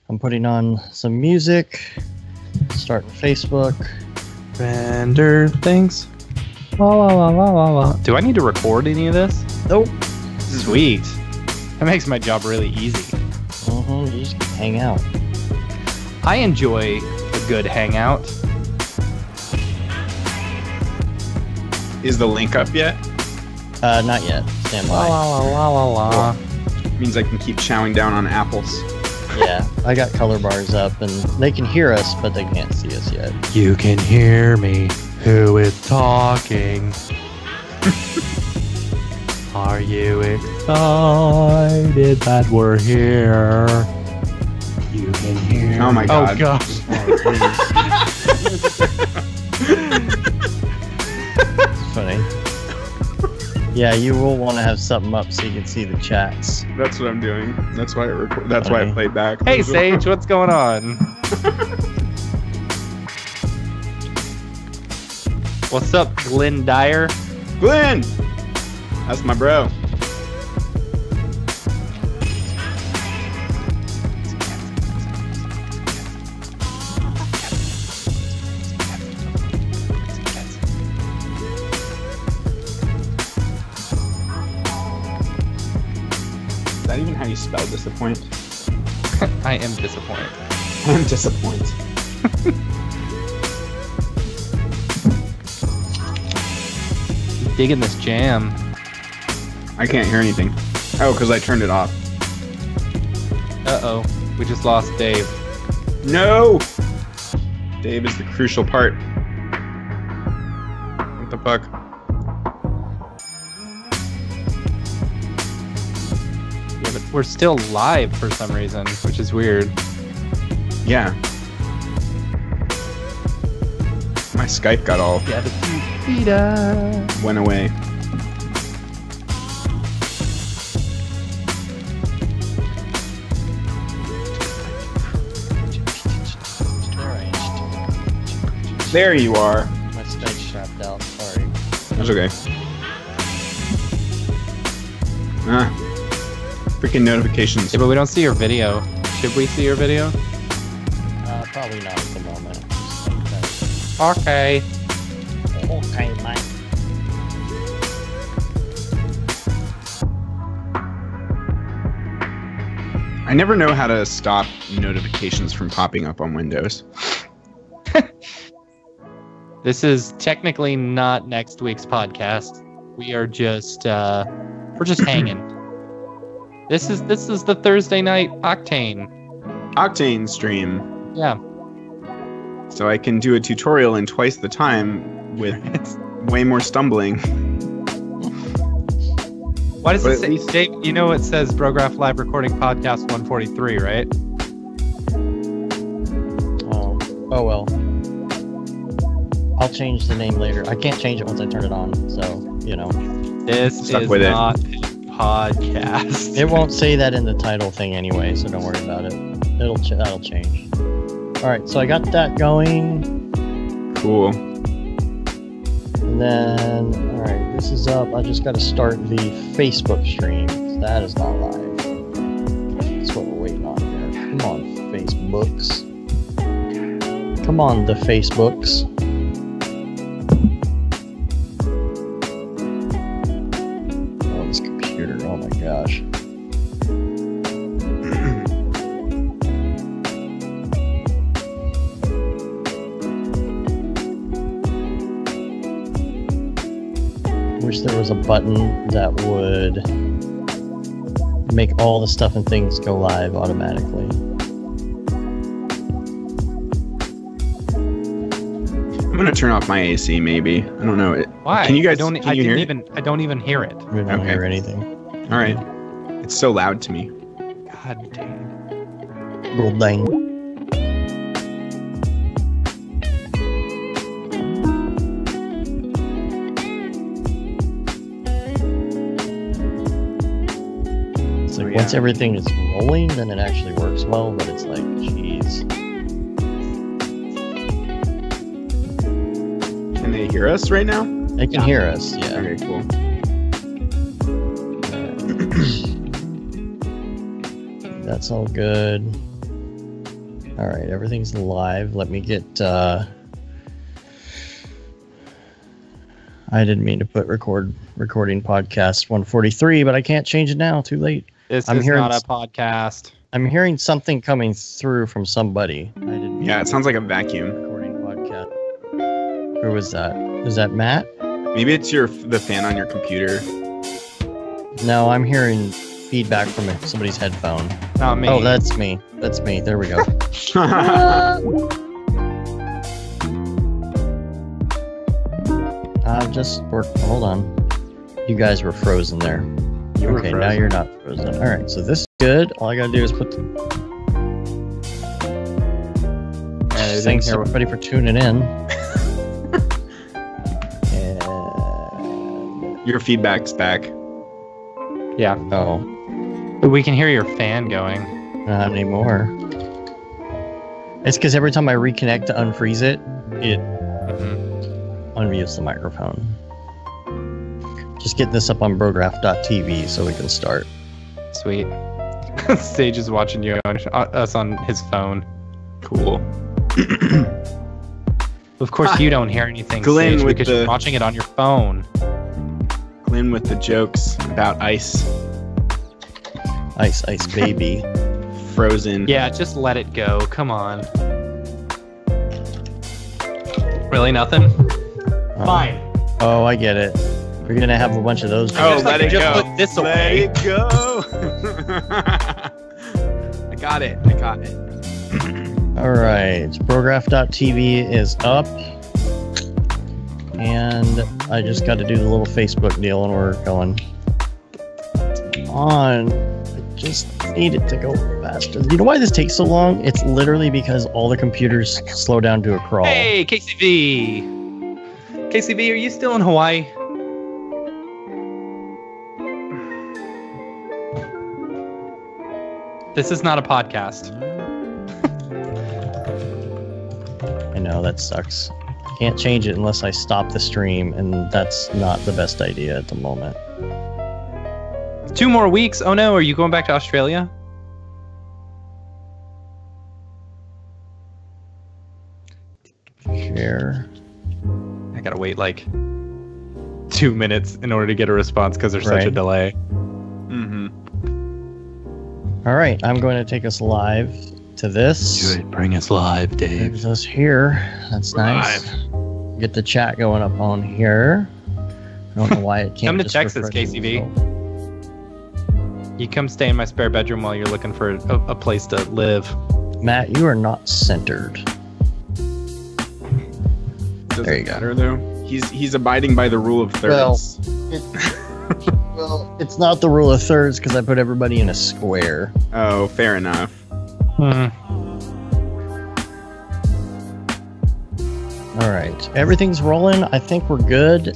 I'm putting on some music. Starting Facebook. Render things. La la la la la la. Do I need to record any of this? Nope. Sweet. That makes my job really easy. You just hang out. I enjoy a good hangout. Is the link up yet? Not yet. Stand by. La la la la la. Cool. Means I can keep chowing down on apples. Yeah, I got color bars up, and they can hear us, but they can't see us yet. You can hear me. Who is talking? Are you excited that we're here? You can hear. Oh my god. Oh gosh. It's funny. Yeah, you will want to have something up so you can see the chats. That's what I'm doing. That's why I played back. Hey Sage, what's going on? What's up, Glenn Dyer? Glenn! That's my bro. Is that even how you spell disappoint? I am disappointed. I'm disappointed. Digging this jam. I can't hear anything. Oh, because I turned it off. Uh-oh. We just lost Dave. No! Dave is the crucial part. What the fuck? Yeah, but we're still live for some reason, which is weird. Yeah. My Skype got all went away. There you are. My Skype's strapped out. Sorry. That's okay. Freaking notifications. Yeah, but we don't see your video. Should we see your video? Probably not at the moment. Okay. Okay, mate. I never know how to stop notifications from popping up on Windows. This is technically not next week's podcast. We are just we're just hanging. This is the Thursday night Octane stream. Yeah. So I can do a tutorial in twice the time with way more stumbling. Why does But it say, Dave, you know it says Brograph Live Recording Podcast 143, right? Oh well. I'll change the name later. I can't change it once I turn it on, so, you know. This Stuck is with it. not a podcast. It won't say that in the title thing anyway, so don't worry about it. That'll change. Alright, so I got that going. Cool. And then, alright, this is up. I just gotta start the Facebook stream. That is not live. That's what we're waiting on here. Come on, Facebooks. Come on, the Facebooks. Oh, this computer. Oh my gosh. Wish there was a button that would make all the stuff and things go live automatically. I'm gonna turn off my AC maybe. I don't know. Why? Can you guys? I Can you hear it? I don't even hear it. We don't Okay. hear anything. All right. It's so loud to me. God dang. Little dang. It's like once everything is rolling, then it actually works well, but it's like, jeez. Can they hear us right now? They can hear us, yeah. Okay, cool. That's all good. All right, everything's live. Let me get. I didn't mean to put recording podcast 143, but I can't change it now. Too late. This is not a podcast. I'm hearing something coming through from somebody. I didn't. Yeah, it sounds like a vacuum. Recording podcast. Who was that? Is that Matt? Maybe it's the fan on your computer. No, I'm hearing feedback from somebody's headphone. Not me. Oh, that's me. That's me. There we go. Just work. Hold on. You guys were frozen there. You were okay, frozen. now you're not frozen. All right, so this is good. All I gotta do is put. Thanks everybody for tuning in. And... Your feedback's back. Yeah. Oh, We can hear your fan going. not anymore. It's because every time I reconnect to unfreeze it, it unmutes the microphone. Just getting this up on Brograph.tv so we can start. Sweet. Sage is watching you on us on his phone. Cool. Of course, you don't hear anything, Glenn Sage, with because the- you're watching it on your phone. Glenn with the jokes about ice. Ice, ice, baby. Frozen. Yeah, just let it go. Come on. Really, nothing? Fine. Oh, I get it. We're gonna have a bunch of those. Oh, Just let like it to just go. put this Let away. it go. I got it. I got it. All right, Brograph.tv is up, and I just got to do the little Facebook deal, and we're going on. I just need it to go faster. You know why this takes so long? It's literally because all the computers slow down to a crawl. Hey, KCV. KCV, are you still in Hawaii? This is not a podcast. I know, that sucks. Can't change it unless I stop the stream, and that's not the best idea at the moment. 2 more weeks. Oh no, are you going back to Australia? Share. I gotta wait like 2 minutes in order to get a response because there's such a Right. delay. Mm-hmm. All right, I'm going to take us live to this. Bring us live, Dave. There's us here. That's nice. Get the chat going up on here. I don't know why it can't. Come to just Texas, refresh KCV. itself. You come stay in my spare bedroom while you're looking for a place to live. Matt, you are not centered. Does There it you go. matter though? He's abiding by the rule of thirds. Well, it's not the rule of thirds because I put everybody in a square. Oh, fair enough. Hmm. All right, everything's rolling. I think we're good.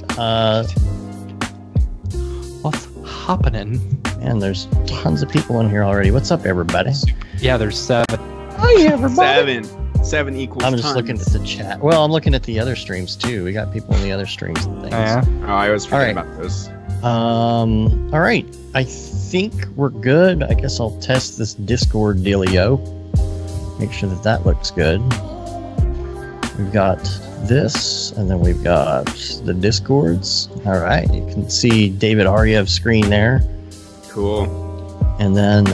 What's happening? Man, there's tons of people in here already. What's up, everybody? Yeah, there's 7. Hi, everybody. 7 equals I'm just tons. looking at the chat. Well, I'm looking at the other streams too. We got people in the other streams and things. Yeah. Oh, I was forgetting All right. about those. All right. I think we're good. I guess I'll test this Discord dealio. Make sure that that looks good. We've got this, and then we've got the Discords. All right. You can see David Aryev's screen there. Cool. And then,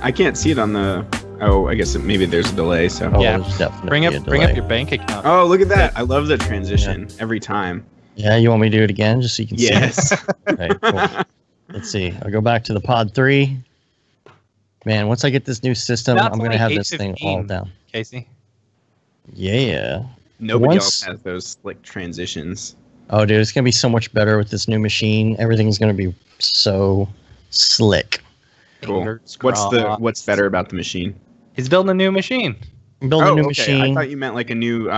I can't see it on the. Oh, I guess maybe there's a delay. So. oh, Yeah. there's definitely Bring a up delay. your bank account. Oh, look at that! I love the transition every time. Yeah, you want me to do it again just so you can see? Yes. Okay, cool. Let's see. I'll go back to the pod 3. Man, once I get this new system, That's I'm going to only have this thing all 8:15. down. Casey. Yeah. Nobody Once- else has those like transitions. Oh, dude, it's going to be so much better with this new machine. Everything's going to be so slick. Cool. Fingers What's crossed. better about the machine? He's building a new machine. I'm building a new okay. machine. I thought you meant like a new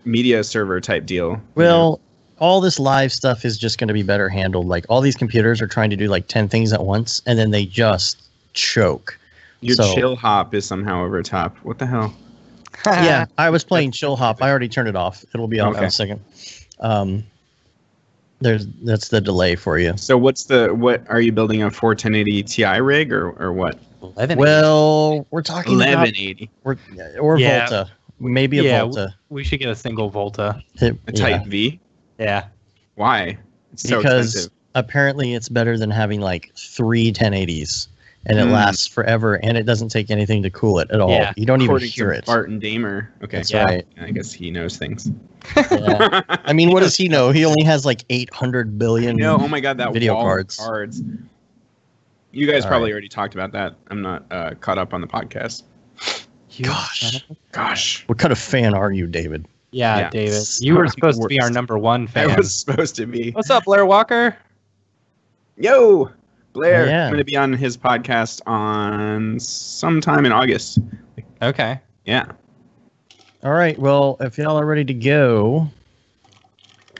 media server type deal. Well, all this live stuff is just going to be better handled. Like, all these computers are trying to do like 10 things at once, and then they just choke. Your so- chill hop is somehow over top. What the hell? Yeah, I was playing Chill Hop. I already turned it off. It'll be off in Okay. a second. That's the delay for you. So what are you building, a 41080 Ti rig or what? 1180. Well, we're talking about 1180. or Yeah. Volta, maybe a Volta. We should get a single Volta. A Type V? Yeah. Why? It's so Because expensive. apparently it's better than having like 3 1080s, and it lasts forever, and it doesn't take anything to cool it at all. Yeah. You don't even According hear to it. Barton Damer. Okay. That's Yeah. right. I guess he knows things. Yeah. I mean, what does he know? He only has like 800 billion. No, oh my god, that video wall cards. of cards. You guys All probably right. already talked about that. I'm not caught up on the podcast. Gosh. What kind of fan are you, David? Yeah, Yeah. David. You were supposed to be our Worst. #1 fan. I was supposed to be. What's up, Blair Walker? Yo, Blair. Yeah. I'm going to be on his podcast on sometime in August. Okay. Yeah, All right. Well, if y'all are ready to go,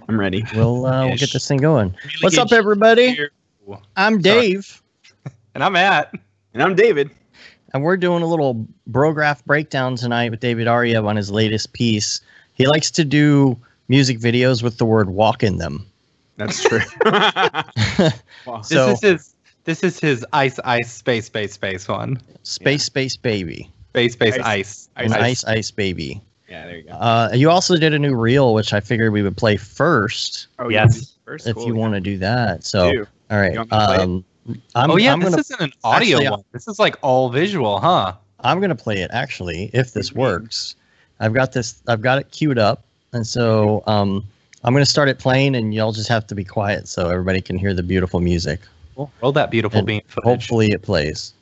I'm ready. we'll get this thing going. Really What's good up, everybody? Here. I'm Dave, And I'm Matt. And I'm David. and we're doing a little Brograph breakdown tonight with David Ariev on his latest piece. He likes to do music videos with the word "walk" in them. That's true. Wow. So This is his ice space one. space baby, Space Ice. ice. an ice baby. Yeah, there you go. You also did a new reel, which I figured we would play first Oh, yes. you did first? if Cool, you yeah. want to do that. So, Do. all right. You want me to play it? I'm This gonna isn't an audio actually, one. This is like all visual, huh? I'm gonna play it actually if this What do you mean? works. I've got it queued up, and so I'm gonna start it playing, and y'all just have to be quiet so everybody can hear the beautiful music. Cool. Roll that beautiful And beam footage. hopefully it plays.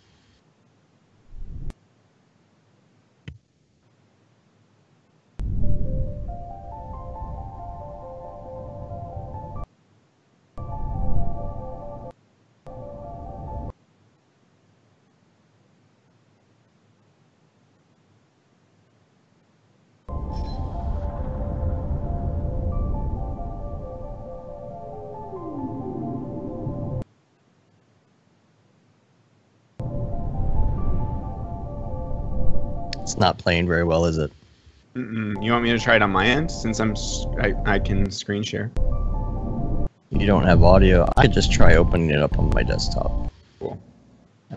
It's not playing very well, is it? You want me to try it on my end since I can screen share? You don't have audio. I could just try opening it up on my desktop. Cool.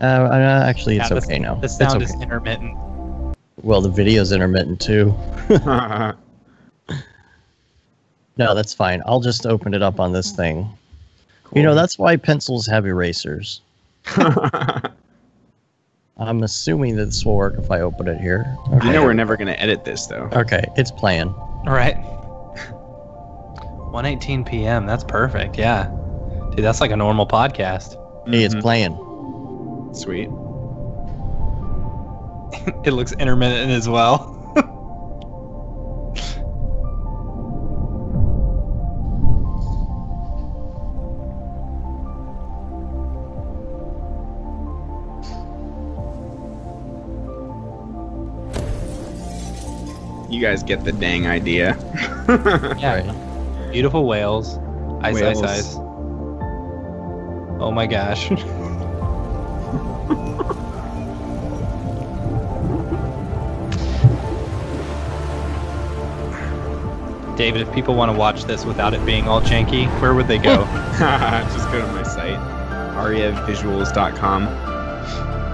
Actually, it's Yeah, okay now. The It's sound okay. is intermittent. Well, the video's intermittent too. No, that's fine. I'll just open it up on this thing. You know, that's why pencils have erasers. I'm assuming that this will work if I open it here. Okay. You know we're never gonna edit this though. Okay, it's playing. All right. 1:18 p.m. That's perfect. Yeah. Dude, that's like a normal podcast. Hey, it's Mhm. playing. Sweet. It looks intermittent as well. You guys get the dang idea. Yeah. Right. Beautiful whales. Ice, Whales. ice, ice. Oh my gosh. David, if people want to watch this without it being all janky, where would they go? Just go to my site, arievvisuals.com.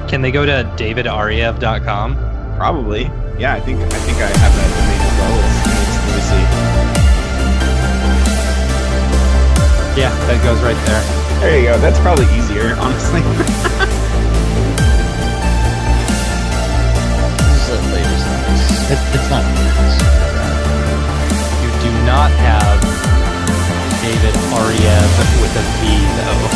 Can they go to davidariev.com? Probably. Yeah, I think I have that domain as well. Let me see. Yeah, that goes right there. There you go. That's probably easier, honestly. This is the latest thing. It's not. You do not have David Ariev with a V, though.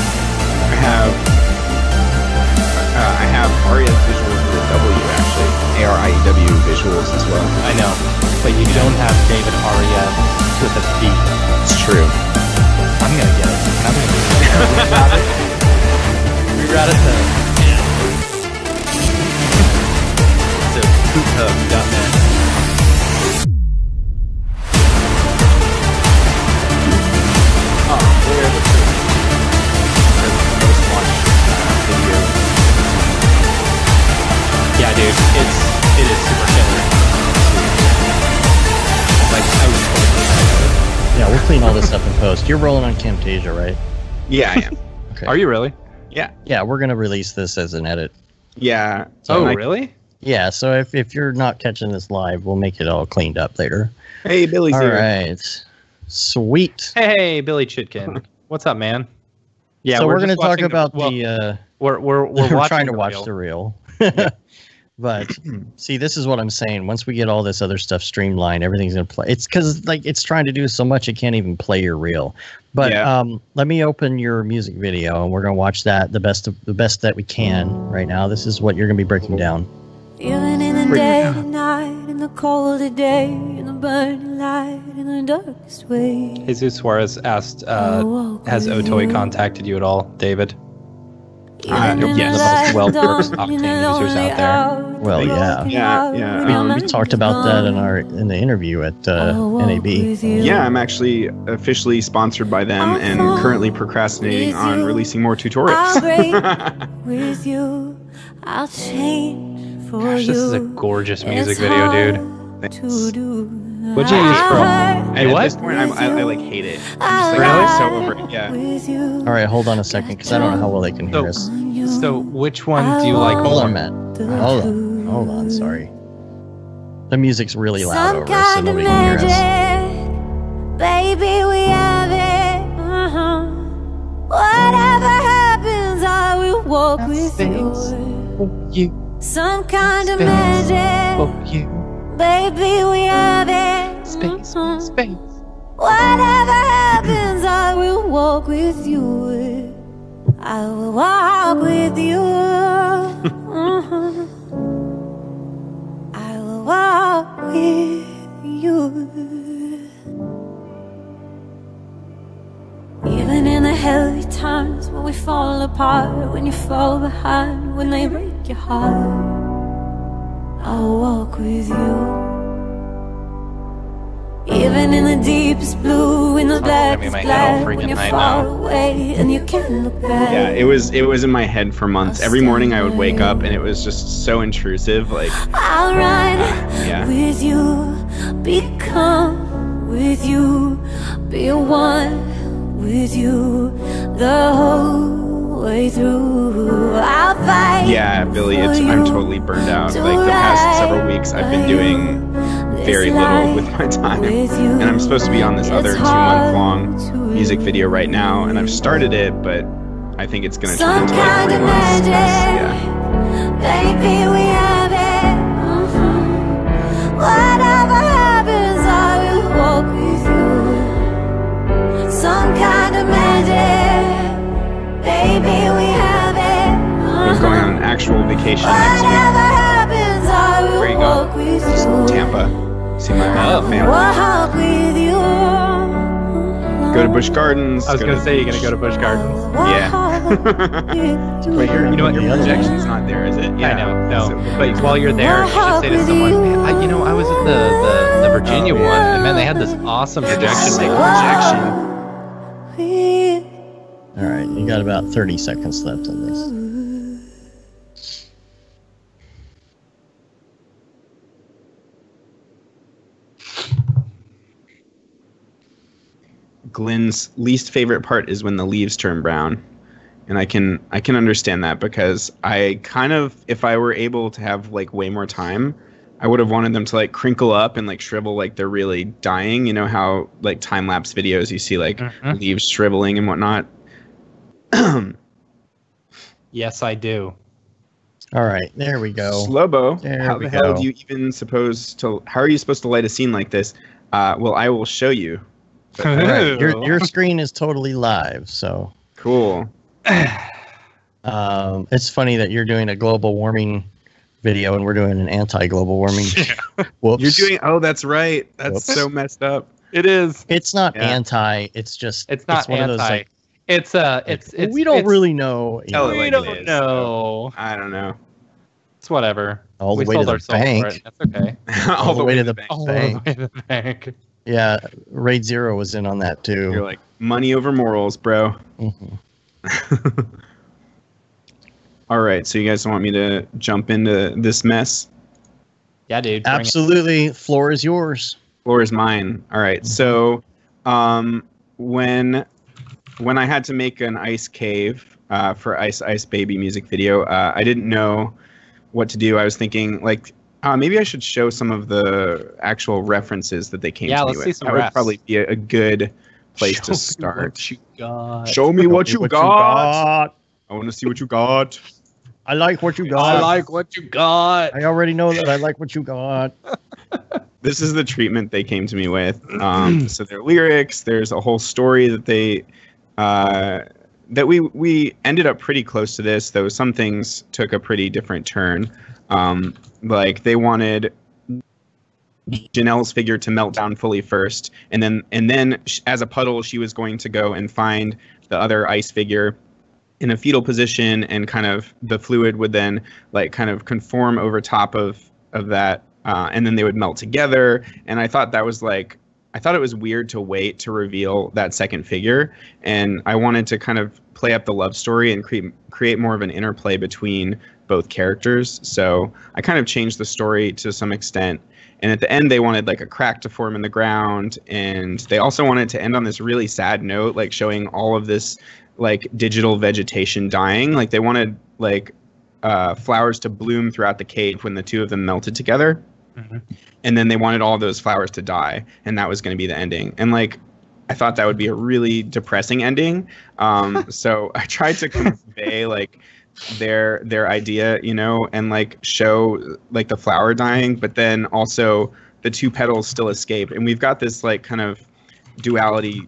I have Ariev Visuals with a W actually. ARIEW Visuals as well. I know, but you don't have David Ariev with a V. It's true. I'm gonna get it. I'm gonna reroute it to poophub.net. Oh, where the most watched video. Yeah, dude, it is super killer. Like I was totally. Yeah, we'll clean all this up in post. You're rolling on Camtasia, right? Yeah, I am. Okay. Are you really? Yeah. Yeah, we're gonna release this as an edit. Yeah. Oh, So really? Yeah, so if you're not catching this live, we'll make it all cleaned up later. Hey, Billy's All here. right. Sweet. Hey, Billy Chitkin. What's up, man? Yeah, So we're going to just talk watching about We're we're trying to watch reel. the reel. But see, this is what I'm saying. Once we get all this other stuff streamlined, everything's going to play. It's because like it's trying to do so much, it can't even play your reel. But let me open your music video, and we're going to watch that the best that we can right now. This is what you're going to be breaking down. Even in the dead of night, in the colder day, in the burning light, in the darkest way. Jesus Suarez asked, has Otoy contacted you at all, David? Yes. The most well-versed Octane users out there. Well, yeah. Yeah. We talked about that in the interview at NAB. Yeah, I'm actually officially sponsored by them and currently procrastinating on releasing more tutorials. With you, I'll change for Gosh, this is a gorgeous music video, dude. Thanks. What'd you use from? And what? at this point, I like hate it. I'm just like, I'm so over it. Yeah. All right, hold on a second, because I don't know how well they can hear us. So, which one do you like Hold more? on, Matt. Hold on. Sorry. The music's really loud over us, so nobody can hear us. Baby, we have it. Whatever happens, I will walk with you. Some kind of magic. Baby, we have it. Space. Whatever happens, I will walk with you. I will walk with you. I will walk with you. Even in the heavy times when we fall apart, when you fall behind, when they break your heart, I'll walk with you. Even in the deepest blue, in the blackest black, when you're far away and you can't look back. Yeah, it was in my head for months. Every morning I would wake up and it was just so intrusive. Like I'll run with you, become with you, be one with you the whole way through. I'll fight. Yeah, Billy, I'm totally burned out. Like the past several weeks I've been doing very little with my time, and I'm supposed to be on this other 2-month-long music video right now, and I've started it, but I think it's gonna turn into like 3 months. Yeah. Baby, we have it. Whatever happens, I will walk with you. Some kind of magic. Baby, we have it. I'm going on an actual vacation next week. Whatever happens, I will walk with you. Just Tampa. See my family. Walk with you. Go to Busch Gardens. I was gonna say you're gonna go to Busch Gardens. Yeah. Wait, you know what? Your projection's not there, is it? I know, no. So, But while you're there, you should say to someone, "Man, I was at the Virginia one, and man, they had this awesome projection. All right, you got about 30 seconds left on this. Glenn's least favorite part is when the leaves turn brown, and I can understand that, because I kind of, if I were able to have like way more time, I would have wanted them to like crinkle up and like shrivel like they're really dying. You know how like time lapse videos you see like leaves shriveling and whatnot. Yes, I do. All right, there we go. Slobo, There how we the hell go. do you even how are you supposed to light a scene like this? Well, I will show you. All right, your screen is totally live, so Cool. it's funny that you're doing a global warming video and we're doing an anti-global warming. Whoops. You're doing. Oh, that's right. That's Whoops. so messed up. It is. It's not Yeah. anti. It's just. It's not one anti. of those, like, it's we don't really know. Tell it We like don't it is. know. I don't know. It's whatever. All the We way to sold the our soul for bank. it. That's okay. All the way to the bank. All the way to the bank. Yeah, Raid Zero was in on that too. You're like, money over morals, bro. Mhm. All right, so you guys want me to jump into this mess? Yeah, dude. bring it. Absolutely, floor is yours. Floor is mine. All right, so when I had to make an ice cave for Ice Ice Baby music video, I didn't know what to do, I was thinking like maybe I should show some of the actual references that they came to me with. Let's see some that refs. would probably be a good place to Show me start. what you got. Show me what you got. got. I want to see what you got. I like what you got. I like what you got. I already know that I like what you got. This is the treatment they came to me with. So their lyrics, there's a whole story that they that we ended up pretty close to this, though some things took a pretty different turn. Like they wanted Janelle's figure to melt down fully first, and then as a puddle, she was going to go and find the other ice figure in a fetal position, and kind of the fluid would then like kind of conform over top of that, and then they would melt together. And I thought that was like, I thought it was weird to wait to reveal that second figure, and I wanted to kind of play up the love story and create more of an interplay between both characters. So I kind of changed the story to some extent. And at the end, they wanted like a crack to form in the ground, and they also wanted to end on this really sad note, like showing all of this like digital vegetation dying. Like they wanted like flowers to bloom throughout the cave when the two of them melted together. Mm-hmm. And then they wanted all those flowers to die, and that was going to be the ending. And like, I thought that would be a really depressing ending. So I tried to convey like their idea, you know, and like show like the flower dying, but then also the two petals still escape. And we've got this like kind of duality.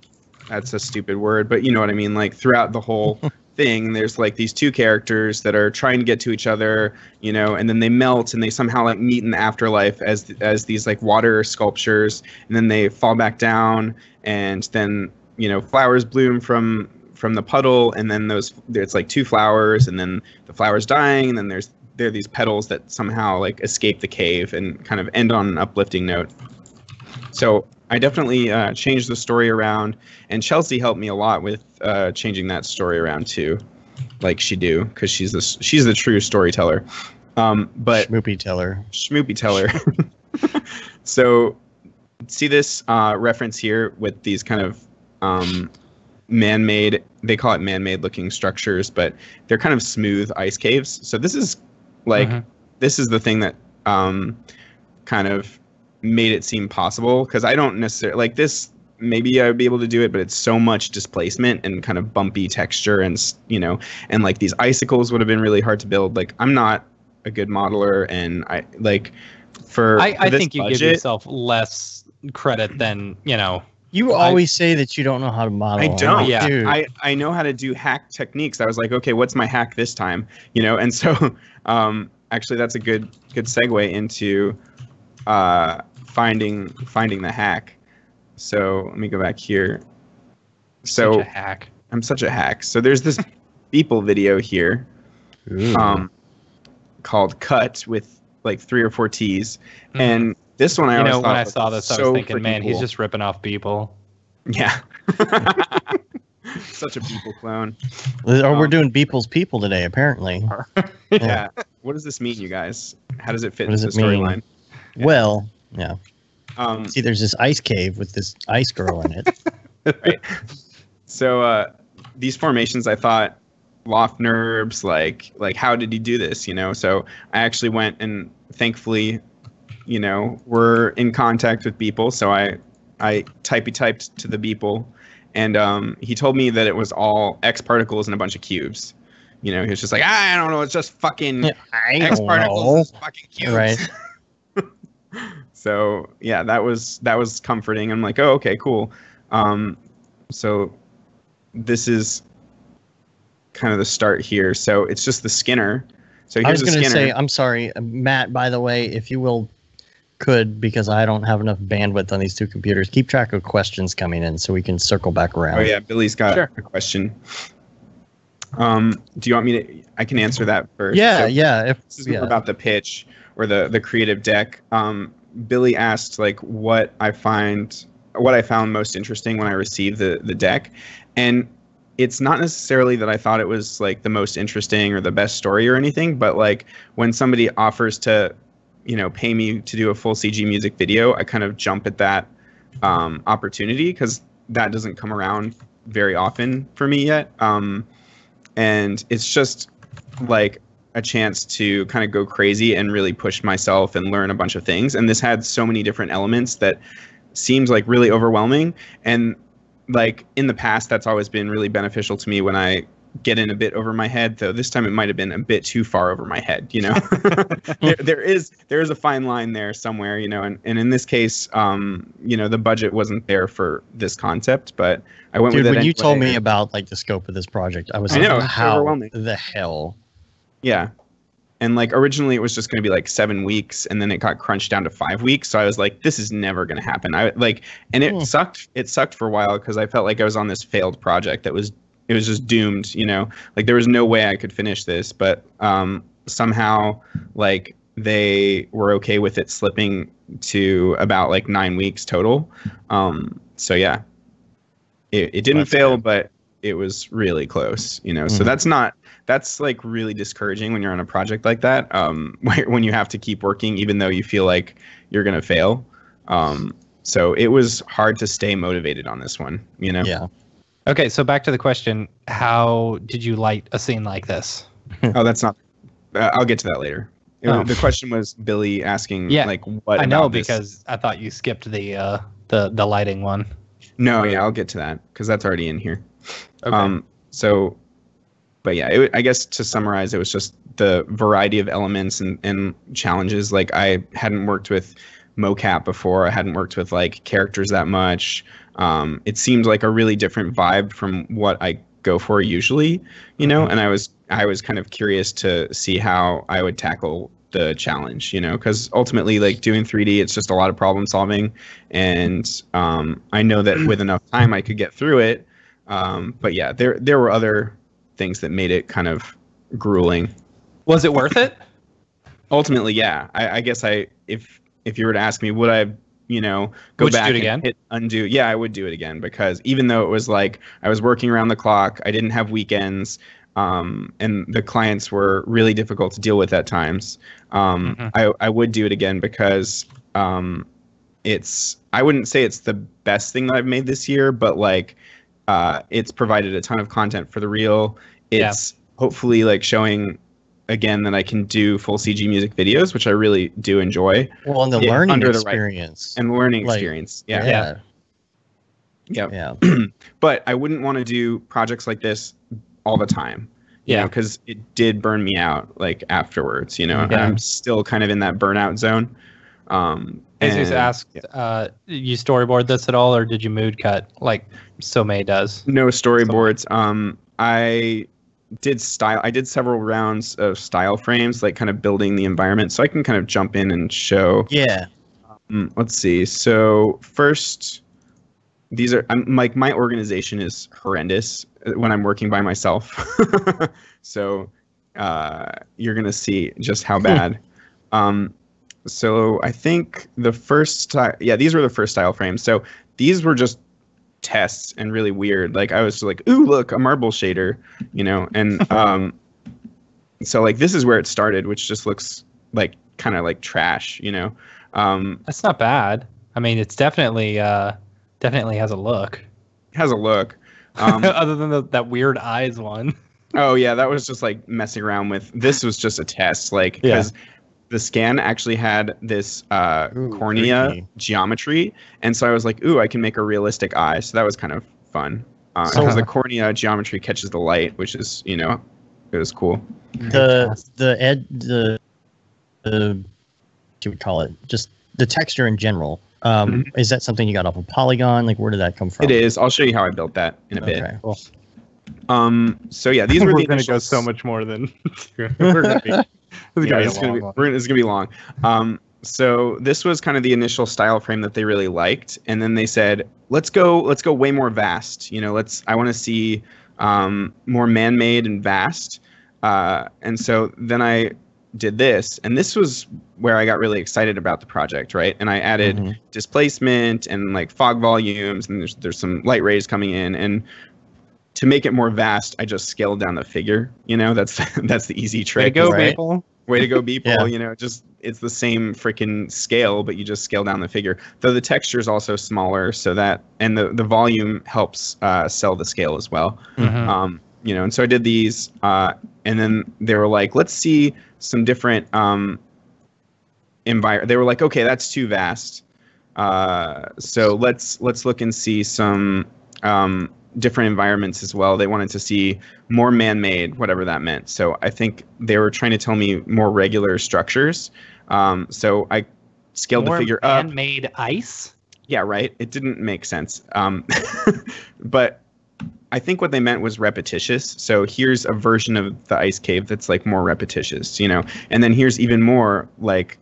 That's a stupid word, but you know what I mean? Like throughout the whole thing, there's like these two characters that are trying to get to each other, you know, and then they melt and they somehow like meet in the afterlife as these like water sculptures, and then they fall back down, and then, you know, flowers bloom from the puddle, and then there's like two flowers, and then the flowers dying, and then there are these petals that somehow like escape the cave and kind of end on an uplifting note. So I definitely changed the story around, and Chelsea helped me a lot with changing that story around too, like she do, because she's the true storyteller. But Schmoopy teller. So see this reference here with these kind of man-made, they call it man-made looking structures, but they're kind of smooth ice caves. So this is like, this is the thing that kind of made it seem possible, because I don't necessarily like this. Maybe I would be able to do it, but it's so much displacement and kind of bumpy texture, and you know, and like these icicles would have been really hard to build. Like I'm not a good modeler, and I like for I this think you budget, give yourself less credit than, you know. You always say that you don't know how to model. I don't. Yeah. Dude. I know how to do hack techniques. I was like, okay, what's my hack this time? You know, and so actually that's a good segue into finding the hack. So let me go back here. So Such a hack. I'm such a hack. So there's this Beeple video here, called "Cut" with like 3 or 4 T's, and this one I always thought when I saw this, I was thinking, man, cool. he's just ripping off people. Yeah. Such a Beeple clone. We're doing Beeple's people today, apparently. Yeah. What does this mean, you guys? How does it fit into the mean? storyline? Yeah. Well, yeah. See, there's this ice cave with this ice girl in it. Right. So these formations, I thought, loft NURBS, like how did he do this? You know, so I actually went, and thankfully, you know, we're in contact with Beeple, so I typed to the Beeple, and he told me that it was all X particles and a bunch of cubes. You know, he was just like, I don't know, it's just fucking X particles and fucking cubes. Right. So yeah, that was comforting. I'm like, oh, okay, cool. So this is kind of the start here. So it's just the Skinner. So here's I was the going to Skinner. say, I'm sorry, Matt, by the way, if you could, because I don't have enough bandwidth on these two computers, keep track of questions coming in so we can circle back around. Oh yeah, Billy's got a question. Do you want me to? I can answer that first. Yeah, so yeah. This is more about the pitch or the creative deck. Billy asked like what I found most interesting when I received the deck, and it's not necessarily that I thought it was like the most interesting or the best story or anything, but like when somebody offers to, you know, pay me to do a full CG music video, I kind of jump at that opportunity, because that doesn't come around very often for me yet. And it's just like a chance to kind of go crazy and really push myself and learn a bunch of things. And this had so many different elements that seems like really overwhelming. And like in the past, that's always been really beneficial to me when I get in a bit over my head, though this time it might have been a bit too far over my head, you know. there is a fine line there somewhere, you know, and in this case, you know, the budget wasn't there for this concept, but I went with it when anyway. you told me about like the scope of this project, I was I like, know, it's how overwhelming. the hell? Yeah. And like originally it was just going to be like 7 weeks, and then it got crunched down to 5 weeks. So I was like, this is never going to happen. And it sucked. It sucked for a while because I felt like I was on this failed project it was just doomed, you know, like there was no way I could finish this, but somehow like they were okay with it slipping to about like 9 weeks total. So yeah, it didn't fail, but it was really close, you know. So that's like really discouraging when you're on a project like that, when you have to keep working even though you feel like you're gonna fail. So it was hard to stay motivated on this one, you know. Yeah. Okay, so back to the question: how did you light a scene like this? Oh, that's not. I'll get to that later. The question was Billy asking, like, what? I know about because I thought you skipped the lighting one. No, yeah, I'll get to that because that's already in here. Okay. But yeah, I guess to summarize, it was just the variety of elements and challenges. Like I hadn't worked with mocap before. I hadn't worked with like characters that much. It seemed like a really different vibe from what I go for usually, you know, and I was kind of curious to see how I would tackle the challenge, you know, because ultimately like doing 3D, it's just a lot of problem solving. And I know that with enough time I could get through it. But yeah, there were other things that made it kind of grueling. Was it worth it? Ultimately, yeah. I guess if you were to ask me, would I, you know, go back and hit undo? Yeah, I would do it again because even though it was like I was working around the clock, I didn't have weekends, and the clients were really difficult to deal with at times. I would do it again because I wouldn't say it's the best thing that I've made this year, but like it's provided a ton of content for the reel. It's hopefully like showing again that I can do full CG music videos, which I really do enjoy. Well, and the learning experience. And learning experience. Yeah. But I wouldn't want to do projects like this all the time. You know, because it did burn me out like afterwards, you know. I'm still kind of in that burnout zone. Jesus asked, you storyboard this at all, or did you mood cut like Somei does? No storyboards. I did several rounds of style frames, like kind of building the environment, so I can kind of jump in and show. Yeah. Let's see. So first, these are like my organization is horrendous when I'm working by myself. So you're gonna see just how bad. So I think the first these were the first style frames. So these were just tests and really weird. Like I was like, ooh, look, a marble shader, you know, and so like this is where it started, which just looks like kind of like trash, you know. That's not bad. I mean, it's definitely has a look. It has a look. Other than that weird eyes one. Oh yeah, that was just like messing around with. This was just a test, like because the scan actually had this cornea geometry, and so I was like, ooh, I can make a realistic eye. So that was kind of fun because the cornea geometry catches the light, which is, you know, it was cool. The what do we call it? Just the texture in general. Is that something you got off of Polygon? Like, where did that come from? It is. I'll show you how I built that in a bit. Okay, cool. So yeah, these were we're going to go so much more than we're going to be. This is gonna be long. So this was kind of the initial style frame that they really liked, and then they said, let's go way more vast. You know, I want to see more man-made and vast. And so then I did this, and this was where I got really excited about the project, right? And I added displacement and like fog volumes, and there's some light rays coming in, and to make it more vast, I just scaled down the figure. You know, that's the easy trick. Way to go, people. Way to go, people. You know, just it's the same freaking scale, but you just scale down the figure. Though the texture is also smaller, so that and the volume helps sell the scale as well. You and so I did these, and then they were like, let's see some different they were like, okay, that's too vast. So let's look and see some different environments as well. They wanted to see more man-made, whatever that meant. So I think they were trying to tell me more regular structures. So I scaled the figure up. More man-made ice? Yeah, right. It didn't make sense. But I think what they meant was repetitious. So here's a version of the ice cave that's like more repetitious, and then here's even more like,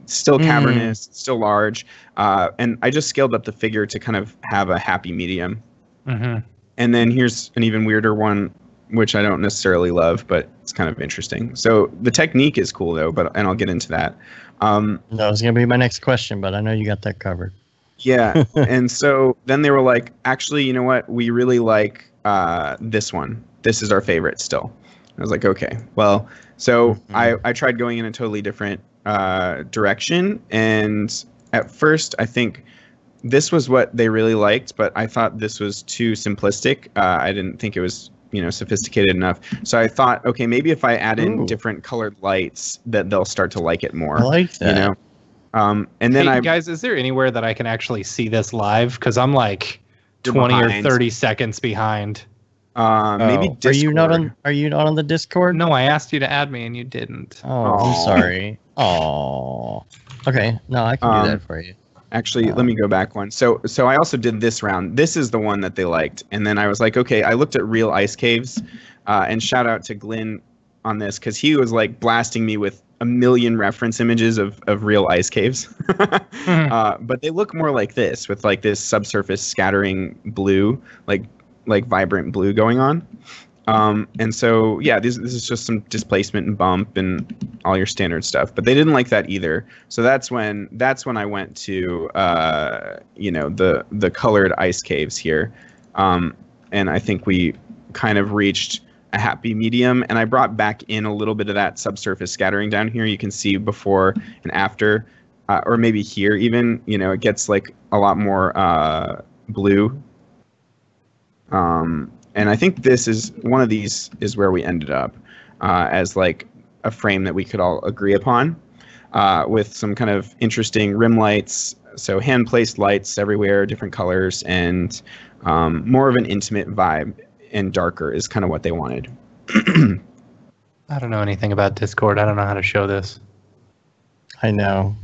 still cavernous, still large. And I just scaled up the figure to kind of have a happy medium. Mm-hmm. And then here's an even weirder one, which I don't necessarily love, but it's kind of interesting. So the technique is cool though, and I'll get into that. That was going to be my next question, but I know you got that covered. Yeah. And so then they were like, actually, you know what? We really like this one. This is our favorite still. I was like, okay, well, so I tried going in a totally different direction. And at first, I think this was what they really liked, but I thought this was too simplistic. I didn't think it was, sophisticated enough. So I thought, okay, maybe if I add in different colored lights, that they'll start to like it more. I like that. And then guys, is there anywhere that I can actually see this live? Because I'm like 20 or 30 seconds behind. Maybe Discord. Are you not on the Discord? No, I asked you to add me and you didn't. Oh, I'm sorry. Oh. Okay. No, I can do that for you. Actually, let me go back one. So I also did this round. This is the one that they liked. And then I was like, okay, I looked at real ice caves, and shout out to Glenn on this, because he was like blasting me with a million reference images of real ice caves. But they look more like this, with like this subsurface scattering blue, like vibrant blue going on. And so, yeah, this is just some displacement and bump and all your standard stuff. But they didn't like that either. So that's when I went to, the colored ice caves here. And I think we kind of reached a happy medium. And I brought back in a little bit of that subsurface scattering down here. You can see before and after, or maybe here even, it gets like a lot more blue. And I think one of these is where we ended up as like a frame that we could all agree upon, with some kind of interesting rim lights. So hand placed lights everywhere, different colors, and more of an intimate vibe and darker is kind of what they wanted. I don't know anything about Discord. I don't know how to show this. I know.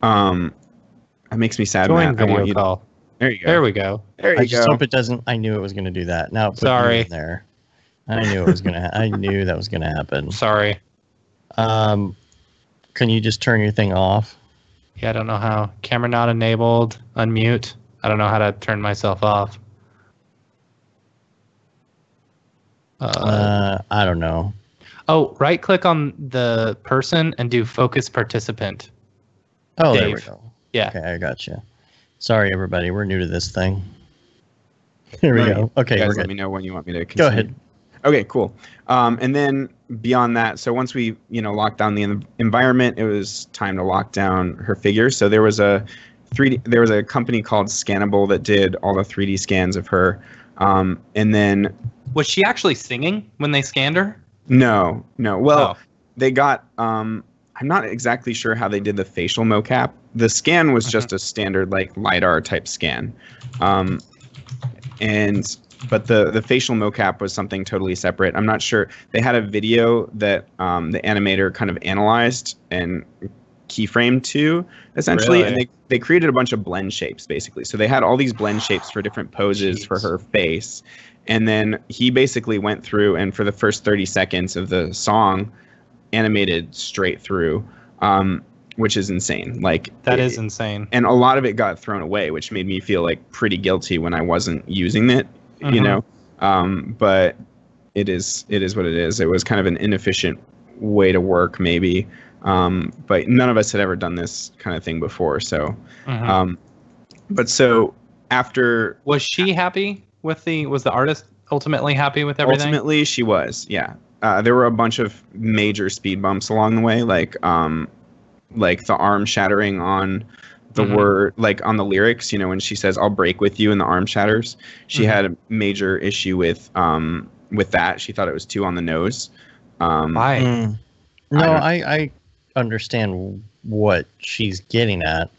It makes me sad. Join Matt. video call. There you go. There we go. There you go. I just hope it doesn't. I knew it was going to do that. Now it put me in there. I knew it was going to. I knew that was going to happen. Sorry. Can you just turn your thing off? Yeah, I don't know how. Camera not enabled. Unmute. I don't know how to turn myself off. I don't know. Oh, right click on the person and do focus participant. Oh, Dave. There we go. Yeah. Okay, I got you. Sorry, everybody. We're new to this thing. Here we go. Okay, you guys we're good. let me know when you want me to continue. Go ahead. Okay, cool. And then beyond that, so once we, locked down the environment, it was time to lock down her figure. So there was a company called Scannable that did all the 3D scans of her. And then was she actually singing when they scanned her? No. Well, they got I'm not exactly sure how they did the facial mocap. The scan was just a standard like LiDAR type scan. But the facial mocap was something totally separate. I'm not sure. They had a video that the animator kind of analyzed and keyframed to, essentially. Really? And they created a bunch of blend shapes, basically. So they had all these blend shapes for different poses for her face. And then he basically went through and for the first 30 seconds of the song, animated straight through, which is insane. Like that is insane. And a lot of it got thrown away, which made me feel like pretty guilty when I wasn't using it, but it is what it is. It was kind of an inefficient way to work, maybe. But none of us had ever done this kind of thing before. So, but so after, was she happy with was the artist ultimately happy with everything? Ultimately she was, yeah. There were a bunch of major speed bumps along the way, like the arm shattering on the word, like on the lyrics, you know, when she says "I'll break with you" and the arm shatters, she had a major issue with that. She thought it was too on the nose. Why? No, I understand what she's getting at.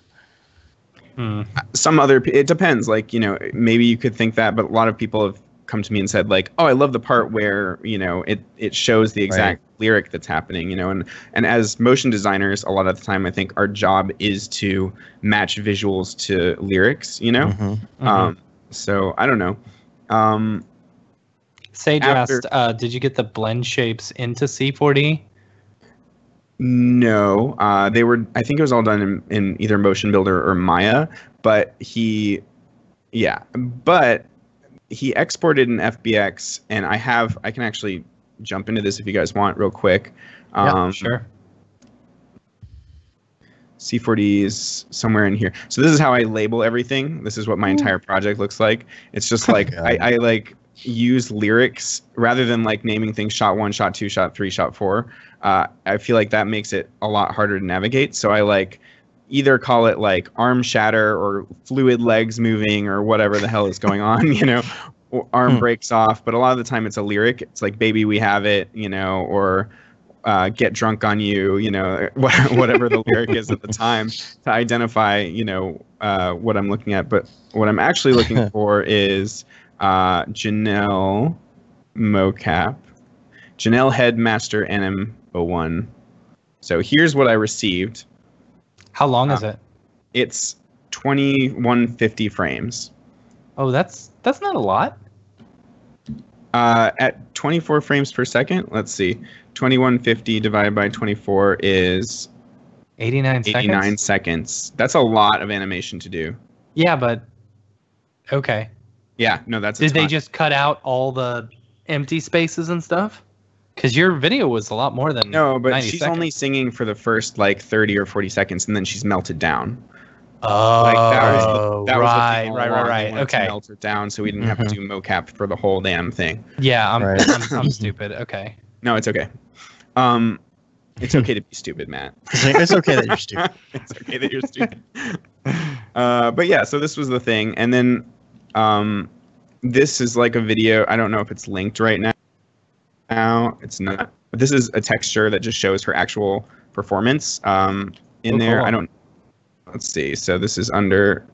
It depends. Like, you know, maybe you could think that, but a lot of people have come to me and said like, oh, I love the part where, you know, it shows the exact lyric that's happening, you know, and as motion designers, a lot of the time I think our job is to match visuals to lyrics, you know. So I don't know. Sage asked, did you get the blend shapes into C4D? No, they were. I think it was all done in either Motion Builder or Maya. But he exported in FBX, and I can actually jump into this if you guys want real quick. Yeah, sure. C4D is somewhere in here. So this is how I label everything. This is what my entire project looks like. It's just like I like use lyrics rather than like naming things shot 1, shot 2, shot 3, shot 4. I feel like that makes it a lot harder to navigate. So I like either call it like arm shatter or fluid legs moving or whatever the hell is going on, you know, or arm breaks off. But a lot of the time it's a lyric. It's like "Baby, we have it," you know, or "Get drunk on you," you know, whatever the lyric is at the time to identify, you know, what I'm looking at. But what I'm actually looking for is Janelle mocap, Janelle Headmaster NM01. So here's what I received. How long is it? It's 2150 frames. Oh, that's not a lot. At 24 frames per second, let's see. 2150 divided by 24 is 89 seconds. That's a lot of animation to do. Yeah, but okay. Yeah, no, that's Did they just cut out all the empty spaces and stuff? Because your video was a lot more than no, but 90 she's seconds. only singing for the first like 30 or 40 seconds, and then she's melted down. Oh, like that was the thing all along. right. They wanted to melt her down, so we didn't have to do mocap for the whole damn thing. Yeah, I'm stupid. Okay. No, it's okay. It's okay to be stupid, Matt. It's okay that you're stupid. It's okay that you're stupid. But yeah, so this was the thing, and then this is like a video. I don't know if it's linked right now. It's not. But this is a texture that just shows her actual performance in there. Cool. I don't. Let's see. So this is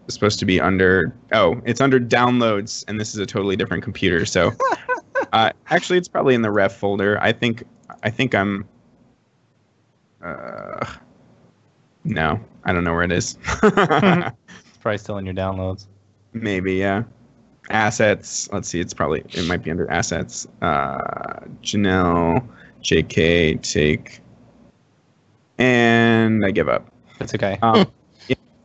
supposed to be under. Oh, it's under downloads, and this is a totally different computer. So actually, it's probably in the ref folder. I think I'm. No, I don't know where it is. It's probably still in your downloads. Maybe, yeah. Assets. Let's see. It might be under assets. Janelle, JK, take, and I give up. That's okay.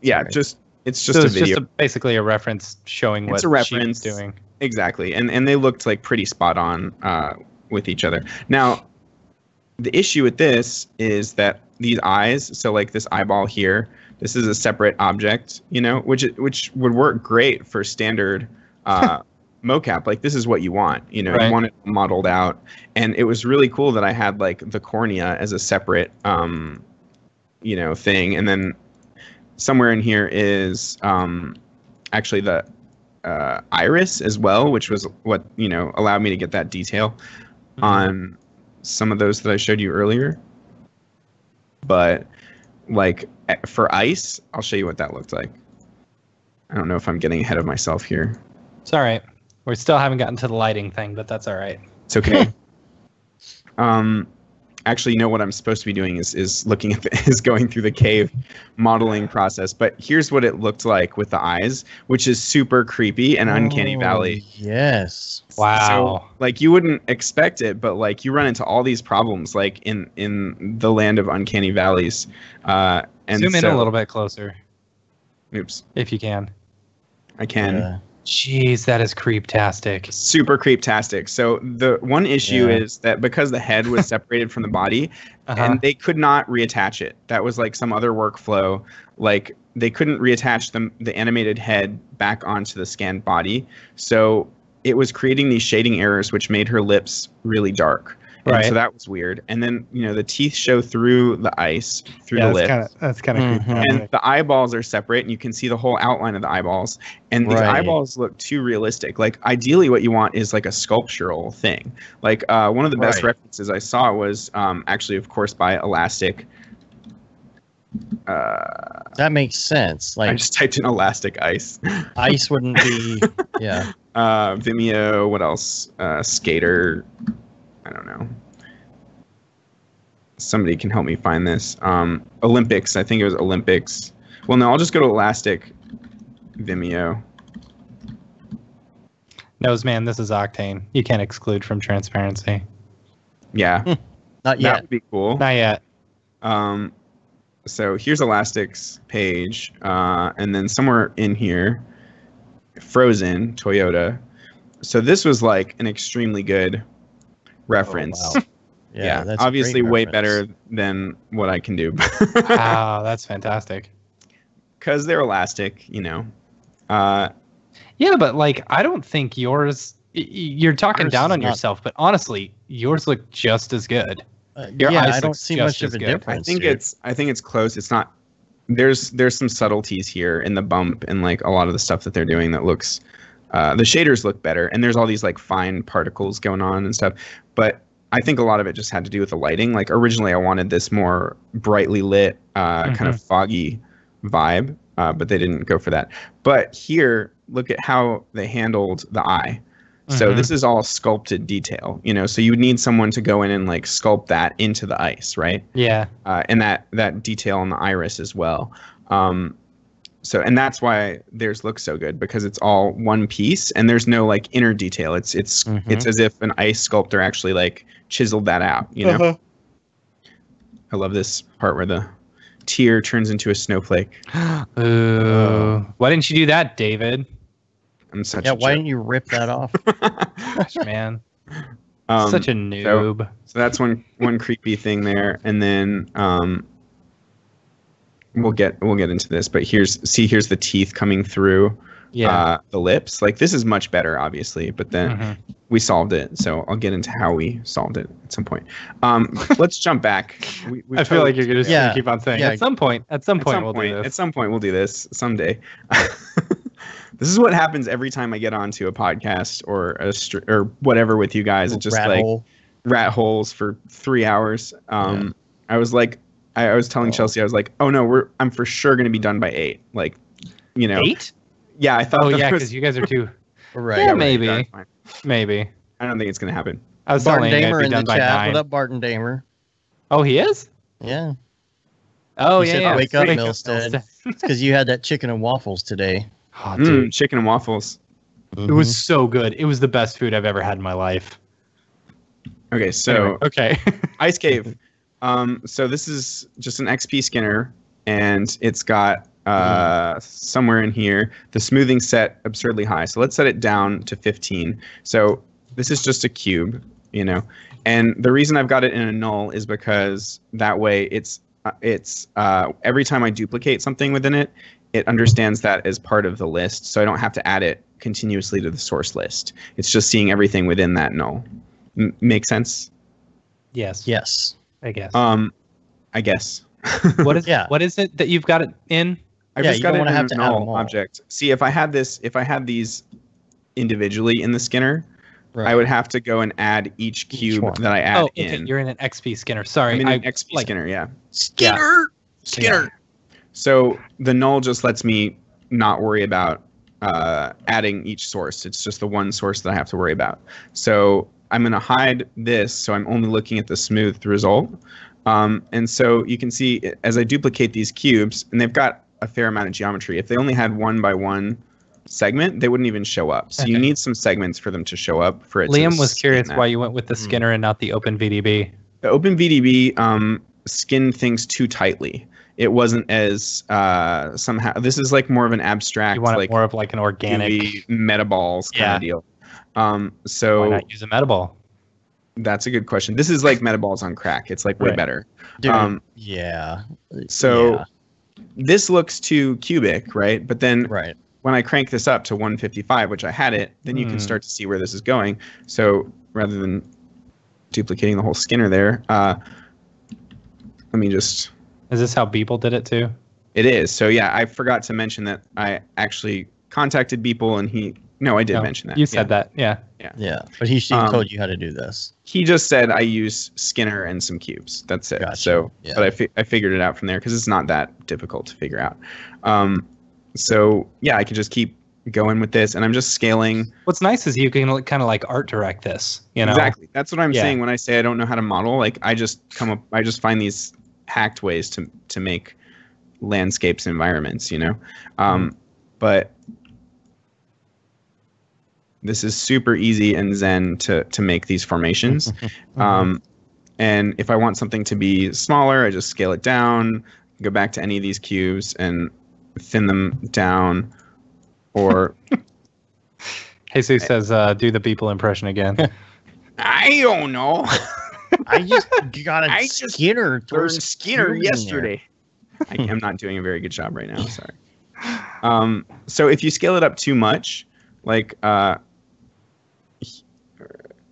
Yeah, Right. it's just a video. Just basically a reference showing what she's doing. Exactly, and they looked like pretty spot on with each other. Now, the issue with this is that these eyes, so like this eyeball here, this is a separate object, you know, which would work great for standard mocap. Like this is what you want, you know, you want it modeled out. And it was really cool that I had like the cornea as a separate, you know, thing. And then somewhere in here is actually the iris as well, which was what, you know, allowed me to get that detail on some of those that I showed you earlier. But like for ice, I'll show you what that looked like. I don't know if I'm getting ahead of myself here. It's all right. We still haven't gotten to the lighting thing, but that's all right. It's okay. Actually, you know what I'm supposed to be doing is looking at is going through the cave modeling process. But here's what it looked like with the eyes, which is super creepy and uncanny valley. Yes. Wow. So, like you wouldn't expect it, but like you run into all these problems like in the land of uncanny valleys. And zoom in a little bit closer. Oops. If you can. I can. Yeah. Jeez, that is creeptastic. Super creeptastic. So the one issue is that because the head was separated from the body, and they could not reattach it. That was like some other workflow. Like they couldn't reattach the animated head back onto the scanned body. So it was creating these shading errors, which made her lips really dark. And so that was weird. And then, the teeth show through the ice, through the lips. That's kind of creepy. And the eyeballs are separate, and you can see the whole outline of the eyeballs. And the eyeballs look too realistic. Like, ideally, what you want is like a sculptural thing. Like, one of the best references I saw was actually, of course, by Elastic. That makes sense. Like, I just typed in elastic ice. Ice wouldn't be, yeah. Vimeo, what else? Skater. I don't know. Somebody can help me find this. Olympics. I think it was Olympics. Well, no, I'll just go to Elastic Vimeo. Nose man, this is Octane. You can't exclude from transparency. Yeah. Not yet. That would be cool. Not yet. So here's Elastic's page. And then somewhere in here, Frozen, Toyota. So this was like an extremely good reference. Oh, wow. Yeah, that's obviously way reference. better than what I can do. Wow, that's fantastic. Because they're Elastic, Yeah, but like, I don't think yours. You're talking Yours down is on not- yourself, but honestly, yours look just as good. Yeah, eyes I don't look see just much of as a good. difference. I think it's close. It's not. There's some subtleties here in the bump and like a lot of the stuff that they're doing that looks. The shaders look better, and there's all these like fine particles going on and stuff. But I think a lot of it just had to do with the lighting. Like originally, I wanted this more brightly lit, kind of foggy vibe, but they didn't go for that. But here, look at how they handled the eye. So this is all sculpted detail, so you would need someone to go in and like sculpt that into the ice, right? Yeah. And that detail on the iris as well. And that's why theirs looks so good, because it's all one piece and there's no like inner detail. It's as if an ice sculptor actually like chiseled that out, I love this part where the tear turns into a snowflake. Ooh. Why didn't you do that, David? I'm such Yeah, a why jerk. didn't you rip that off? Gosh, man. Such a noob. So that's one creepy thing there, and then we'll get into this, but here's the teeth coming through the lips. Like this is much better, obviously, but then we solved it. So I'll get into how we solved it at some point. Let's jump back. I feel like you're gonna keep on saying at some point we'll do this. At some point we'll do this someday. This is what happens every time I get onto a podcast or or whatever with you guys. It's just rat holes for 3 hours. I was like, I was telling Chelsea, I was like, oh no, I'm for sure going to be done by 8. Like, 8? Yeah, I thought. Oh yeah, because you guys are too. Right. Yeah, maybe. Maybe. I don't think it's going to happen. I was Barton telling you Damer I'd be in done the by chat. 9. What up, Barton Damer? Oh, he is? Yeah. Oh He yeah. said, Yeah. wake up, Milstead. It's because you had that chicken and waffles today. Oh, dude, Chicken and waffles. it was so good. It was the best food I've ever had in my life. Okay, so Okay. Ice Cave. So this is just an XP skinner, and it's got somewhere in here the smoothing set absurdly high. So let's set it down to 15. So this is just a cube, and the reason I've got it in a null is because that way it's every time I duplicate something within it, it understands that as part of the list, so I don't have to add it continuously to the source list. It's just seeing everything within that null. Make sense? Yes. Yes. I guess. I guess. What is it that you've got it in? I've Yeah, just you got don't it wanna in have a to add them null all. object. See, if I had these individually in the skinner, Right. I would have to go and add each cube one. that I add Oh, okay. in. You're in an XP scanner. Sorry. I'm in an XP skinner, yeah. Skinner. Skinner. So the null just lets me not worry about adding each source. It's just the one source that I have to worry about. So I'm going to hide this, so I'm only looking at the smoothed result. And so you can see as I duplicate these cubes, and they've got a fair amount of geometry. If they only had 1 by 1 segment, they wouldn't even show up. So you need some segments for them to show up for it. Liam to was curious scan why that. you went with the skinner and not the OpenVDB. The OpenVDB skinned things too tightly. It wasn't as somehow. This is like more of an abstract, You want like it more of like an organic. metaballs kind of deal. Why So not use a metaball? that's a good question. This is like metaballs on crack. It's like way Right. better. Dude, yeah. So this looks too cubic, right? But then Right. when I crank this up to 155, which I had it, then you can start to see where this is going. So rather than duplicating the whole Skinner there. Let me just... Is this how Beeple did it too? It is. So yeah, I forgot to mention that I actually contacted Beeple and he... No, I did mention that. You said that, yeah. Yeah, but he told you how to do this. He just said I use Skinner and some cubes. That's it. Gotcha. So, Yeah. but I figured it out from there because it's not that difficult to figure out. So yeah, I can just keep going with this, and I'm just scaling. What's nice is you can kind of like art direct this. You know, Exactly. That's what I'm Yeah. saying when I say I don't know how to model. Like I just find these hacked ways to make landscapes and environments. You know, but. This is super easy and zen to make these formations. And if I want something to be smaller, I just scale it down, go back to any of these cubes and thin them down. Or Jesus says, do the Beeple impression again. I don't know. I just got a Skinner. Learned Skinner yesterday. I am not doing a very good job right now. Sorry. So if you scale it up too much, like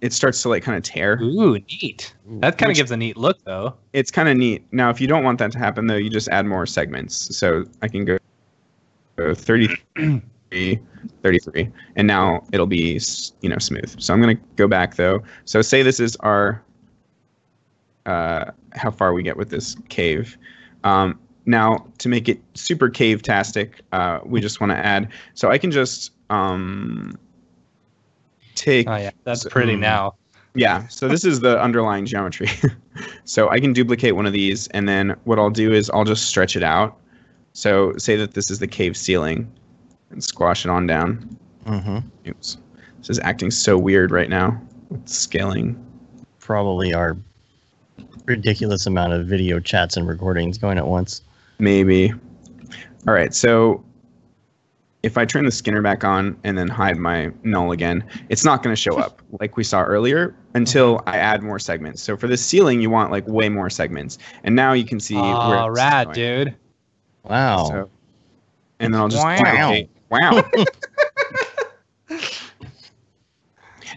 it starts to like kind of tear. Ooh, neat. That kind of gives a neat look, though. It's kind of neat. Now, if you don't want that to happen, though, you just add more segments. So I can go 33, 33, and now it'll be, smooth. So I'm going to go back, though. So say this is our, how far we get with this cave. Now, to make it super cave-tastic, we just want to add, so I can just take... Oh, yeah, that's pretty now. Yeah, so this is the underlying geometry. So I can duplicate one of these, and then what I'll do is I'll just stretch it out. So say that this is the cave ceiling, and squash it on down. Oops. This is acting so weird right now with scaling. Probably our ridiculous amount of video chats and recordings going at once. Maybe. All right, so if I turn the Skinner back on and then hide my null again, it's not going to show up like we saw earlier until I add more segments. So for the ceiling, you want like way more segments. And now you can see where it's rad, going. Dude. Wow. So, and then I'll just Wow. Wow.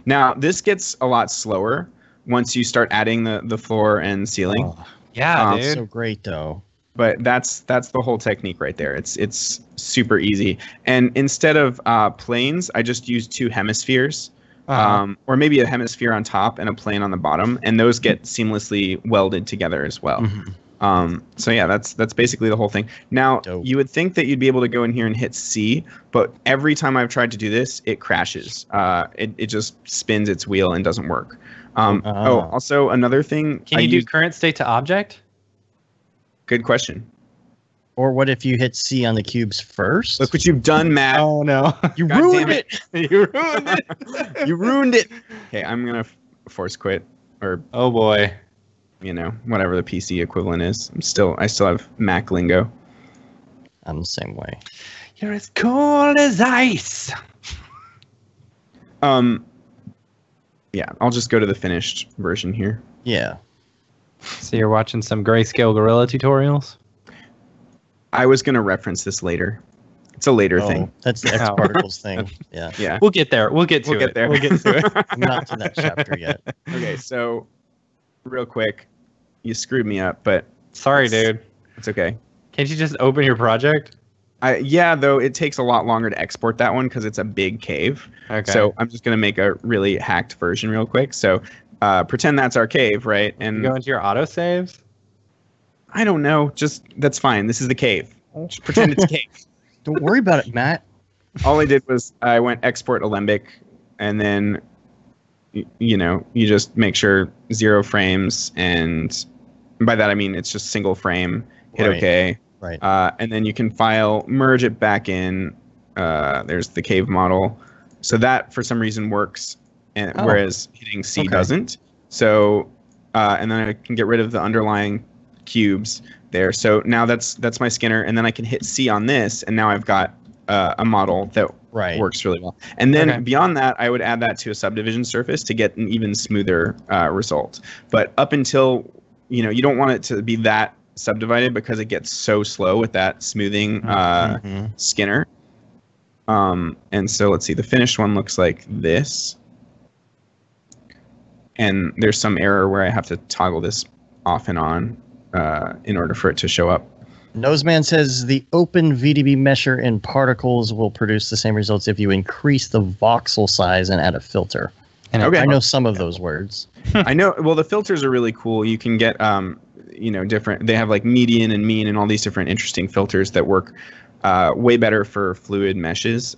Now, this gets a lot slower once you start adding the floor and ceiling. Oh, Yeah, dude. so great, though. But that's the whole technique right there. It's super easy. And instead of planes, I just use two hemispheres, or maybe a hemisphere on top and a plane on the bottom, and those get seamlessly welded together as well. So yeah, that's basically the whole thing. Now, you would think that you'd be able to go in here and hit C, but every time I've tried to do this, it crashes. It just spins its wheel and doesn't work. Also another thing. Can you do current state to object? Good question. Or what if you hit C on the cubes first? Look what you've done, Matt. Oh, no. You God ruined damn it. You ruined it. You ruined it. Okay, I'm gonna force quit, or Oh, boy. Whatever the PC equivalent is. I still have Mac lingo. I'm the same way. You're as cold as ice. Yeah, I'll just go to the finished version here. Yeah. So you're watching some grayscale gorilla tutorials? I was gonna reference this later. It's a later thing. That's the X particles thing. Yeah. Yeah. We'll get there. We'll get to it. there. We'll get to it. I'm not to that chapter yet. Okay, so real quick, you screwed me up, but Sorry, dude. it's okay. Can't you just open your project? Yeah, though it takes a lot longer to export that one because it's a big cave. Okay. So I'm just gonna make a really hacked version real quick. So pretend that's our cave, right? And You go into your autosaves? I don't know. Just that's fine. This is the cave. Just pretend it's a cave. Don't worry about it, Matt. All I did was I went export Alembic, and then you just make sure 0 frames, and by that I mean it's just single frame. Hit Right. OK. Right. And then you can file merge it back in. There's the cave model. So that for some reason works, and whereas hitting C doesn't. So and then I can get rid of the underlying cubes there. So now that's my Skinner, and then I can hit C on this, and now I've got a model that works really well. And then beyond that, I would add that to a subdivision surface to get an even smoother result. But up until you don't want it to be that subdivided because it gets so slow with that smoothing Skinner. And so let's see, the finished one looks like this. and there's some error where I have to toggle this off and on in order for it to show up. Noseman says the open VDB mesher in particles will produce the same results if you increase the voxel size and add a filter. And Okay. I know some of those words. I know. Well, the filters are really cool. You can get, different. They have like median and mean and all these different interesting filters that work way better for fluid meshes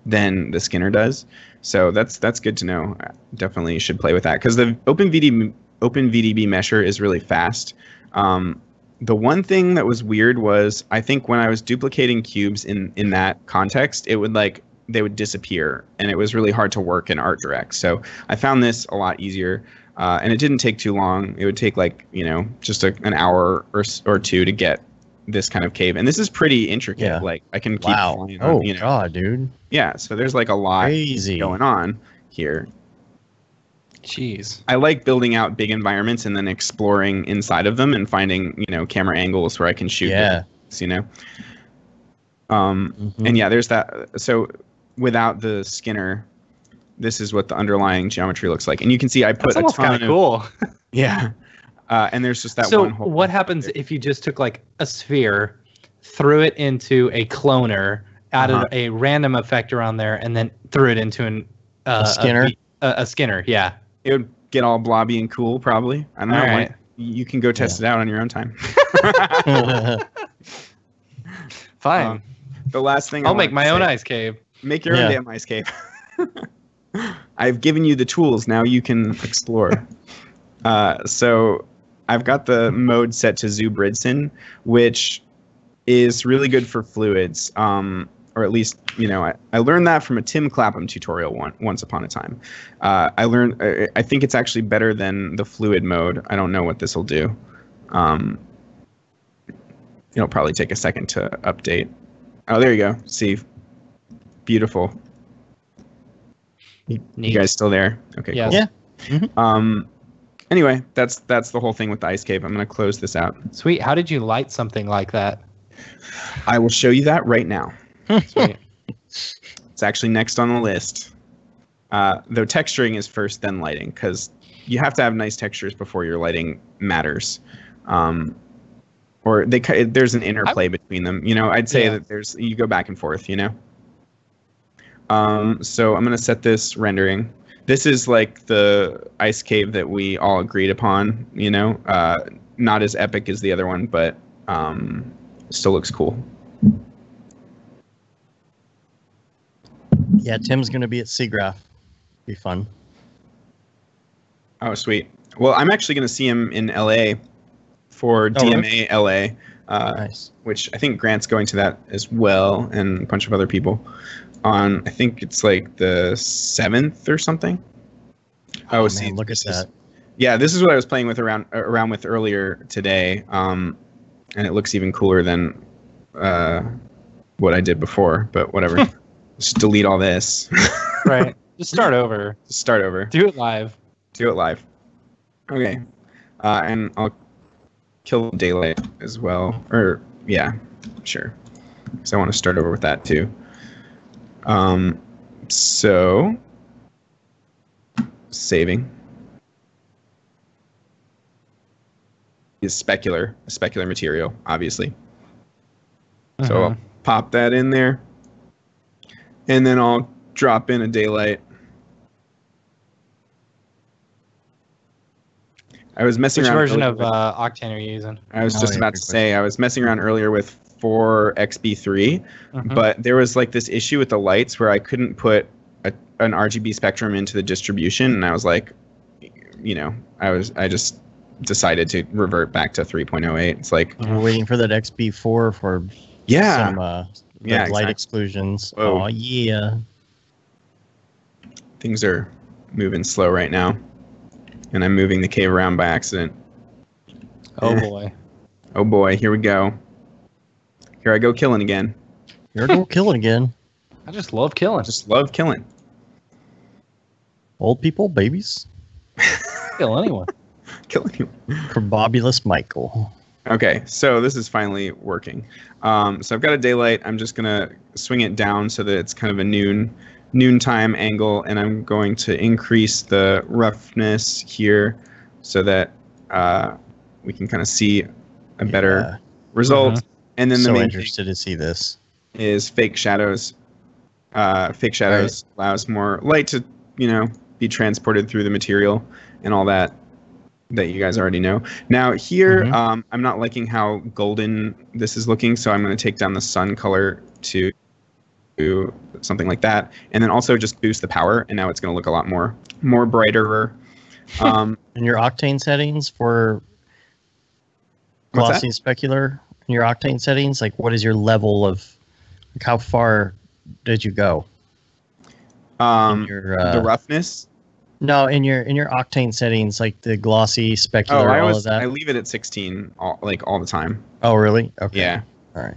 than the Skinner does. So that's good to know. Definitely should play with that because the open VDB mesher is really fast. The one thing that was weird was I think when I was duplicating cubes in that context, it would they would disappear, and it was really hard to work in ArtDirect. So I found this a lot easier, and it didn't take too long. It would take just an hour or two to get this kind of cave, and this is pretty intricate. Yeah. Like I can keep flying Oh god, dude. Yeah, so there's like a lot Crazy. going on here. Jeez. I like building out big environments and then exploring inside of them and finding, camera angles where I can shoot. Yeah. Things, And yeah, there's that. So without the Skinner, this is what the underlying geometry looks like. And you can see I put That's almost kind of cool. Yeah. And there's just that So one hole. what happens if you just took like a sphere, threw it into a cloner, added a random effect around there, and then threw it into a Skinner? A Skinner, yeah. It would get all blobby and cool, probably. I don't know. All right. You can go test it out on your own time. Fine. The last thing I'll make my own ice cave. Make your own damn ice cave. I've given you the tools. Now you can explore. So I've got the mode set to Zubridson, which is really good for fluids. Or at least, I learned that from a Tim Clapham tutorial once upon a time. I think it's actually better than the fluid mode. I don't know what this will do. It'll probably take a second to update. Oh, there you go. See, beautiful. You guys still there? Okay, Yes. cool. Yeah. Mm-hmm. Anyway, that's the whole thing with the ice cave. I'm going to close this out. Sweet. How did you light something like that? I will show you that right now. Sweet. It's actually next on the list. Though texturing is first, then lighting, because you have to have nice textures before your lighting matters. Or there's an interplay between them. I'd say that you go back and forth. So I'm gonna set this rendering. This is like the ice cave that we all agreed upon. Not as epic as the other one, but still looks cool. Yeah, Tim's gonna be at Seagraph. Be fun. Oh, sweet. Well, I'm actually going to see him in LA for DMA LA, Nice. which I think Grant's going to that as well, and a bunch of other people. I think it's like the 7th or something. Oh, man, look at that. Yeah, this is what I was playing with around with earlier today, and it looks even cooler than what I did before. But whatever. Just delete all this. Right. Just start over. Just start over. Do it live. Do it live. Okay. And I'll kill daylight as well. Or, yeah, sure. Because I want to start over with that too. So, saving. Is specular material, obviously. So I'll pop that in there. And then I'll drop in a daylight. I was messing Which around. version of Octane are you using? I was just about to say, I was messing around earlier with 4xb3, but there was like this issue with the lights where I couldn't put an RGB spectrum into the distribution, and I was like, I just decided to revert back to 3.08. It's like We're waiting for that XB4 for some light exclusions. Whoa. Oh yeah. Things are moving slow right now, and I'm moving the cave around by accident. Oh boy. Oh boy, here we go. Here I go killing again. You're going to kill it again. I just love killing. Just love killing. Old people, babies. Kill anyone. Killing you. Probobulous Michael. Okay, so this is finally working. So I've got a daylight. I'm just going to swing it down so that it's kind of a noon noontime angle, and I'm going to increase the roughness here so that we can kind of see a better result. And then the so main interested to see this is fake shadows. Fake shadows allows more light to, be transported through the material and all that you guys already know. Now here, I'm not liking how golden this is looking, so I'm going to take down the sun color to something like that, and then also just boost the power, and now it's going to look a lot more brighter. in your octane settings for glossy and specular. In your octane settings, like what is your level of, like how far did you go? The roughness. No, in your octane settings, like the glossy, specular, all of that. I leave it at 16 all the time. Oh, really? Okay. Yeah. All right.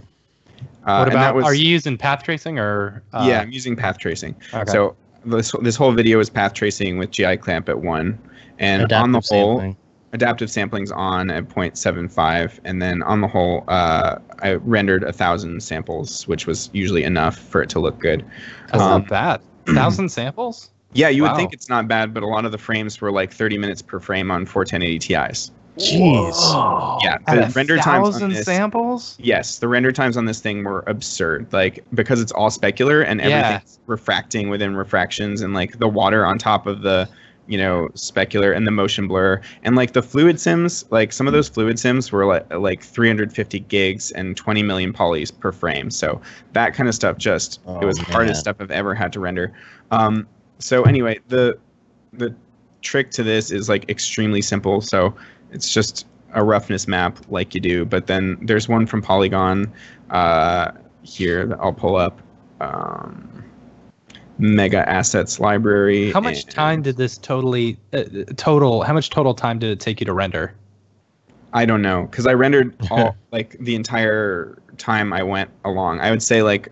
What about? Are you using path tracing or? Yeah, I'm using path tracing. Okay. So this whole video is path tracing with GI clamp at 1, and Adaptive on the whole, sampling. adaptive sampling's on at 0.75, and then on the whole, I rendered 1,000 samples, which was usually enough for it to look good. That's not bad. 1,000 samples? Yeah, you would think it's not bad, but a lot of the frames were like 30 minutes per frame on 41080 Ti's. Jeez. Whoa. Yeah, the render times on 1,000 this, samples? Yes, the render times on this thing were absurd. Like, because it's all specular and everything's refracting within refractions, and like the water on top of the, specular, and the motion blur, and like the fluid sims, like some of those fluid sims were like 350 gigs and 20 million polys per frame. So that kind of stuff it was the hardest stuff I've ever had to render. So anyway, the trick to this is like extremely simple. So it's just a roughness map like you do, but then there's one from Polygon here that I'll pull up. Mega Assets Library. How much time did this how much total time did it take you to render? I don't know, because I rendered all like the entire time I went along. I would say like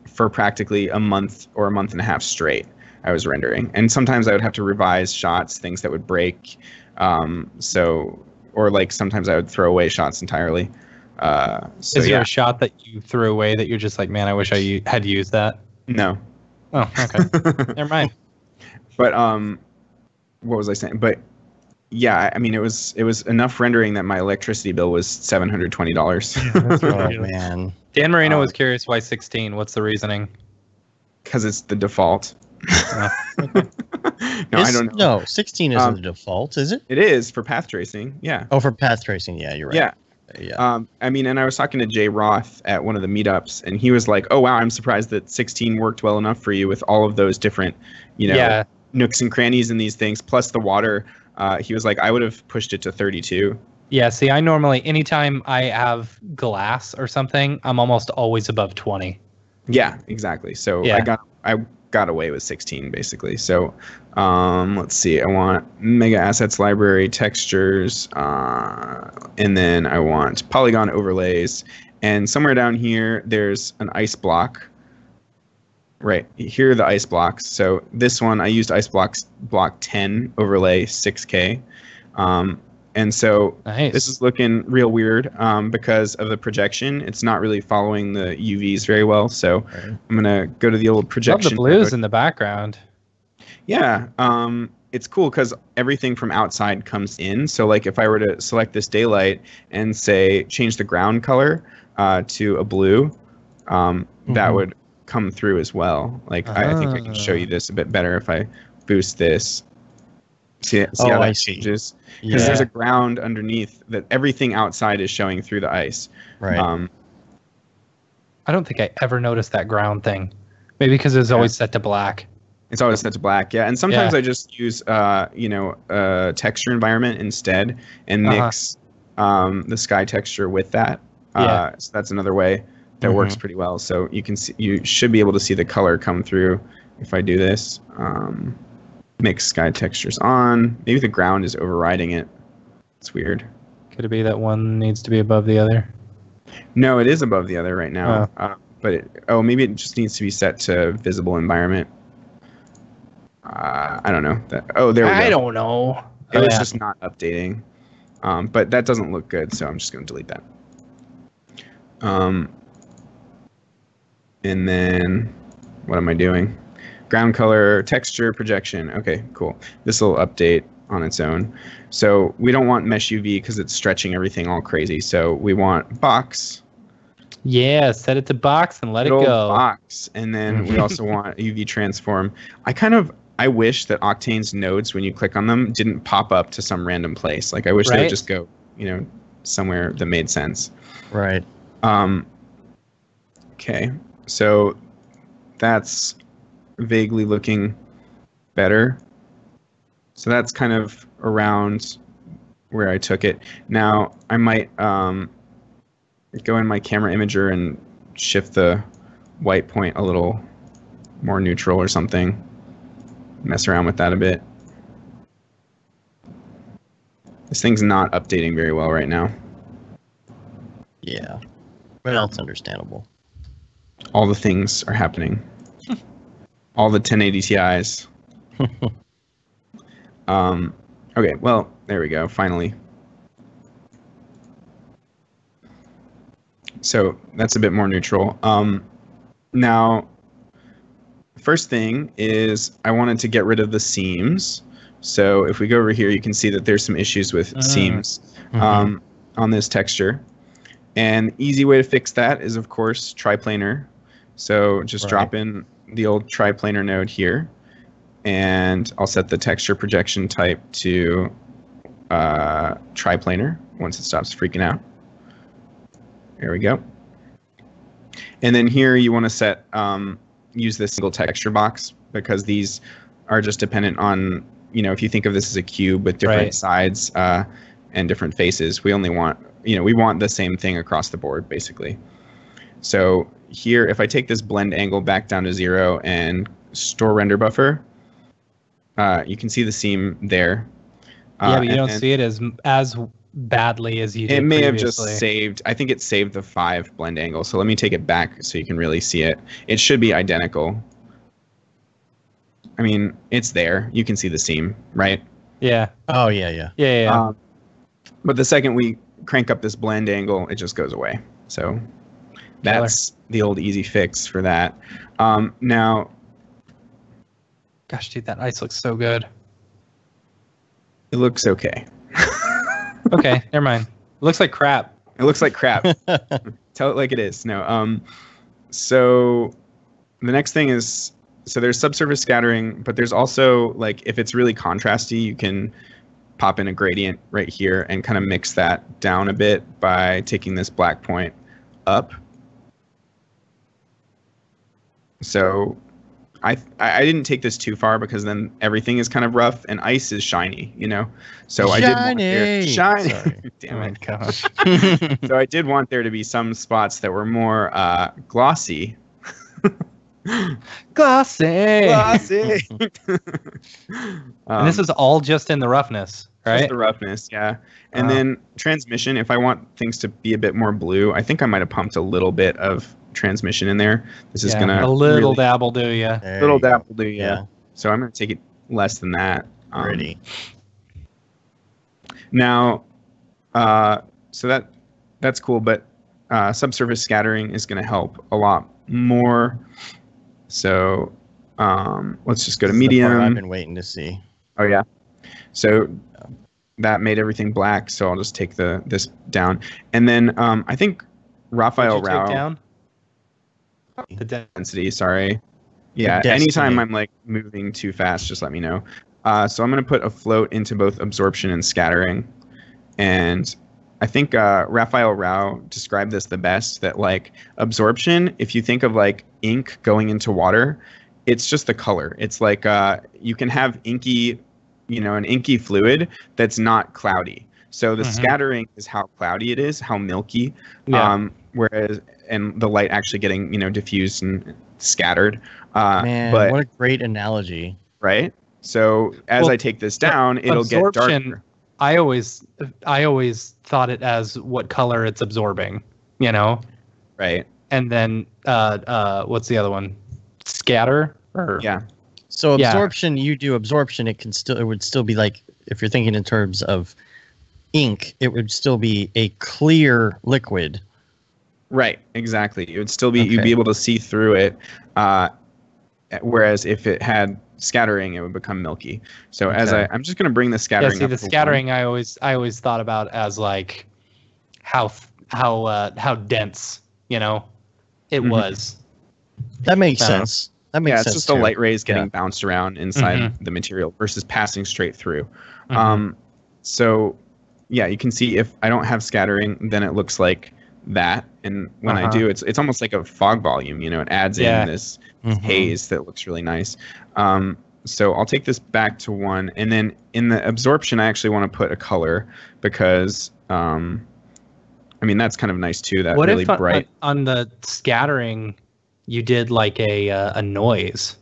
for practically a month or a month and a half straight, I was rendering. And sometimes I would have to revise shots, things that would break. Or like sometimes I would throw away shots entirely. Is there a shot that you threw away that you're just like, man, I wish I had used that? No. Oh, okay. Never mind. But what was I saying? But yeah, I mean, it was enough rendering that my electricity bill was $720. Oh man. Dan Marino was curious why 16. What's the reasoning? Because it's the default. Oh, okay. No, I don't know. No, 16 isn't the default, is it? It is for path tracing. Yeah. Oh, for path tracing. Yeah, you're right. Yeah. Yeah. I mean, and I was talking to Jay Roth at one of the meetups, and he was like, "Oh wow, I'm surprised that 16 worked well enough for you with all of those different, nooks and crannies in these things, plus the water." He was like, "I would have pushed it to 32." Yeah. See, I normally, anytime I have glass or something, I'm almost always above 20. Yeah, exactly. So Yeah. I got away with 16 basically. So let's see. I want Mega Assets Library, textures, and then I want polygon overlays. And somewhere down here, there's an ice block. Right here are the ice blocks. So this one, I used ice block 10 overlay 6K. And so Nice. This is looking real weird because of the projection. It's not really following the UVs very well. So I'm going to go to the old projection. Love the blues in the background. Yeah. It's cool because everything from outside comes in. So like if I were to select this daylight and say change the ground color to a blue, that would come through as well. Like I think I can show you this a bit better if I boost this. See how that changes? Because there's a ground underneath that everything outside is showing through the ice. Right. I don't think I ever noticed that ground thing. Maybe because it's always set to black. It's always set to black, yeah. And sometimes I just use, a texture environment instead and mix the sky texture with that. So that's another way that works pretty well. So you should be able to see the color come through if I do this. Mix sky textures on. Maybe the ground is overriding it. It's weird. Could it be that one needs to be above the other? No, it is above the other right now. But maybe it just needs to be set to visible environment. I don't know. There we go. I don't know. It was just not updating. But that doesn't look good, so I'm just going to delete that. And then what am I doing? Ground color, texture, projection. Okay, cool. This will update on its own. So we don't want mesh UV because it's stretching everything all crazy. So we want box. Yeah, set it to box and let it Good old go. Box. And then we also want UV transform. I wish that Octane's nodes, when you click on them, didn't pop up to some random place. Like I wish they would just go, somewhere that made sense. Right. Okay. So that's vaguely looking better. So that's kind of around where I took it. Now I might go in my camera imager and shift the white point a little more neutral or something. Mess around with that a bit. This thing's not updating very well right now. Yeah. Well, it's understandable. All the things are happening. All the 1080 Ti's. Okay, well, there we go, finally. So that's a bit more neutral. Now, first thing is I wanted to get rid of the seams. So if we go over here, you can see that there's some issues with seams on this texture. And easy way to fix that is, of course, triplanar. So just drop in the old triplanar node here. And I'll set the texture projection type to triplanar once it stops freaking out. There we go. And then here you want to set, use this single texture box because these are just dependent on, if you think of this as a cube with different sides and different faces, we only want, we want the same thing across the board basically. So here, if I take this blend angle back down to 0 and store render buffer, you can see the seam there. Yeah, but you don't see it as badly as you did It may previously. have just saved, I think it saved the 5 blend angle. So let me take it back so you can really see it. It should be identical. I mean, it's there. You can see the seam, right? Yeah. Oh, yeah. Yeah. But the second we crank up this blend angle, it just goes away. So that's the old easy fix for that. Now, gosh, dude, that ice looks so good. it looks okay. Okay, never mind. It looks like crap. It looks like crap. Tell it like it is. No. So the next thing is, so there's subsurface scattering, but there's also, like, if it's really contrasty, you can pop in a gradient right here and kind of mix that down a bit by taking this black point up. So I didn't take this too far because then everything is kind of rough and ice is shiny, So I did want there, shiny. Sorry. Damn it. Oh my gosh. So I did want there to be some spots that were more glossy. Glossy. Glossy. And this is all just in the roughness, right? Just the roughness, yeah. And then transmission, if I want things to be a bit more blue, I think I might have pumped a little bit of transmission in there. This is gonna a little really, dab will do ya. little dab will do, yeah. So I'm gonna take it less than that. Ready. Now, so that's cool, but subsurface scattering is gonna help a lot more. So let's just go to medium. I've been waiting to see. Oh yeah. So that made everything black. So I'll just take this down, and then I think Raphael Rao. Take down? The Density, sorry. Yeah, Destiny. anytime I'm like moving too fast, just let me know. So I'm going to put a float into both absorption and scattering. And I think Raphael Rao described this the best, that like absorption, if you think of like ink going into water, it's just the color. It's like you can have inky, an inky fluid that's not cloudy. So the scattering is how cloudy it is, how milky. Yeah. Whereas, and the light actually getting, diffused and scattered. Man, but, what a great analogy. Right? So as I take this down, it'll get darker. I always thought it as what color it's absorbing, Right. And then what's the other one? Scatter? Yeah. So absorption, you do absorption, it would still be like, if you're thinking in terms of ink, it would still be a clear liquid. Right, exactly. It would still be, you'd be able to see through it. Whereas if it had scattering, it would become milky. So Okay. as I'm just going to bring the scattering Yeah, see, up the to scattering I always thought about as like how dense, it Mhm. was. That makes Uh, sense. That makes Yeah, sense. it's just the too. light rays getting Yeah. bounced around inside Mhm. the material versus passing straight through. Mhm. So yeah, you can see if I don't have scattering, then it looks like that. And when I Uh-huh. do, it's almost like a fog volume. It adds Yeah. in this Mhm. haze that looks really nice. So I'll take this back to 1, and then in the absorption, I actually want to put a color because that's kind of nice too. That What really if bright. on the scattering you did like a noise?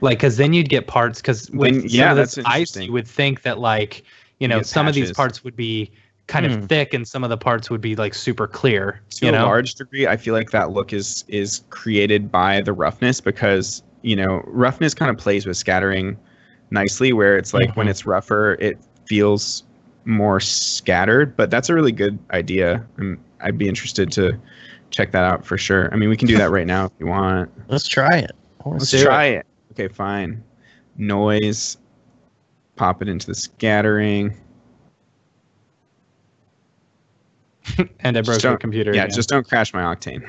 Like, because then you'd get parts. Because with Then- some yeah, of this that's ice, interesting. you would think that like You get some of these patches. parts would be kind Hmm. of thick, and some of the parts would be like super clear. To a large degree, I feel like that look is created by the roughness because roughness kind of plays with scattering nicely, where it's like when Mhm. it's rougher, it feels more scattered. But that's a really good idea. I'd be interested to check that out for sure. I mean, we can do that right now if you want. Let's try it. I wanna Let's see try it. Okay, fine. Noise. Pop it into the scattering. And I broke Just your don't- computer. Yeah, again. just don't crash my Octane.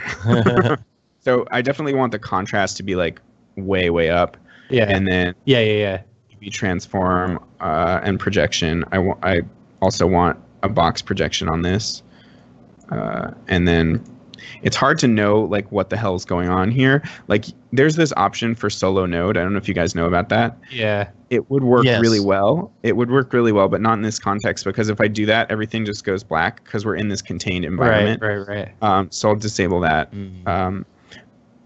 it. So I definitely want the contrast to be like way, way up. yeah, And then yeah. UV transform and projection. I also want a box projection on this. And then it's hard to know like what the hell is going on here. Like there's this option for solo node. I don't know if you guys know about that. Yeah. It would work Yes. really well. It would work really well, but not in this context because if I do that, everything just goes black because we're in this contained environment. Right. So I'll disable that. Mm.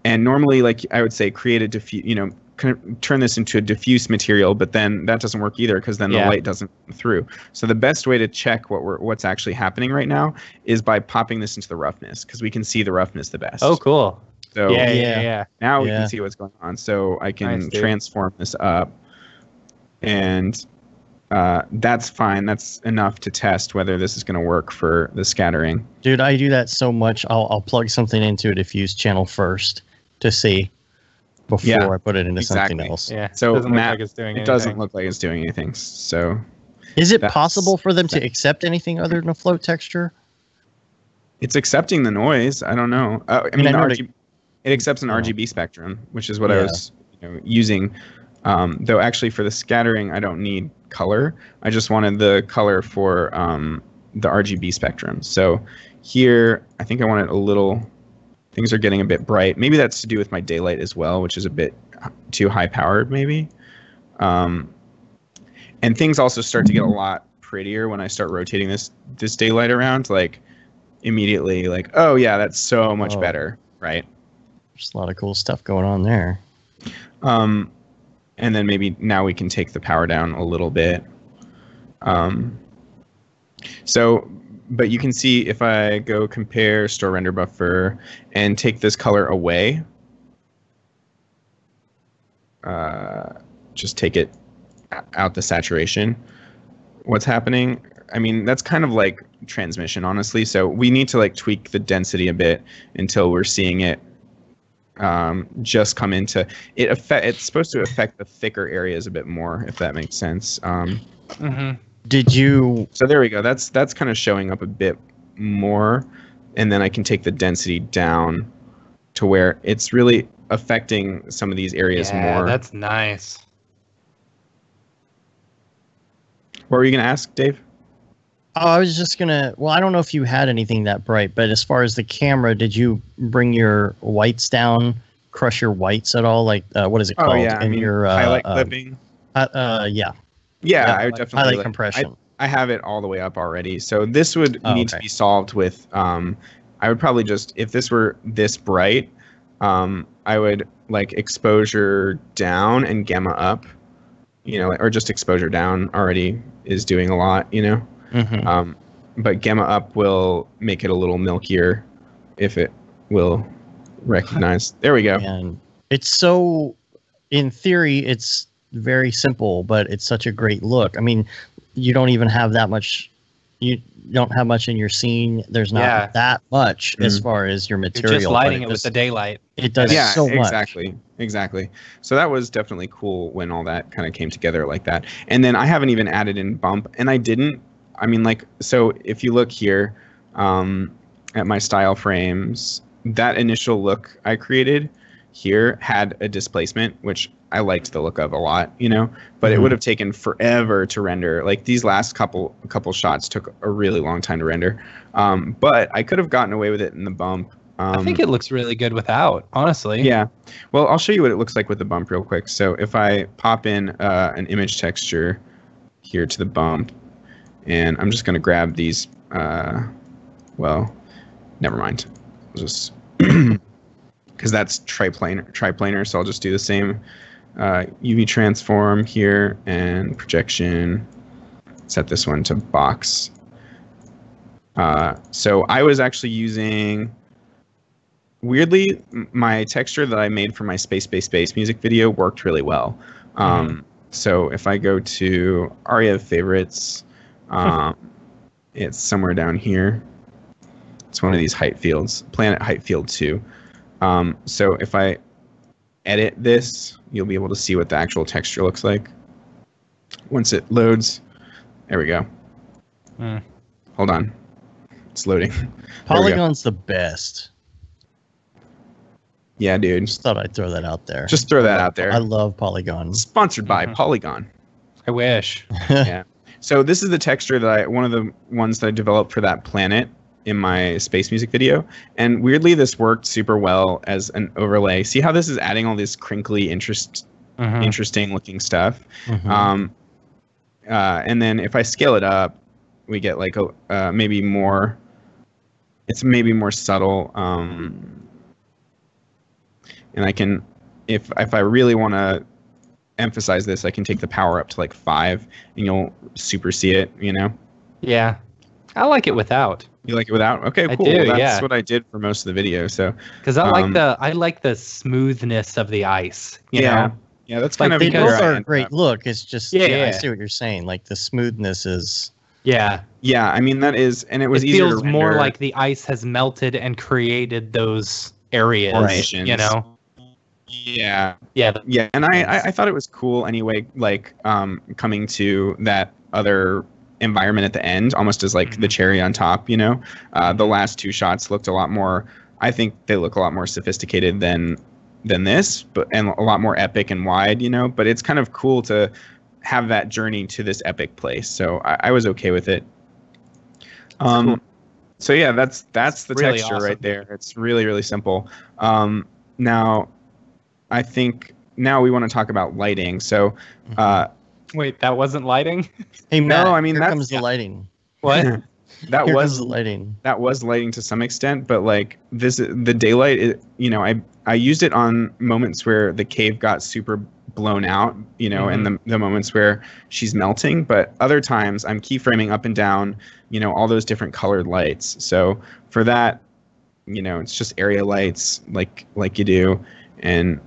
And normally, like I would say, create a turn this into a diffuse material, but then that doesn't work either because then the Yeah. light doesn't come through. So the best way to check what's actually happening right now is by popping this into the roughness because we can see the roughness the best. Oh, cool. So Yeah. now we Yeah. can see what's going on. So I can Nice, dude. transform this up, and that's fine. That's enough to test whether this is going to work for the scattering. Dude, I do that so much. I'll plug something into a diffuse channel first to see before Yeah, I put it into something exactly. else. Yeah. So doesn't Matt, look like it's doing it anything. doesn't look like it's doing anything. So Is it That's- possible for them to accept anything other than a float texture? it's accepting the noise. I don't know. I mean, I the know RGB, it accepts an Yeah. RGB spectrum, which is what I Yeah. was using. Though actually for the scattering, I don't need color. I just wanted the color for the RGB spectrum. So here, I think I wanted a little. Things are getting a bit bright. Maybe that's to do with my daylight as well, which is a bit too high powered, maybe. And things also start to get a lot prettier when I start rotating this daylight around. Like immediately, like, oh yeah, that's so much Oh. better, right? There's a lot of cool stuff going on there. And then maybe now we can take the power down a little bit. But you can see if I go compare store render buffer and take this color away, just take it out the saturation, what's happening? I mean, that's kind of like transmission, honestly. So we need to like tweak the density a bit until we're seeing it just come into it. It's supposed to affect the thicker areas a bit more, if that makes sense. Mm-hmm. Did you? So there we go. That's kind of showing up a bit more, and then I can take the density down to where it's really affecting some of these areas more. That's nice. What were you gonna ask, Dave? Oh, I was just gonna. Well, I don't know if you had anything that bright, but as far as the camera, did you bring your whites down, crush your whites at all? Like, what is it called? Oh yeah, I In mean, your highlight clipping. yeah. Yeah, yeah, I would like definitely highlight like- compression. I have it all the way up already. So this would Oh, need to okay. be solved with. I would probably just, if this were this bright, I would like exposure down and gamma up, or just exposure down already is doing a lot, Mhm. But gamma up will make it a little milkier if it will recognize. There we go. And it's so, in theory, it's very simple, but it's such a great look. I mean, you don't even have that much. don't have much in your scene, there's not that much as far as your material. You're just lighting it with the daylight. It does so much. Exactly. So that was definitely cool when all that kind of came together like that. And then I haven't even added in bump, and I didn't. I mean, like, so if you look here at my style frames, that initial look I created here had a displacement, which I liked the look of a lot, you know, but it would have taken forever to render. Like these last couple shots took a really long time to render. But I could have gotten away with it in the bump. I think it looks really good without, honestly. Yeah. Well, I'll show you what it looks like with the bump real quick. So if I pop in an image texture here to the bump, and I'm just going to grab these, well, never mind. I'll just, because that's triplanar, so I'll just do the same UV transform here and projection. Set this one to box. So I was actually using, weirdly, my texture that I made for my Space music video worked really well. So if I go to Aria favorites, it's somewhere down here. It's one of these height fields, planet height field 2. So if I edit this, you'll be able to see what the actual texture looks like. Once it loads, there we go. Hold on. It's loading. Polygon's the best. Yeah, dude. Just thought I'd throw that out there. Just throw that out there. I love Polygon. Sponsored by Polygon. I wish. Yeah. So this is the texture that one of the ones that I developed for that planet in my space music video. And weirdly, this worked super well as an overlay. See how this is adding all this crinkly, interesting looking stuff. And then if I scale it up, we get like a maybe more. It's maybe more subtle. And I can, if I really want to emphasize this, I can take the power up to like 5, and you'll super see it. You know. Yeah, I like it without. You like it without? Okay, cool. I do, That's what I did for most of the video. So because I like the smoothness of the ice. You know? Yeah, that's Like kind of they where both I are a ended great up. look. It's just Yeah. I see what you're saying. Like the smoothness is. Yeah. Yeah, I mean that is, and it was It easier feels to more render. like the ice has melted and created those areas. Formations. You know. Yeah, Yeah. yeah, and I thought it was cool anyway. Like coming to that other environment at the end, almost as like the cherry on top. You know, the last 2 shots looked a lot more. I think they look a lot more sophisticated than this, and a lot more epic and wide. You know, but it's kind of cool to have that journey to this epic place. So I was okay with it. Cool. So yeah, that's the really texture awesome. right there. It's really, really simple. Now, I think now we want to talk about lighting. So, Wait, that wasn't lighting? Hey Matt, I mean, here that's- comes the lighting. What? that Here was comes the lighting. that was lighting to some extent, but like the daylight, you know, I used it on moments where the cave got super blown out, you know, and the moments where she's melting. But other times I'm keyframing up and down, you know, all those different colored lights. So for that, you know, it's just area lights like you do, and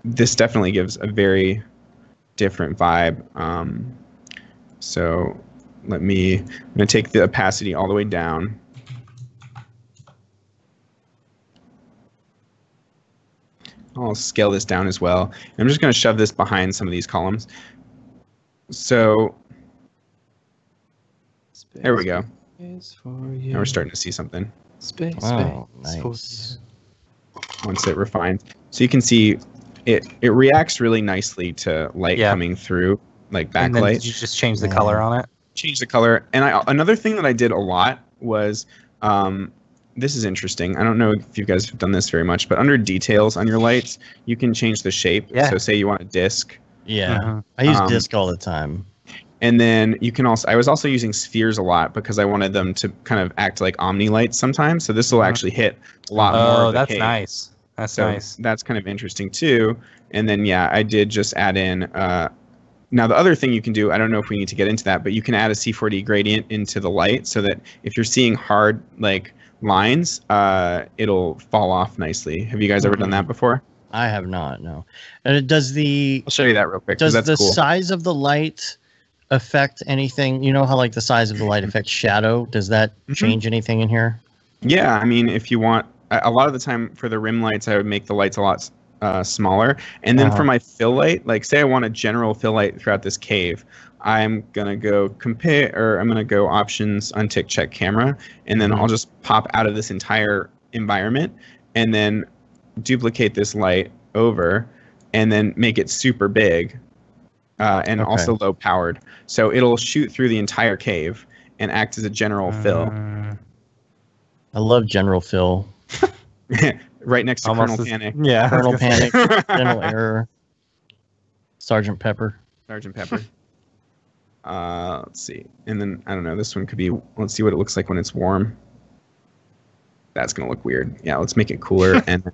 this definitely gives a very different vibe. So I'm going to take the opacity all the way down. I'll scale this down as well. I'm just going to shove this behind some of these columns. So there we go. Now we're starting to see something Wow, nice. once it refines. So you can see it reacts really nicely to light coming through, like And then backlight. did you just change the color on it? Change the color. And another thing that I did a lot was, this is interesting. I don't know if you guys have done this very much, but under details on your lights, you can change the shape. Yeah. So say you want a disc, Yeah, I use disc all the time. and then you can also, I was also using spheres a lot because I wanted them to kind of act like omni lights sometimes. So this will actually hit a lot more. Oh, of the that's cave. nice. That's So nice. that's kind of interesting too. And then, yeah, I did just add in, now the other thing you can do, I don't know if we need to get into that, but you can add a C4D gradient into the light so that if you're seeing hard like lines, it'll fall off nicely. Have you guys ever done that before? I have not. No. And it does the I'll show you that real quick, 'cause does that's the cool. size of the light affect anything? You know how like the size of the light affects shadow? Does that change anything in here? Yeah, I mean, if you want, a lot of the time for the rim lights, I would make the lights a lot smaller. And then for my fill light, like say I want a general fill light throughout this cave, I'm going to go I'm going to go options, untick, check camera, and then I'll just pop out of this entire environment and then duplicate this light over and then make it super big and also low powered. So it'll shoot through the entire cave and act as a general fill. I love general fill. Right next to Almost Colonel Panic. Yeah. Colonel Panic, General Error, Sergeant Pepper. Sergeant Pepper. Let's see. And then, I don't know, this one could be, let's see what it looks like when it's warm. That's going to look weird. Yeah, let's make it cooler. And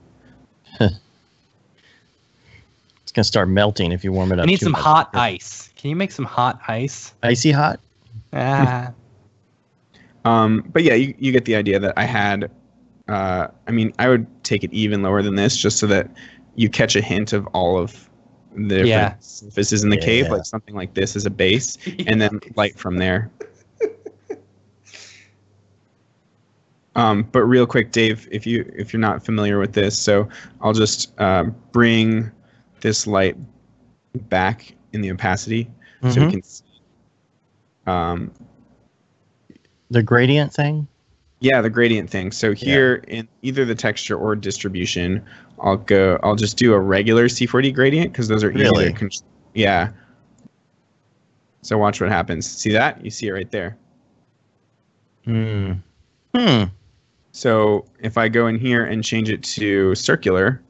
it's going to start melting if you warm it up. I need too some much. hot ice. Can you make some hot ice? Icy hot? Ah. But yeah, you get the idea that I had, I mean, I would take it even lower than this just so that you catch a hint of all of the different surfaces in the cave, like something like this as a base, and then light from there. But real quick, Dave, if you're not familiar with this, so I'll just bring this light back in the opacity so we can see. The gradient thing? Yeah, the gradient thing. So here in either the texture or distribution, I'll just do a regular C4D gradient because those are easy to control. Yeah. So watch what happens. See that? You see it right there. So if I go in here and change it to circular,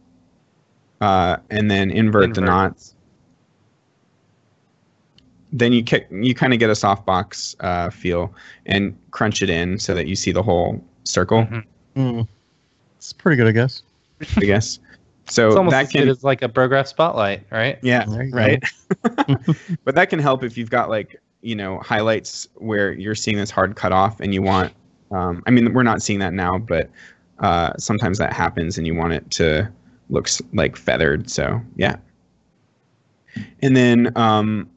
and then invert the knots, then you kind of get a softbox feel and crunch it in so that you see the whole circle. It's pretty good, I guess. So it's almost that as good as like a Brograph spotlight, right? Yeah, right. But that can help if you've got like, highlights where you're seeing this hard cutoff and you want, I mean, we're not seeing that now, but sometimes that happens and you want it to look like feathered. So yeah. And then,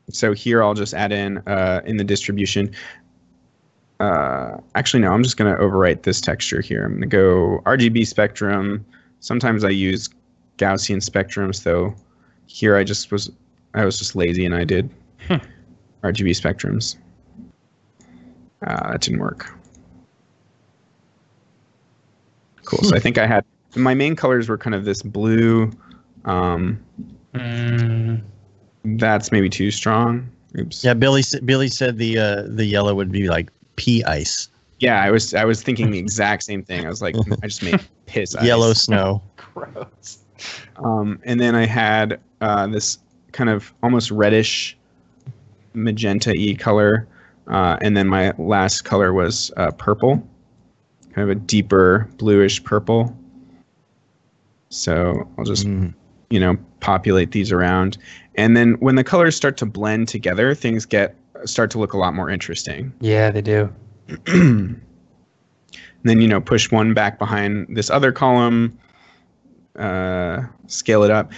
so here I'll just add in the distribution. Actually, no, I'm just going to overwrite this texture here. I'm going to go RGB spectrum. Sometimes I use Gaussian spectrums, though. Here I was just lazy and I did RGB spectrums. That didn't work. Cool. So I think I had my main colors were kind of this blue. That's maybe too strong. Oops. Yeah, Billy said the yellow would be like pea ice. Yeah, I was thinking the exact same thing. I was like, I just made piss ice. Yellow snow. Gross. And then I had this kind of almost reddish magenta-y color. And then my last color was purple, kind of a deeper bluish purple. So I'll just, populate these around. And then when the colors start to blend together, things start to look a lot more interesting. Yeah, they do. And then, push one back behind this other column, scale it up.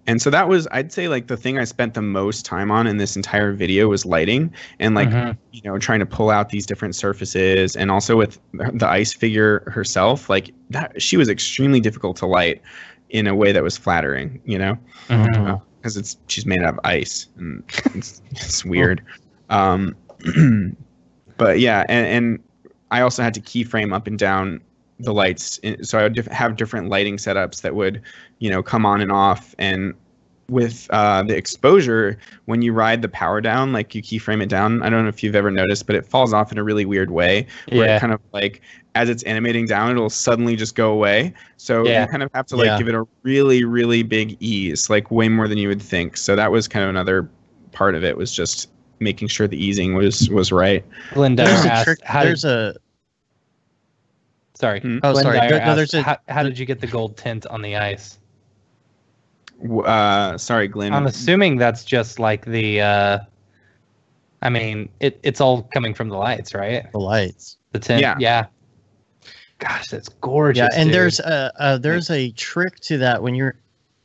And so that was, I'd say, like the thing I spent the most time on in this entire video was lighting and trying to pull out these different surfaces. And also with the ice figure herself, like that, she was extremely difficult to light in a way that was flattering, because she's made out of ice and it's weird. But yeah, and I also had to keyframe up and down the lights, so I would have different lighting setups that would, come on and off. And with the exposure, when you ride the power down, like you keyframe it down, I don't know if you've ever noticed, but it falls off in a really weird way, where it kind of like, as it's animating down, it'll suddenly just go away. So you kind of have to give it a really, really big ease, like way more than you would think. So that was kind of another part of it, was just making sure the easing was right. Glenn Dyer asked, Sorry. Oh, Glenn sorry. Dyer No, asked, how did you get the gold tint on the ice? Sorry, Glenn. I'm assuming that's just like the. I mean, it's all coming from the lights, right? The lights. The tint. Yeah. Gosh, that's gorgeous. Yeah, and dude. there's a trick to that when you're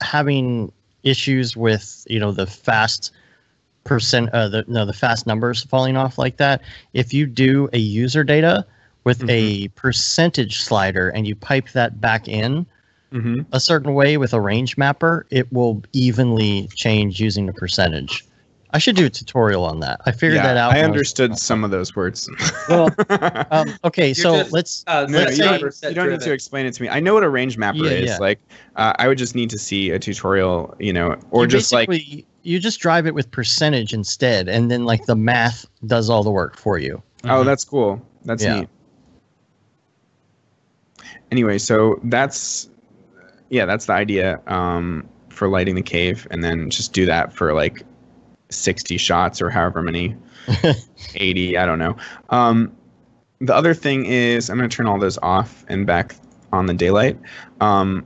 having issues with the fast the fast numbers falling off like that. If you do a user data with a percentage slider and you pipe that back in a certain way with a range mapper, it will evenly change using the percentage. I should do a tutorial on that. I figured that out. I understood some of those words. Well, okay, so let's you don't need to explain it to me. I know what a range mapper is. Like, I would just need to see a tutorial, or just like you just drive it with percentage instead, and then like the math does all the work for you. Oh, that's cool. That's neat. Anyway, so that's the idea for lighting the cave, and then just do that for like 60 shots or however many, 80, I don't know. The other thing is I'm going to turn all those off and back on the daylight. It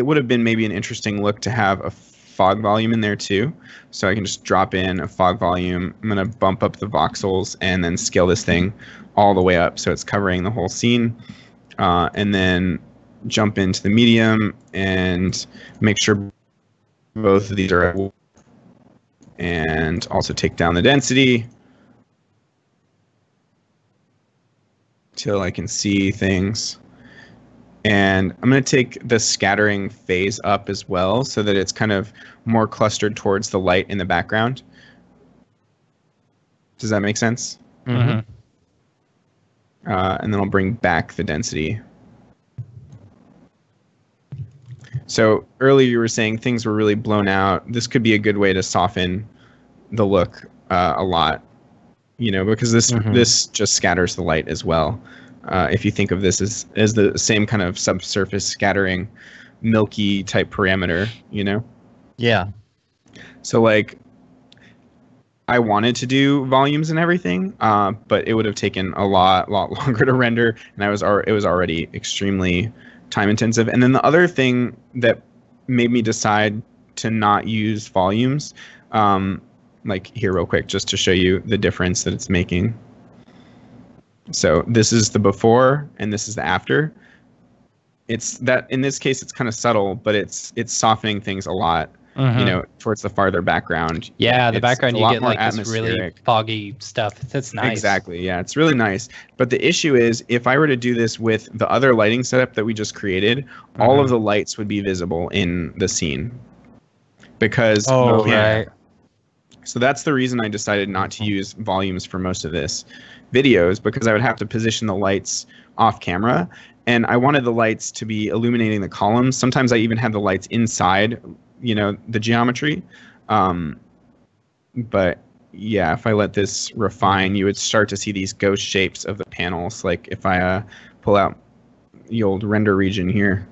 would have been maybe an interesting look to have a fog volume in there too. So I can just drop in a fog volume. I'm going to bump up the voxels and then scale this thing all the way up so it's covering the whole scene. And then jump into the medium and make sure both of these are at, and also take down the density till I can see things. And I'm going to take the scattering phase up as well so that it's kind of more clustered towards the light in the background. Does that make sense? Mm-hmm. And then I'll bring back the density. So earlier you were saying things were really blown out. This could be a good way to soften the look a lot, because this just scatters the light as well. If you think of this as the same kind of subsurface scattering, milky type parameter, Yeah. So like, I wanted to do volumes and everything, but it would have taken a lot longer to render, and it was already extremely time intensive. And then the other thing that made me decide to not use volumes, like here real quick, just to show you the difference that it's making. So this is the before and this is the after. It's that in this case it's kind of subtle, but it's softening things a lot. Towards the farther background. Yeah, the background you get like this really foggy stuff. That's nice. Exactly. Yeah, it's really nice. But the issue is, if I were to do this with the other lighting setup that we just created, all of the lights would be visible in the scene. Because right. So that's the reason I decided not to use volumes for most of this videos, because I would have to position the lights off camera, and I wanted the lights to be illuminating the columns. Sometimes I even have the lights inside the geometry. But yeah, if I let this refine, you would start to see these ghost shapes of the panels. Like if I pull out the old render region here.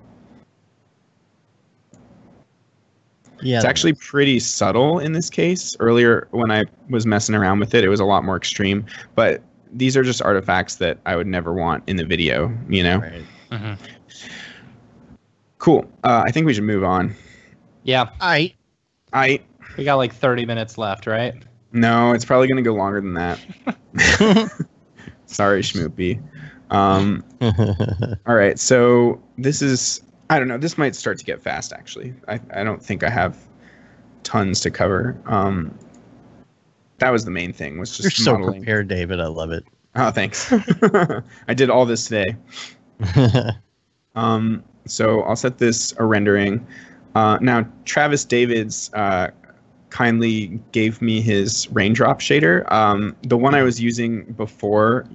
Yeah, it's actually pretty subtle in this case. Earlier when I was messing around with it, it was a lot more extreme. But these are just artifacts that I would never want in the video, Right. Cool. I think we should move on. Yeah. We got like 30 minutes left, right? No, it's probably going to go longer than that. Sorry, Schmoopy. All right, so this is, I don't know, this might start to get fast, actually. I don't think I have tons to cover. That was the main thing, was just You're modeling. so prepared, David. I love it. Oh, thanks. I did all this today. So I'll set this a rendering. Now, Travis Davids kindly gave me his raindrop shader. The one I was using before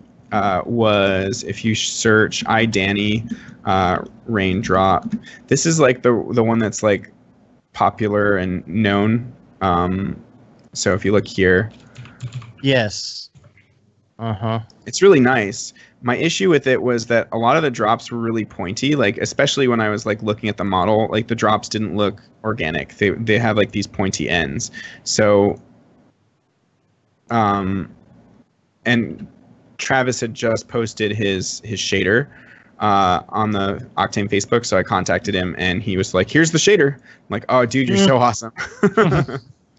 was, if you search iDanny raindrop, this is like the one that's like popular and known. So if you look here. Yes. It's really nice. My issue with it was that a lot of the drops were really pointy, like especially when I was like looking at the model, like the drops didn't look organic. They have like these pointy ends. So and Travis had just posted his shader on the Octane Facebook, so I contacted him and he was like, "Here's the shader." I'm like, "Oh, dude, you're so awesome."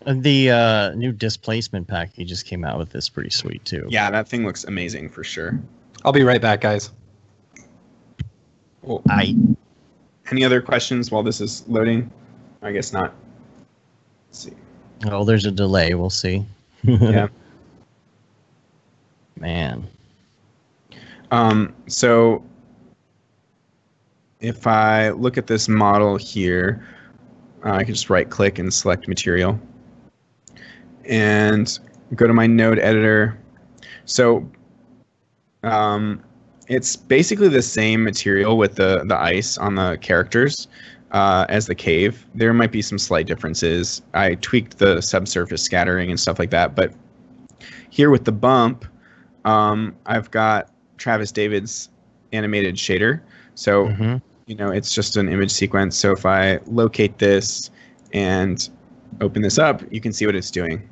The new displacement pack he just came out with is pretty sweet too. Yeah, that thing looks amazing for sure. I'll be right back, guys. Cool. Any other questions while this is loading? I guess not. Let's see. Oh, there's a delay. We'll see. Yeah. Man. So if I look at this model here, I can just right click and select material and go to my node editor. So it's basically the same material with the ice on the characters as the cave. There might be some slight differences. I tweaked the subsurface scattering and stuff like that. But here with the bump, I've got Travis David's animated shader. So, it's just an image sequence. So if I locate this and open this up, you can see what it's doing.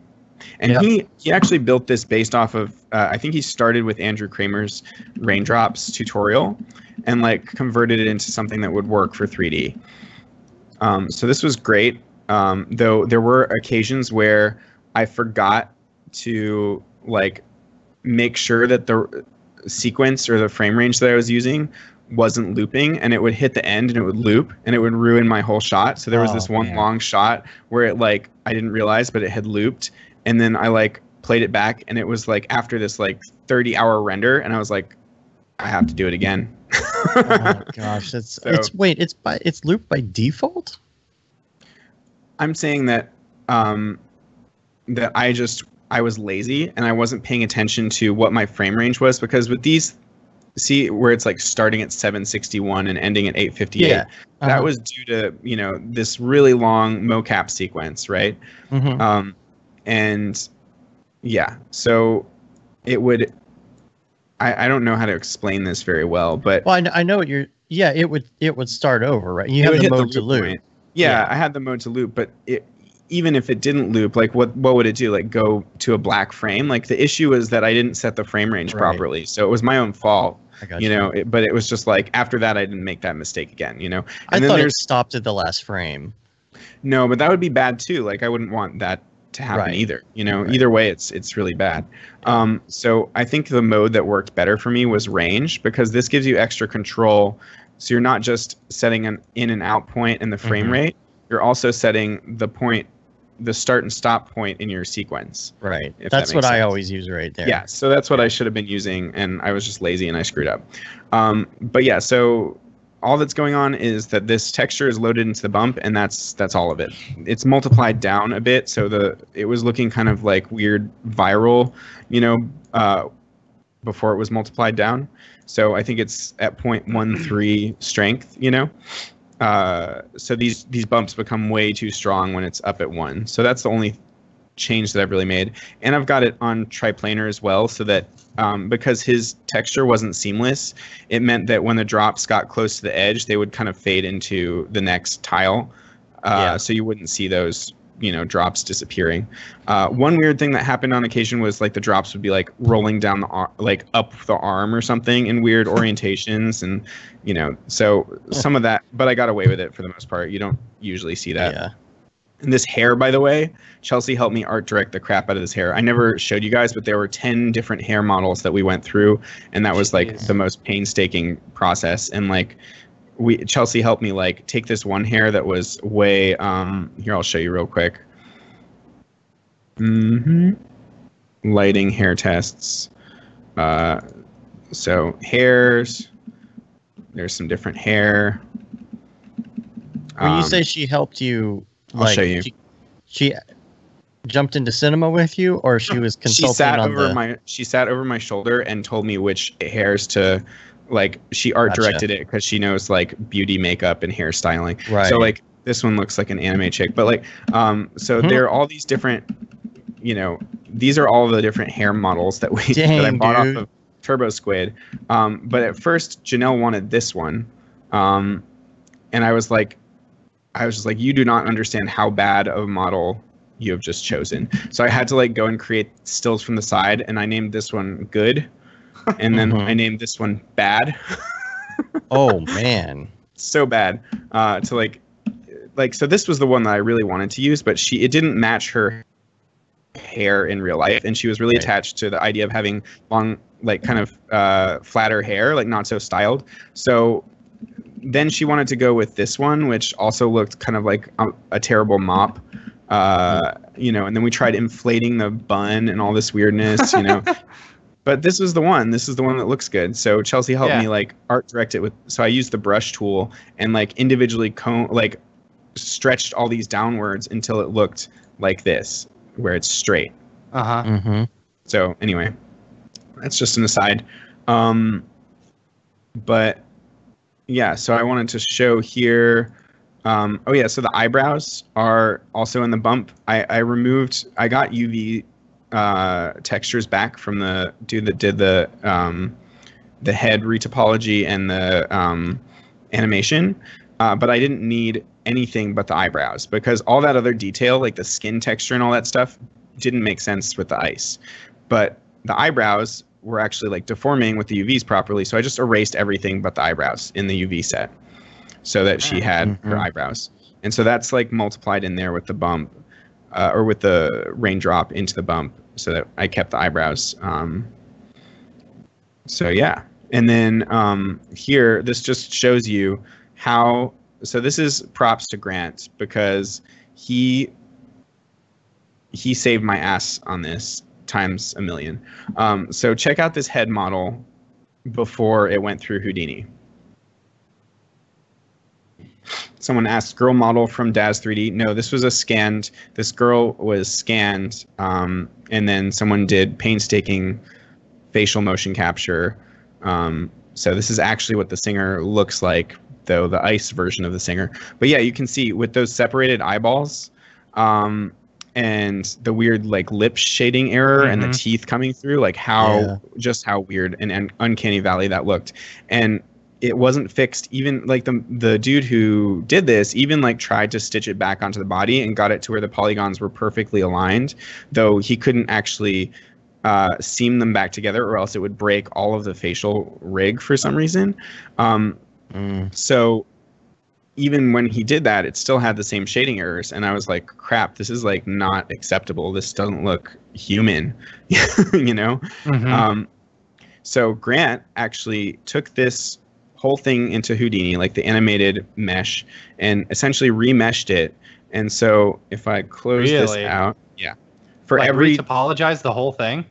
And he actually built this based off of, I think he started with Andrew Kramer's Raindrops tutorial and like converted it into something that would work for 3D. So this was great, though there were occasions where I forgot to like make sure that the sequence or the frame range that I was using wasn't looping, and it would hit the end and it would loop and it would ruin my whole shot. So there was this one long shot where it like I didn't realize, but it had looped, and then I like played it back and it was like after this like 30-hour render, and I was like, I have to do it again. Oh gosh, it's looped by default? I'm saying that that I was lazy and I wasn't paying attention to what my frame range was, because with these, see where it's like starting at 761 and ending at 858, that was due to this really long mocap sequence, right? And yeah, so it would, I don't know how to explain this very well, but I know what you're, it would start over, right? You have the mode to loop. Yeah, I had the mode to loop, but even if it didn't loop, like what would it do? Like go to a black frame? Like the issue is that I didn't set the frame range properly, so it was my own fault. I got you. But it was just like after that, I didn't make that mistake again. And I thought it stopped at the last frame. No, but that would be bad too. Like I wouldn't want that to happen either. Either way, it's really bad. So I think the mode that worked better for me was range, because this gives you extra control. So you're not just setting an in and out point and the frame rate. You're also setting the start and stop point in your sequence. Right. That's what I always use right there. Yeah. So that's what I should have been using, and I was just lazy and I screwed up. But yeah, so all that's going on is that this texture is loaded into the bump, and that's all of it. It's multiplied down a bit, so it was looking kind of like weird viral, before it was multiplied down. So I think it's at 0.13 strength, so these bumps become way too strong when it's up at 1. So that's the only change that I've really made. And I've got it on triplanar as well, so that because his texture wasn't seamless, it meant that when the drops got close to the edge, they would kind of fade into the next tile. So you wouldn't see those drops disappearing. One weird thing that happened on occasion was like the drops would be like rolling down like up the arm or something in weird orientations, and so some of that, but I got away with it for the most part. You don't usually see that. Yeah. And this hair, by the way, Chelsea helped me art direct the crap out of this hair. I never showed you guys, but there were 10 different hair models that we went through, and that was like the most painstaking process. And like Chelsea helped me like take this one hair that was way here, I'll show you real quick. Lighting hair tests. So hairs, there's some different hair. When you say she helped you, I'll show you. She jumped into cinema with you, or she was consulting she sat over my shoulder and told me which hairs to, like, she art directed it because she knows like beauty, makeup, and hairstyling. Right. So like this one looks like an anime chick, but like so there are all these different, these are all the different hair models that that I bought off of Turbo Squid. But at first Janelle wanted this one, and I was just like, you do not understand how bad of a model you have just chosen. So I had to like go and create stills from the side, and I named this one Good, and then I named this one Bad. Oh man, so bad. To like so this was the one that I really wanted to use, but it didn't match her hair in real life, and she was really attached to the idea of having long, like kind of flatter hair, like not so styled. So then she wanted to go with this one, which also looked kind of like a terrible mop. You know, and then we tried inflating the bun and all this weirdness, you know. But this was the one. This is the one that looks good. So Chelsea helped me like art direct it with. So I used the brush tool and like individually stretched all these downwards until it looked like this, where it's straight. So anyway, that's just an aside. But yeah, so I wanted to show here. Oh yeah, so the eyebrows are also in the bump. I got UV textures back from the dude that did the head retopology and the animation, but I didn't need anything but the eyebrows because all that other detail, like the skin texture and all that stuff, didn't make sense with the ice. But the eyebrows were actually like deforming with the UVs properly, so I just erased everything but the eyebrows in the UV set so that she had her eyebrows. And so that's like multiplied in there with the bump, or with the raindrop into the bump, so that I kept the eyebrows. So yeah. And then here, this just shows you how, so this is props to Grant because he saved my ass on this times a million. So check out this head model before it went through Houdini. Someone asked, girl model from Daz 3D. No, this was this girl was scanned, and then someone did painstaking facial motion capture. So this is actually what the singer looks like, though, the ice version of the singer. But yeah, you can see with those separated eyeballs, and the weird like lip shading error and the teeth coming through, like just how weird and uncanny valley that looked. And it wasn't fixed. Even like the dude who did this even like tried to stitch it back onto the body and got it to where the polygons were perfectly aligned, though he couldn't actually seam them back together, or else it would break all of the facial rig for some reason. So even when he did that, it still had the same shading errors, and I was like, crap, this is like not acceptable. This doesn't look human. You know. So Grant actually took this whole thing into Houdini, like the animated mesh, and essentially remeshed it. And so if I close this out, for like every retopologize the whole thing,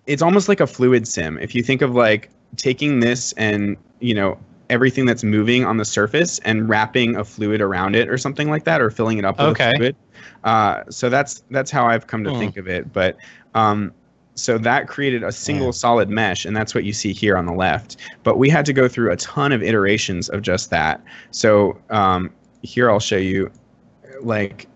it's almost like a fluid sim. If you think of like taking this and, you know, everything that's moving on the surface and wrapping a fluid around it or something like that, or filling it up with a fluid. So that's how I've come to think of it. But so that created a single solid mesh, and that's what you see here on the left. But we had to go through a ton of iterations of just that. So here I'll show you, like,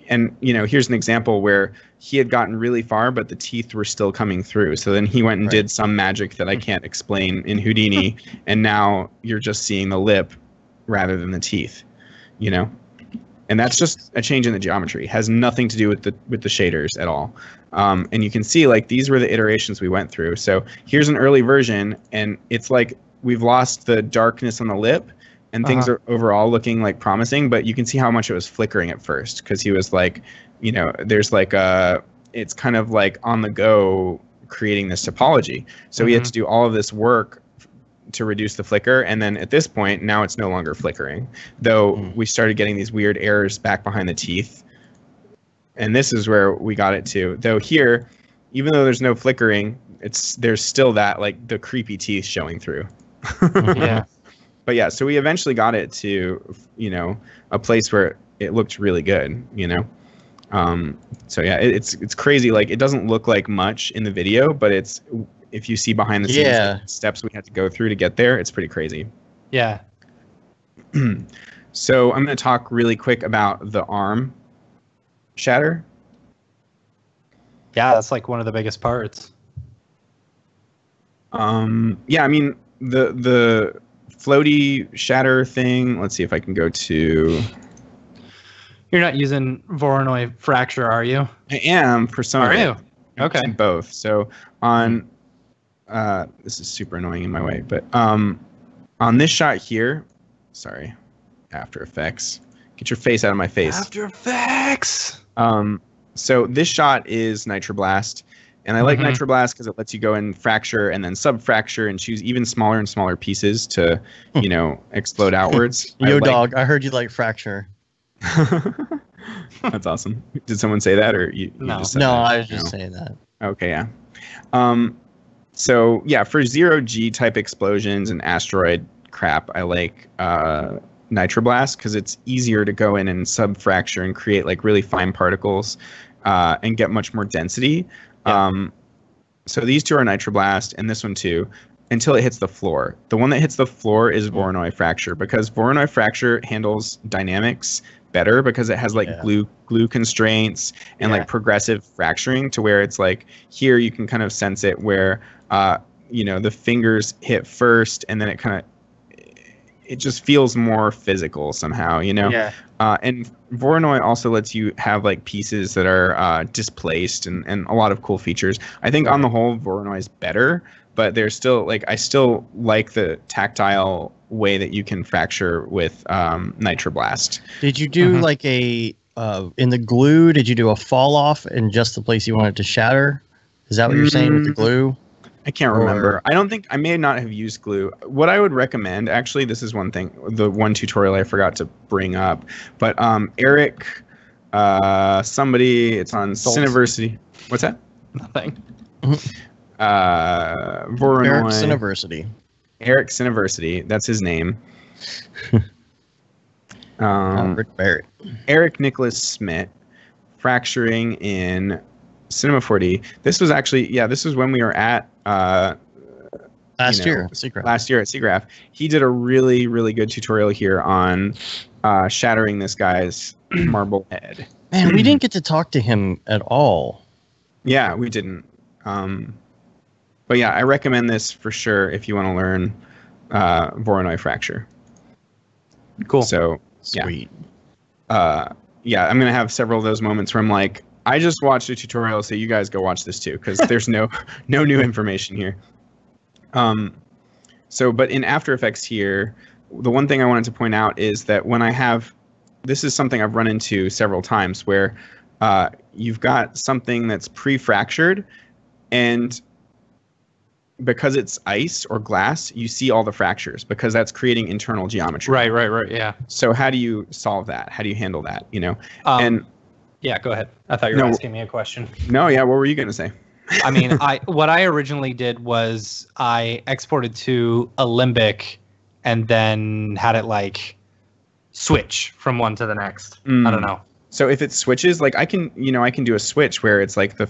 and you know, here's an example where he had gotten really far, but the teeth were still coming through. So then he went and did some magic that I can't explain in Houdini, and now you're just seeing the lip rather than the teeth, you know? And that's just a change in the geometry. It has nothing to do with the shaders at all. And you can see like these were the iterations we went through. So here's an early version, and it's like we've lost the darkness on the lip, and things are overall looking like promising. But you can see how much it was flickering at first, because he was like, you know, there's like it's kind of like on the go creating this topology. So he had to do all of this work to reduce the flicker, and then at this point now it's no longer flickering, though we started getting these weird errors back behind the teeth, and this is where we got it to, though here, even though there's no flickering, there's still that like the creepy teeth showing through. But yeah, so we eventually got it to, you know, a place where it looked really good, you know. So yeah, it's crazy. Like, it doesn't look like much in the video, but it's, if you see behind the scenes the steps we had to go through to get there, it's pretty crazy. Yeah. So I'm going to talk really quick about the arm shatter. Yeah, that's like one of the biggest parts. Yeah, I mean, the floaty shatter thing, let's see if I can go to... You're not using Voronoi fracture, are you? I am for some of it. Are you? Okay. Both. So on... this is super annoying in my way, but on this shot here, sorry, After Effects, get your face out of my face. After Effects. So this shot is Nitroblast, and I like Nitroblast because it lets you go and fracture and then subfracture and choose even smaller and smaller pieces to, you know, explode outwards. Yo, dog, I heard you like fracture. That's awesome. Did someone say that, or you No. just said No, that? I was just saying that. Okay, yeah. So yeah, for 0G type explosions and asteroid crap, I like Nitroblast because it's easier to go in and subfracture and create like really fine particles and get much more density. Yeah. So these two are Nitroblast, and this one too, until it hits the floor. The one that hits the floor is Voronoi Fracture, because Voronoi Fracture handles dynamics better because it has like glue constraints and like progressive fracturing, to where it's like here you can kind of sense it where the fingers hit first, and then it just feels more physical somehow, Yeah. And Voronoi also lets you have like pieces that are displaced and a lot of cool features. I think on the whole Voronoi is better, but there's still like I still like the tactile way that you can fracture with Nitroblast. Did you do like a in the glue? Did you do a fall off in just the place you wanted to shatter? Is that what you're saying with the glue? I can't remember. I may not have used glue. What I would recommend, actually, this is one thing, the one tutorial I forgot to bring up, but Eric, somebody, it's on Cineversity. What's that? Nothing. Voronoi. Eric Cineversity. Eric Cineversity, that's his name. Rick Barrett. Eric Nicholas Smith, fracturing in Cinema 4D. This was actually, this was when we were at last year at SIGGRAPH. He did a really, really good tutorial here on shattering this guy's marble head. Man, we didn't get to talk to him at all. Yeah, we didn't. But yeah, I recommend this for sure if you want to learn Voronoi Fracture. Cool. So, sweet. I'm going to have several of those moments where I'm like, I just watched a tutorial, so you guys go watch this too, because there's no new information here. But in After Effects here, the one thing I wanted to point out is that when I have, this is something I've run into several times, where you've got something that's pre-fractured, and because it's ice or glass, you see all the fractures because that's creating internal geometry. Right. Yeah. So how do you solve that? How do you handle that? Yeah, go ahead. I thought you were asking me a question. No, yeah. What were you going to say? I mean, what I originally did was I exported to Alembic and then had it like switch from one to the next. I don't know. So if it switches, like I can do a switch where it's like the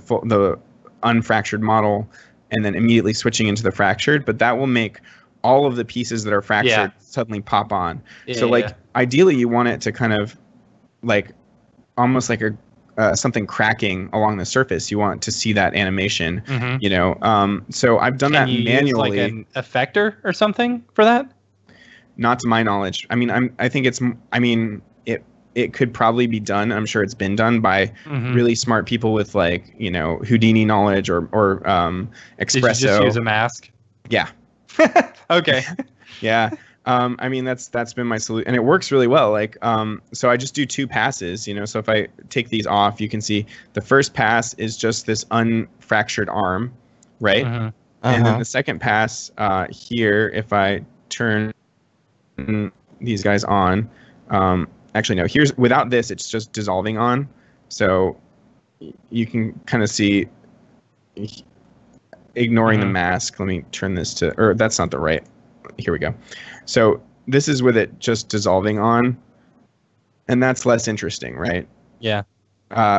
unfractured model and then immediately switching into the fractured, but that will make all of the pieces that are fractured suddenly pop on. Ideally you want it to kind of like almost like something cracking along the surface. You want to see that animation, so I've done that manually. Use like an effector or something for that? Not to my knowledge. I mean, it could probably be done. I'm sure it's been done by really smart people with like, Houdini knowledge or Espresso. Did you just use a mask? Yeah. Okay. Yeah. That's been my solution, and it works really well. Like, so I just do 2 passes, so if I take these off, you can see the first pass is just this unfractured arm, right? And then the second pass here, if I turn these guys on, actually no, here's without this, it's just dissolving on. So you can kind of see, ignoring the mask. Let me turn this to, or that's not the right. Here we go. So this is with it just dissolving on, and that's less interesting, right? Yeah.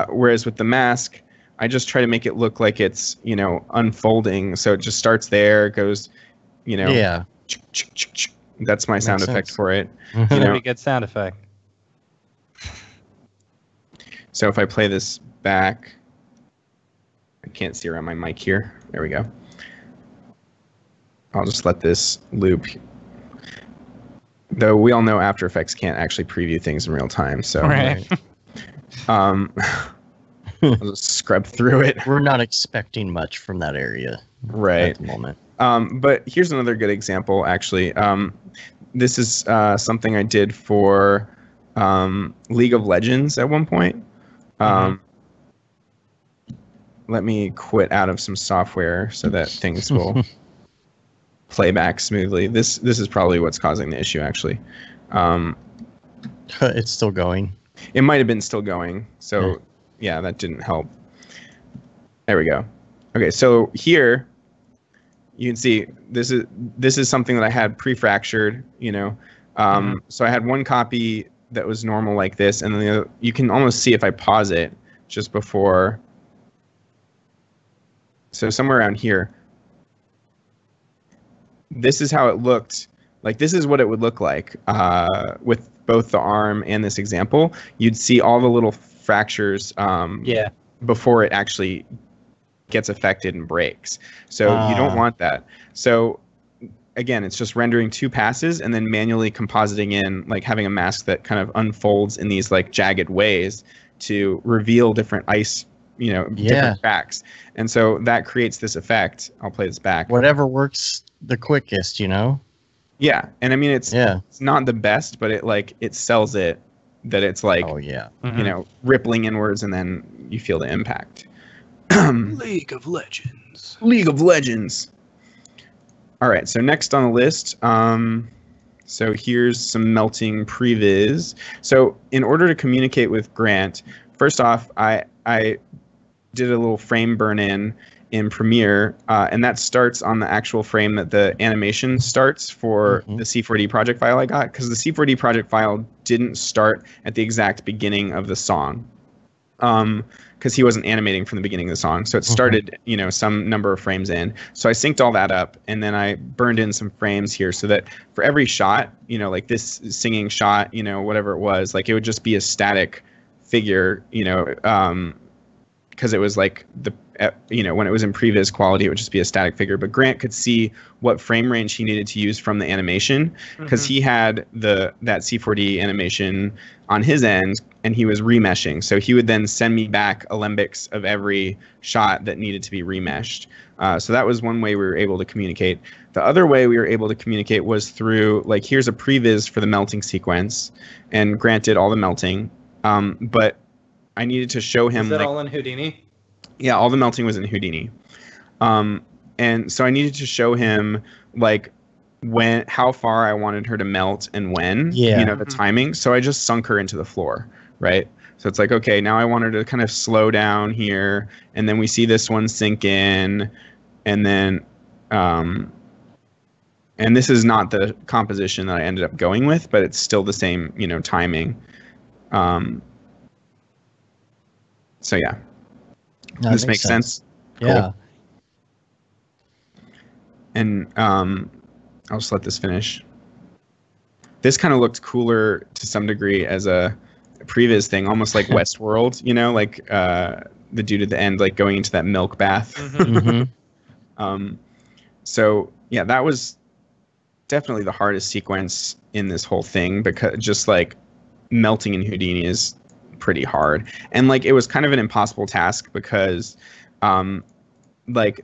Whereas with the mask, I just try to make it look like it's, unfolding. So it just starts there, goes, Yeah. That's my sound effect for it. Very good sound effect. So if I play this back, I can't see around my mic here. There we go. I'll just let this loop. Though we all know After Effects can't actually preview things in real time, so I'll just scrub through it. We're not expecting much from that area at the moment. But here's another good example, actually. This is something I did for League of Legends at one point. Let me quit out of some software so that things will play back smoothly. This is probably what's causing the issue, actually. It's still going. It might have been still going. So yeah, that didn't help. There we go. Okay, so here you can see this is something that I had pre-fractured, you know. So I had one copy that was normal like this, and then the other, you can almost see if I pause it just before. So somewhere around here, this is how it looked. Like this is what it would look like with both the arm and this example. You'd see all the little fractures before it actually gets affected and breaks. So you don't want that. So again, it's just rendering 2 passes and then manually compositing in, like having a mask that kind of unfolds in these like jagged ways to reveal different ice, you know, different cracks. And so that creates this effect. I'll play this back. Whatever works the quickest, you know? Yeah. And I mean, it's not the best, but it sells it that it's like, you know, rippling inwards and then you feel the impact. League of Legends. League of Legends. All right, so next on the list, so here's some melting previs. So in order to communicate with Grant, first off, I did a little frame burn-in Premiere, and that starts on the actual frame that the animation starts for the C4D project file I got, because the C4D project file didn't start at the exact beginning of the song. Because he wasn't animating from the beginning of the song. So it started, you know, some number of frames in. So I synced all that up, and then I burned in some frames here so that for every shot, you know, like this singing shot, you know, whatever it was, like it would just be a static figure, you know, because it was like you know, when it was in previs quality, it would just be a static figure. But Grant could see what frame range he needed to use from the animation, because he had that C4D animation on his end, and he was remeshing. So he would then send me back alembics of every shot that needed to be remeshed. So that was one way we were able to communicate. The other way we were able to communicate was through, like, here's a previs for the melting sequence, and Grant did all the melting. But I needed to show him. Is that all in Houdini? Yeah, all the melting was in Houdini. And so I needed to show him, like, how far I wanted her to melt and when, you know, the timing. So I just sunk her into the floor, right? So it's like, okay, now I want her to kind of slow down here, and then we see this one sink in, and then, and this is not the composition that I ended up going with, but it's still the same, you know, timing. So yeah. No, this makes sense. Yeah. Cool. And I'll just let this finish. This kind of looked cooler to some degree as a previs thing, almost like Westworld, you know, like the dude at the end, like going into that milk bath. So yeah, that was definitely the hardest sequence in this whole thing, because just like melting in Houdini is pretty hard, and like it was kind of an impossible task because like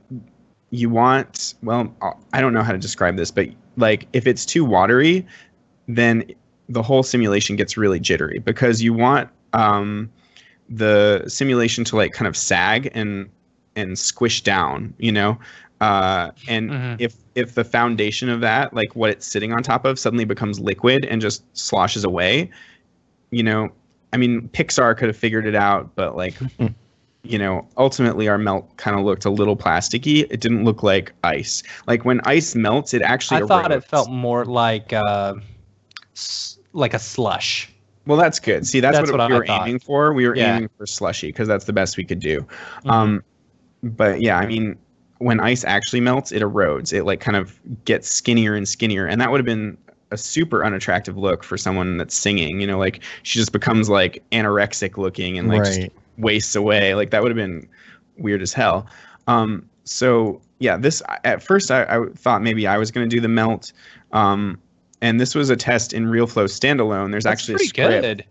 you want, well, I don't know how to describe this, but like if it's too watery, then the whole simulation gets really jittery, because you want the simulation to like kind of sag and squish down, you know, and if the foundation of that, like what it's sitting on top of, suddenly becomes liquid and just sloshes away, you know, I mean, Pixar could have figured it out, but like, you know, ultimately our melt kind of looked a little plasticky. It didn't look like ice. Like when ice melts, it actually I thought it felt more like a slush. Well, that's good. See, that's what we were aiming for. We were aiming for slushy because that's the best we could do. But yeah, I mean, when ice actually melts, it erodes. It like kind of gets skinnier and skinnier, and that would have been a super unattractive look for someone that's singing, you know, like she just becomes like anorexic looking and like just wastes away. Like that would have been weird as hell. So yeah, this, at first I thought maybe I was going to do the melt. And this was a test in RealFlow standalone. There's actually a script. Good.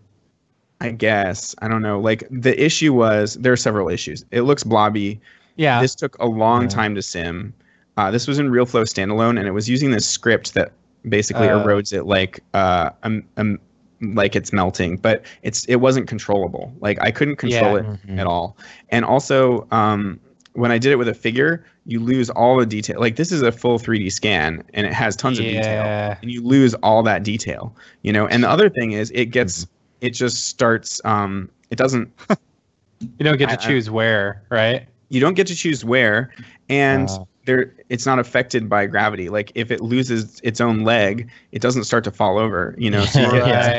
I guess. I don't know. Like the issue was, there are several issues. It looks blobby. Yeah. This took a long time to sim. This was in RealFlow standalone, and it was using this script that basically erodes it like it's melting, but it wasn't controllable. Like I couldn't control it at all. And also when I did it with a figure, you lose all the detail. Like this is a full 3D scan, and it has tons of detail, and you lose all that detail, you know. And the other thing is, it gets it just starts. It doesn't. You don't get to choose where, right? You don't get to choose where, and it's not affected by gravity. Like if it loses its own leg, it doesn't start to fall over. You know, so it's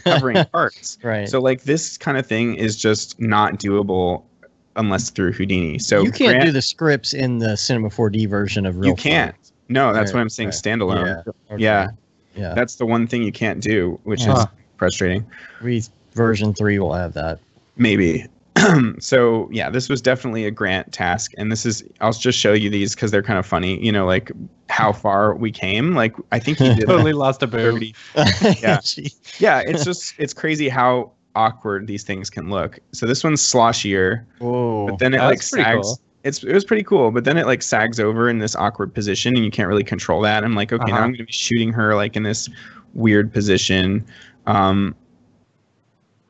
covering parts. Right. So like this kind of thing is just not doable unless through Houdini. So you can't do the scripts in the Cinema 4D version of Real. You can't. No, that's what I'm saying. Standalone. Yeah. That's the one thing you can't do, which is frustrating. Version 3 will have that. Maybe. So yeah, this was definitely a Grant task, and I'll just show you these because they're kind of funny. You know, like how far we came. Like I think he did totally lost a boob. Yeah, yeah. It's crazy how awkward these things can look. So this one's sloshier, but then it like sags. Cool. It was pretty cool, but then it like sags over in this awkward position, and you can't really control that. I'm like, okay, now I'm gonna be shooting her like in this weird position.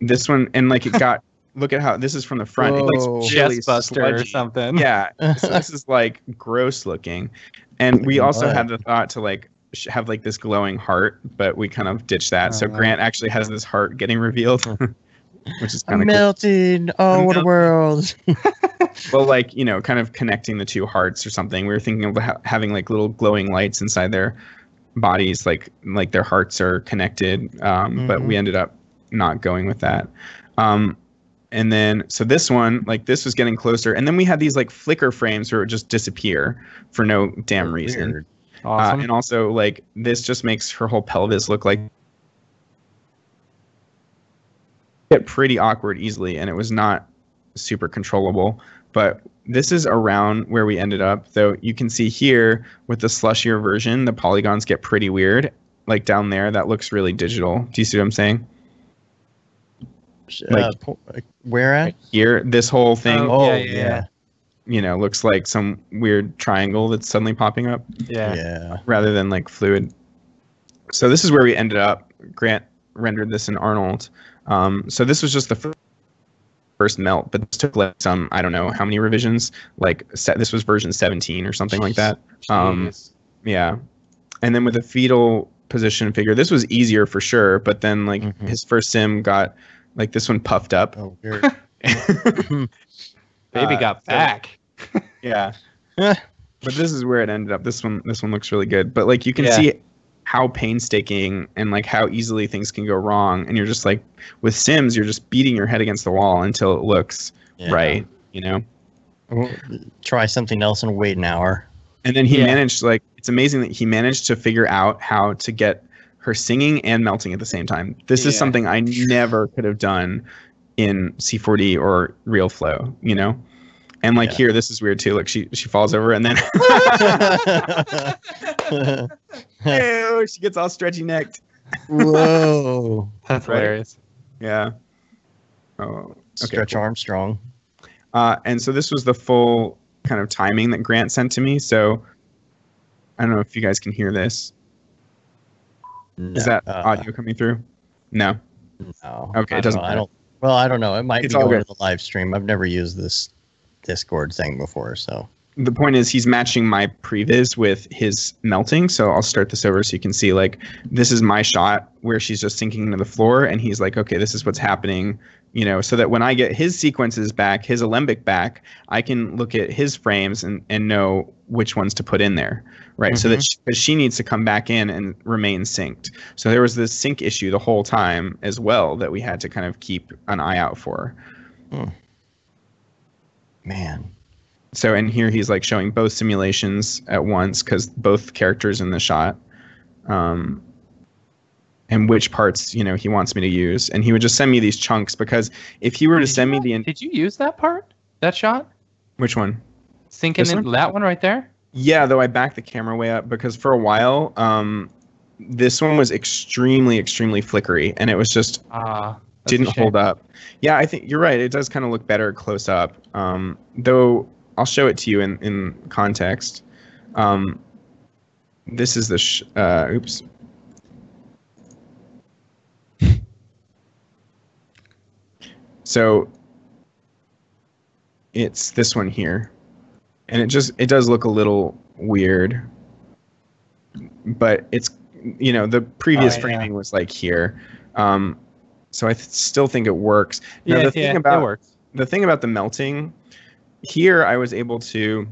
This one, and like it got. Look at how this is from the front. Whoa. It looks really Chest-buster or something. Yeah, so this is like gross looking, and we also had the thought to like have like this glowing heart, but we kind of ditched that. So Grant actually has this heart getting revealed, which is kind of melting. Cool. Oh, what a world! Well, like you know, kind of connecting the two hearts or something. We were thinking of having like little glowing lights inside their bodies, like their hearts are connected. But we ended up not going with that. And then, so this one, like this was getting closer. And then we had these like flicker frames where it would just disappear for no damn reason. Weird. Awesome. And also like this just makes her whole pelvis look like get pretty awkward easily. And it was not super controllable, but this is around where we ended up. Though you can see here with the slushier version, the polygons get pretty weird. Like down there, that looks really digital. Do you see what I'm saying? Like where at here, this whole thing. Yeah. You know, looks like some weird triangle that's suddenly popping up. Yeah. Rather than like fluid. So this is where we ended up. Grant rendered this in Arnold. So this was just the first melt, but this took like some, I don't know how many revisions. Like this was version 17 or something like that. Yeah. And then with the fetal position figure, this was easier for sure. But then like his first sim got. Like this one puffed up. Oh, weird. Baby got back. Yeah. But this is where it ended up. This one looks really good. But like you can see how painstaking and like how easily things can go wrong. And you're just like with Sims, you're just beating your head against the wall until it looks right. You know. We'll try something else and wait an hour. And then he managed it's amazing that he managed to figure out how to get her singing and melting at the same time. This is something I never could have done in C4D or Real Flow, you know? And like here, this is weird too. Like she falls over and then ew, she gets all stretchy necked. Whoa. That's hilarious. Yeah. Oh, okay, Stretch Armstrong. And so this was the full kind of timing that Grant sent to me. So I don't know if you guys can hear this. No, is that audio coming through? No. No. Okay, it doesn't. I don't know. It might be going to the live stream. I've never used this Discord thing before, so. The point is he's matching my previs with his melting. So I'll start this over so you can see like this is my shot where she's just sinking into the floor, and he's like, okay, this is what's happening. You know, so that when I get his sequences back, his alembic back, I can look at his frames and know which ones to put in there, right? So that she needs to come back in and remain synced. So there was this sync issue the whole time as well that we had to kind of keep an eye out for. Man. So, and here he's like showing both simulations at once because both characters in the shot. And which parts, you know, he wants me to use. And he would just send me these chunks because if he were to send me the... Did you use that part? That shot? Which one? Sinking in that one right there? Yeah, though I backed the camera way up because for a while, this one was extremely, extremely flickery. And it was just... didn't hold up. Yeah, I think you're right. It does kind of look better close up. Though I'll show it to you in context. This is the... oops. So it's this one here, and it does look a little weird, but it's, you know, the previous framing was like here. So I still think it works. Now, It works. the thing about the melting here, I was able to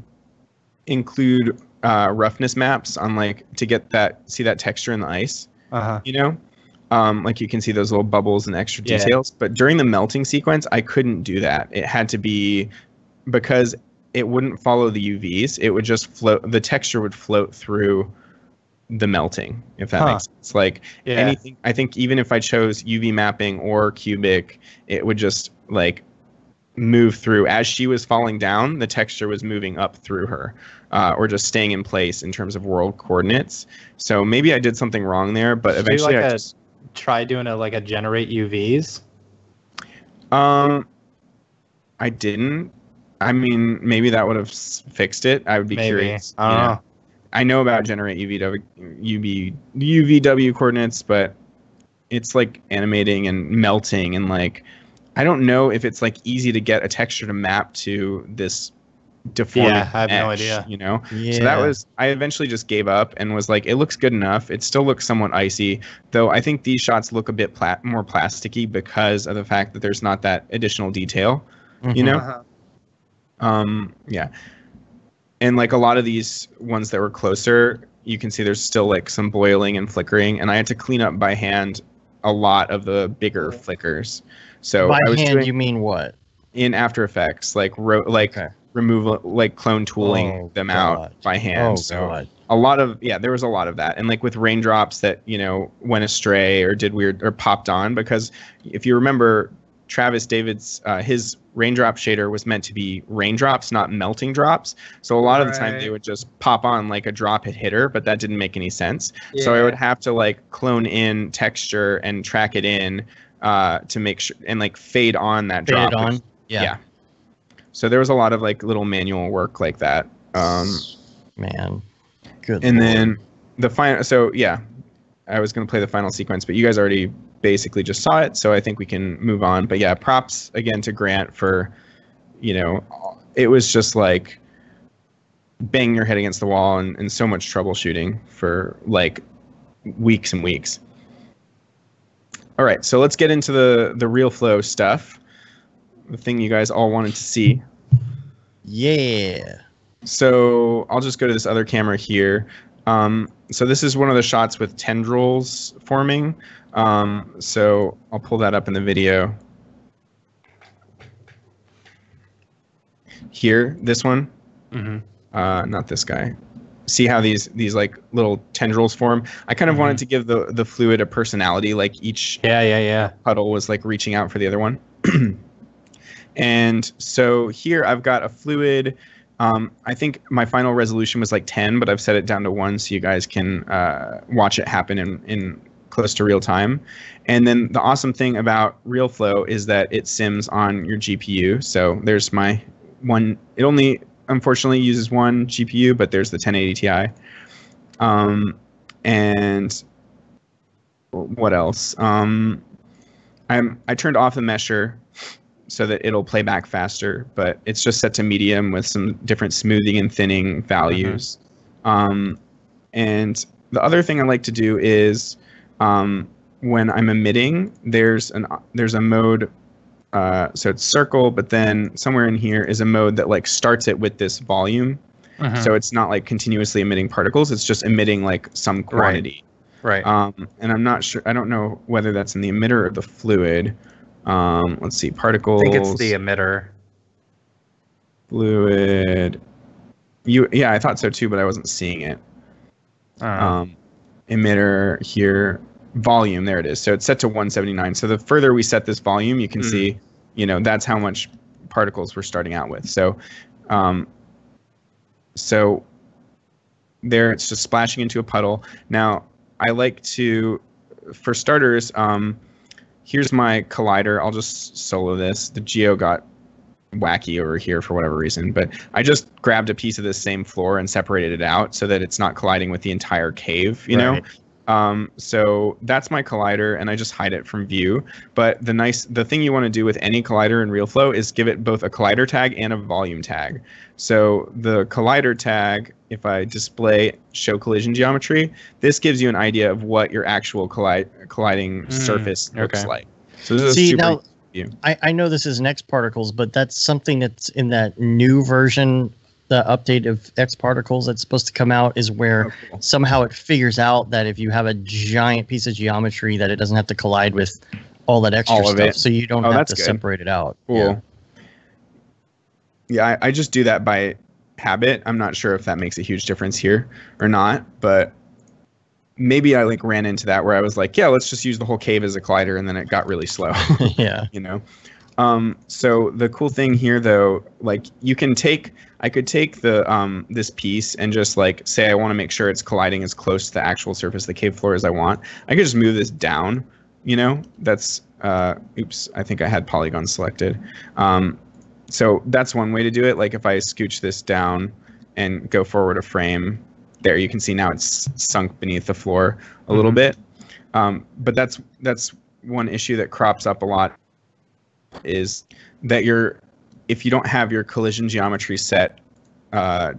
include roughness maps on like to get see that texture in the ice. You know, like you can see those little bubbles and extra details. But during the melting sequence, I couldn't do that. It had to be because it wouldn't follow the UVs. It would just float. The texture would float through the melting, if that makes sense. Like anything, I think even if I chose UV mapping or cubic, it would just like move through. As she was falling down, the texture was moving up through her, or just staying in place in terms of world coordinates. So maybe I did something wrong there, but eventually I just try doing a generate UVs. I didn't. I mean, maybe that would have fixed it. I would be curious. I don't know. I know about generate UVW coordinates, but it's like animating and melting, and like I don't know if it's like easy to get a texture to map to this deformed I have no mesh, idea. you know? Yeah. So that was, I eventually just gave up and was like, it looks good enough. It still looks somewhat icy, though I think these shots look a bit more plasticky because of the fact that there's not that additional detail, you know? Yeah. And like a lot of these ones that were closer, you can see there's still like some boiling and flickering, and I had to clean up by hand a lot of the bigger flickers. So by I was hand, doing you mean what? in After Effects, like removal, like clone tooling them out by hand. A lot of there was a lot of that, and like with raindrops that went astray or did weird or popped on, because if you remember, Travis David's his raindrop shader was meant to be raindrops, not melting drops. So a lot of the time they would just pop on like a drop had hit her, but that didn't make any sense. So I would have to like clone in texture and track it in to make sure, and like fade on that drop. Fade on. Yeah. So there was a lot of like little manual work like that. Man, good. And Lord. then the final. So yeah, I was gonna play the final sequence, but you guys already basically just saw it, so I think we can move on. But yeah, props again to Grant for, it was just like banging your head against the wall and so much troubleshooting for like weeks and weeks. All right, so let's get into the real flow stuff, the thing you guys all wanted to see. Yeah. So I'll just go to this other camera here. So this is one of the shots with tendrils forming. So I'll pull that up in the video. Here, this one. Not this guy. See how these like little tendrils form? I kind of wanted to give the fluid a personality, like each puddle was like reaching out for the other one. And so here I've got a fluid. I think my final resolution was like 10, but I've set it down to 1 so you guys can watch it happen in close to real time. And then the awesome thing about RealFlow is that it sims on your GPU. So there's my one. It only unfortunately uses one GPU, but there's the 1080 Ti. And what else? I turned off the mesher so that it'll play back faster, but it's just set to medium with some different smoothing and thinning values. And the other thing I like to do is when I'm emitting, there's a mode, so it's circle, but then somewhere in here is a mode that like starts it with this volume. So it's not like continuously emitting particles, it's just emitting like some quantity. Right. And I'm not sure, I don't know whether that's in the emitter or the fluid. Let's see, particles. I think it's the emitter. Fluid. Yeah, I thought so too, but I wasn't seeing it. Emitter here, volume, there it is. So it's set to 179. So the further we set this volume, you can see, that's how much particles we're starting out with. So, so there it's just splashing into a puddle. Now, I like to, for starters, here's my collider. I'll just solo this. The Geo got wacky over here for whatever reason, but I just grabbed a piece of this same floor and separated it out so that it's not colliding with the entire cave, you know? So that's my collider, and I just hide it from view. But the thing you want to do with any collider in RealFlow is give it both a collider tag and a volume tag. So the collider tag, if I display show collision geometry, this gives you an idea of what your actual colliding surface looks like. So this is See, super now, view. I know this is X particles, but that's something that's in that new version, the update of X particles that's supposed to come out, is where cool. somehow it figures out that if you have a giant piece of geometry, that it doesn't have to collide with all that extra All of stuff, it. so you don't Oh, have that's to good. separate it out. Cool. Yeah, I just do that by habit. I'm not sure if that makes a huge difference here or not, but maybe I like ran into that where I was like, yeah, let's just use the whole cave as a collider, and then it got really slow. Yeah. You know. So the cool thing here, though, like I could take the this piece and just like say I want to make sure it's colliding as close to the actual surface of the cave floor as I want. I could just move this down. You know, that's oops, I think I had polygons selected. So that's one way to do it. Like if I scooch this down and go forward a frame, there you can see now it's sunk beneath the floor a little bit. But that's one issue that crops up a lot, is that if you don't have your collision geometry set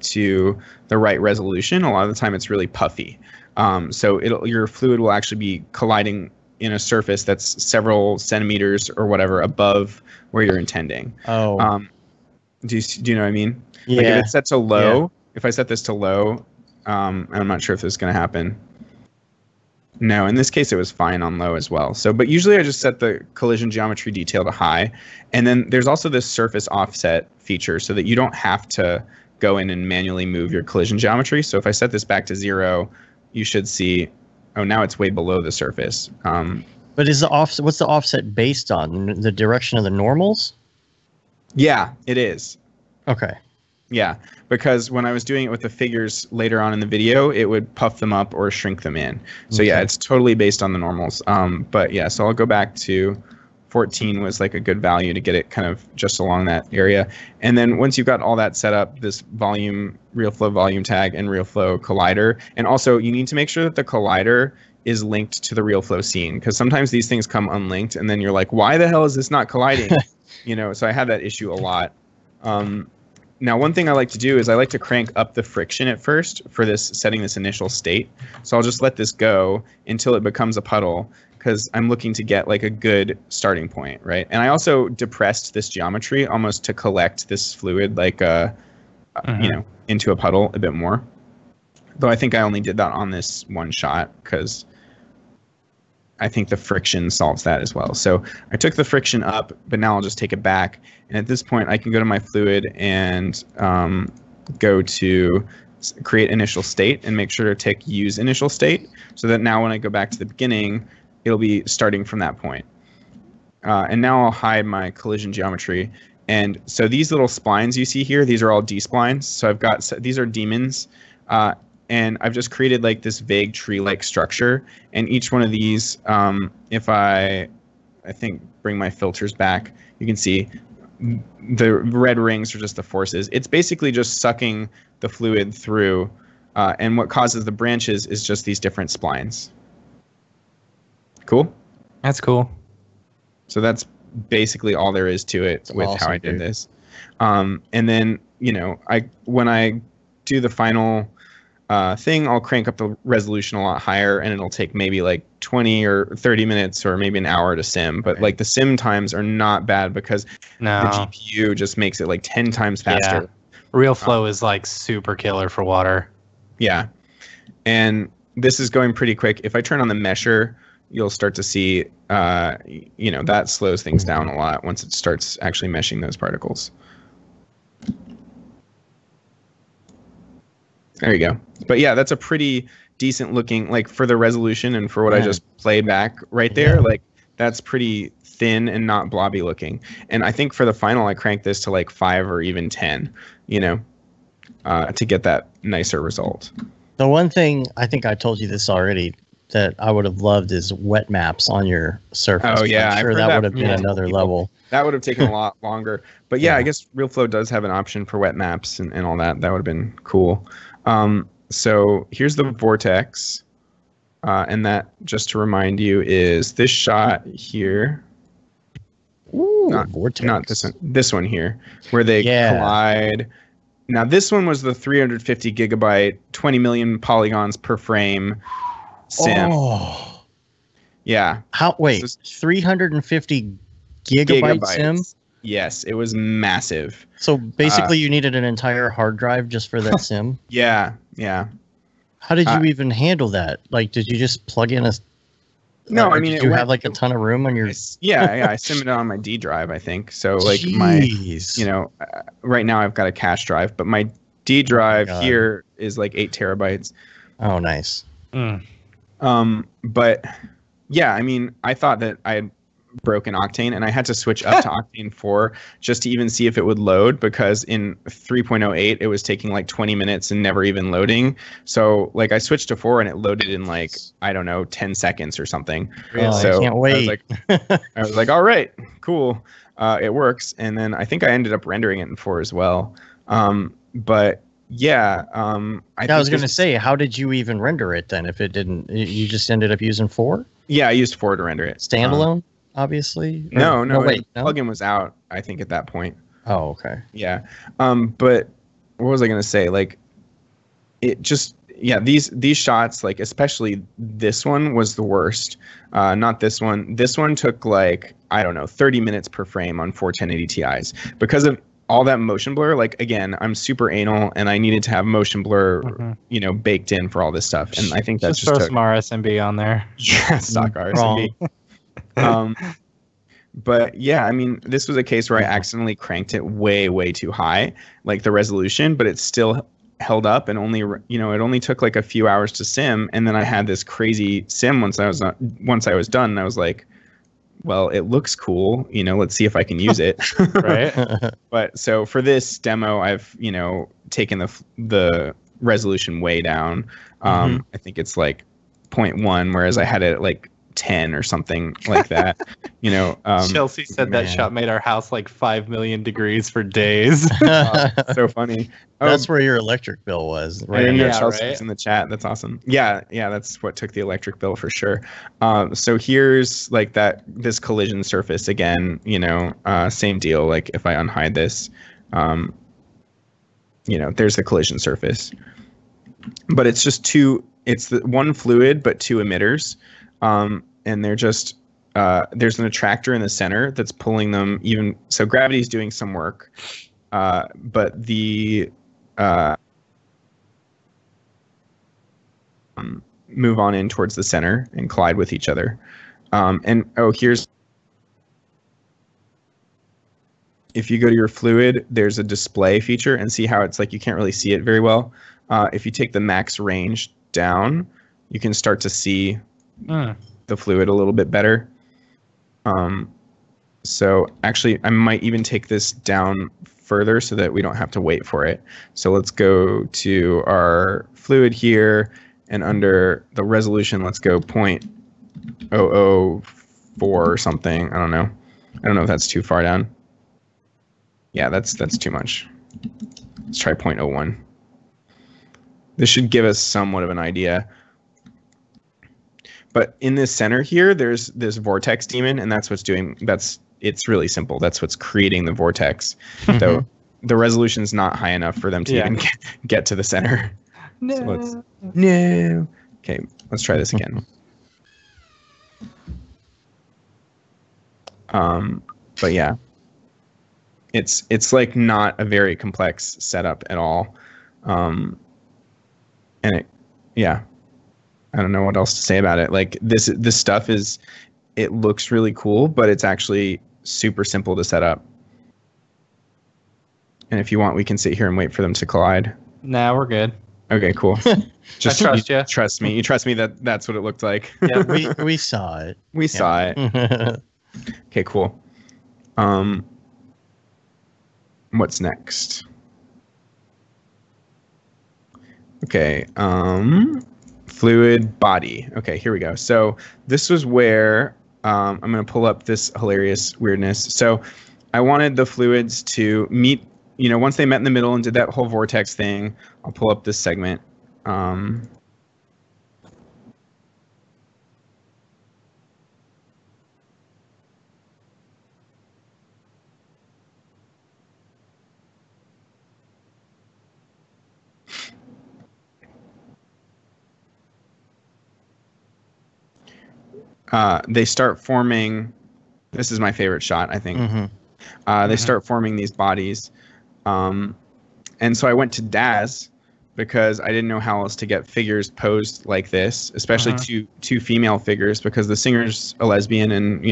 to the right resolution, a lot of the time it's really puffy. So your fluid will actually be colliding in a surface that's several centimeters or whatever above where you're intending. Oh. Do you know what I mean? Yeah. Like if it's set to low, Yeah. if I set this to low, I'm not sure if this is going to happen. No, in this case it was fine on low as well. So, but usually I just set the collision geometry detail to high. And then there's also this surface offset feature so that you don't have to go in and manually move your collision geometry. So if I set this back to 0, you should see, oh, now it's way below the surface. But is the offset? What's the offset based on? The direction of the normals? Yeah, it is. Okay. Yeah, because when I was doing it with the figures later on in the video, it would puff them up or shrink them in. So yeah, it's totally based on the normals. But yeah, so I'll go back to 14 was like a good value to get it kind of just along that area. And then once you've got all that set up, this volume, real flow volume tag and real flow collider. And also you need to make sure that the collider is linked to the real flow scene, because sometimes these things come unlinked and then you're like, why the hell is this not colliding? You know, so I had that issue a lot. Now, one thing I like to do is I like to crank up the friction at first for setting this initial state. So I'll just let this go until it becomes a puddle, because I'm looking to get like a good starting point, right? And I also depressed this geometry almost to collect this fluid like, you know, into a puddle a bit more. Though I think I only did that on this one shot because I think the friction solves that as well. So I took the friction up, but now I'll just take it back. And at this point, I can go to my fluid and go to create initial state and make sure to tick use initial state, so that now when I go back to the beginning, it'll be starting from that point. And now I'll hide my collision geometry. And so these little splines you see here, these are all D-splines. So I've got, these are daemons. And I've just created like this vague tree-like structure. And each one of these, if I think bring my filters back, you can see the red rings are just the forces. It's basically just sucking the fluid through. And what causes the branches is just these different splines. Cool? That's cool. So that's basically all there is to it with awesome, how I did this. And then, you know, when I do the final thing, I'll crank up the resolution a lot higher, and it'll take maybe like 20 or 30 minutes or maybe an hour to sim. But like the sim times are not bad because the GPU just makes it like 10 times faster. Yeah. Real flow is like super killer for water. Yeah. And this is going pretty quick. If I turn on the mesher, you'll start to see, you know, that slows things down a lot once it starts actually meshing those particles. There you go. But yeah, that's a pretty decent looking, like for the resolution and for what I just played back right there, like that's pretty thin and not blobby looking. And I think for the final, I cranked this to like 5 or even 10, you know, to get that nicer result. The one thing, I think I told you this already, that I would have loved is wet maps on your surface. Oh yeah, I'm sure that would have been another level. That would have taken a lot longer. But yeah, I guess RealFlow does have an option for wet maps and all that. That would have been cool. So here's the vortex. And that, just to remind you, is this shot here. Ooh, vortex. Not this one. This one here, where they collide. Now this one was the 350 gigabyte, 20 million polygons per frame sim. Oh. Yeah. How? Wait, This 350 gigabyte sim? Yes, it was massive. So basically, you needed an entire hard drive just for that sim. Yeah. How did you even handle that? Like, did you just plug in a? No, I or mean, did you have like a ton of room on your? I simmed it on my D drive, I think. So like Jeez. right now I've got a cache drive, but my D drive here is like 8 terabytes. Oh, nice. But yeah, I mean, I thought that I had broken Octane, and I had to switch up to Octane 4 just to even see if it would load, because in 3.08 it was taking like 20 minutes and never even loading. So like I switched to 4 and it loaded in like, I don't know, 10 seconds or something. Really? So I can't wait. I was like, all right, cool. It works. And then I think I ended up rendering it in 4 as well. But yeah, I was going to say, how did you even render it then? If it didn't, you just ended up using 4? Yeah, I used 4 to render it. Standalone, obviously? No, wait. The plugin was out, I think, at that point. Oh, okay. Yeah. But what was I going to say? Like, it just, yeah, these shots, like, especially this one was the worst. Not this one. This one took, like, I don't know, 30 minutes per frame on 4 1080 Ti's. Because of all that motion blur, like, again, I'm super anal, and I needed to have motion blur, baked in for all this stuff. And I think that's just throw some RSMB on there. Yeah, stock RSMB. But yeah, I mean, this was a case where I accidentally cranked it way too high, like the resolution, but it still held up, and only, it only took like a few hours to sim. And then I had this crazy sim once I was done, and I was like, well, it looks cool, let's see if I can use it. Right. But so for this demo, I've, taken the resolution way down. I think it's like 0.1, whereas I had it at like 10 or something like that. Chelsea said that shot made our house like 5 million degrees for days. So funny. That's where your electric bill was, right? I didn't know Chelsea was in the chat. That's awesome. Yeah, that's what took the electric bill for sure. So here's like this collision surface again. Same deal. Like if I unhide this, there's the collision surface. But it's just it's the one fluid but 2 emitters. And they're just there's an attractor in the center that's pulling them even. So gravity's doing some work, but the move on in towards the center and collide with each other. Here's, if you go to your fluid, there's a display feature, and see how it's like you can't really see it very well. If you take the max range down, you can start to see the fluid a little bit better. So actually, I might even take this down further so that we don't have to wait for it. So let's go to our fluid here, and under the resolution, let's go 0.004 or something. I don't know if that's too far down. Yeah, that's too much. Let's try 0.01. This should give us somewhat of an idea. But in this center here, there's this vortex daemon, and that's what's doing. It's really simple. That's what's creating the vortex. Though the resolution's not high enough for them to even get to the center. No. So okay, let's try this again. But yeah, it's like not a very complex setup at all. And I don't know what else to say about it. Like this stuff it looks really cool, but it's actually super simple to set up. And if you want, we can sit here and wait for them to collide. Nah, we're good. Okay, cool. Just I trust you. Trust me. You trust me that that's what it looked like. Yeah, we saw it. We saw it. Okay, cool. What's next? Okay. Fluid body. Okay, here we go. So this was where I'm going to pull up this hilarious weirdness. So I wanted the fluids to meet, once they met in the middle and did that whole vortex thing. I'll pull up this segment. they start forming. This is my favorite shot, I think. They start forming these bodies. And so I went to Daz because I didn't know how else to get figures posed like this, especially two female figures, because the singer's a lesbian, and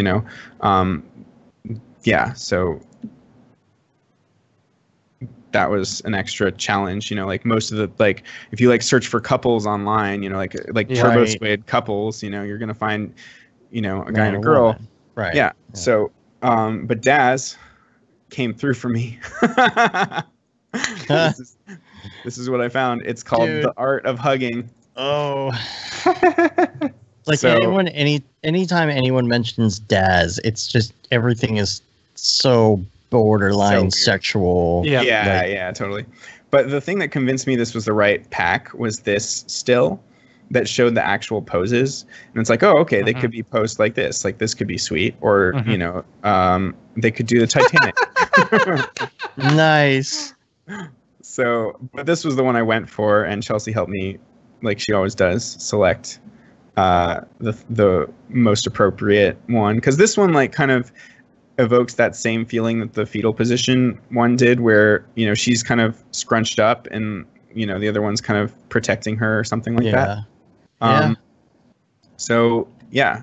so that was an extra challenge. Like most of the, like, if you like search for couples online, like Turbo Squid couples, you're gonna find a guy and a girl, woman. Right. Yeah. So but Daz came through for me. This is what I found. It's called The Art of Hugging. Oh. Like, anytime anyone mentions Daz, it's just everything is so borderline sexual. Yeah, totally. But the thing that convinced me this was the right pack was this still that showed the actual poses, and it's like, oh, okay, they could be posed like this. Like, this could be sweet, or they could do the Titanic. Nice. So, but this was the one I went for, and Chelsea helped me, like she always does, select the most appropriate one, because this one like kind of evokes that same feeling that the fetal position one did, where she's kind of scrunched up, and the other one's kind of protecting her or something like that. So yeah,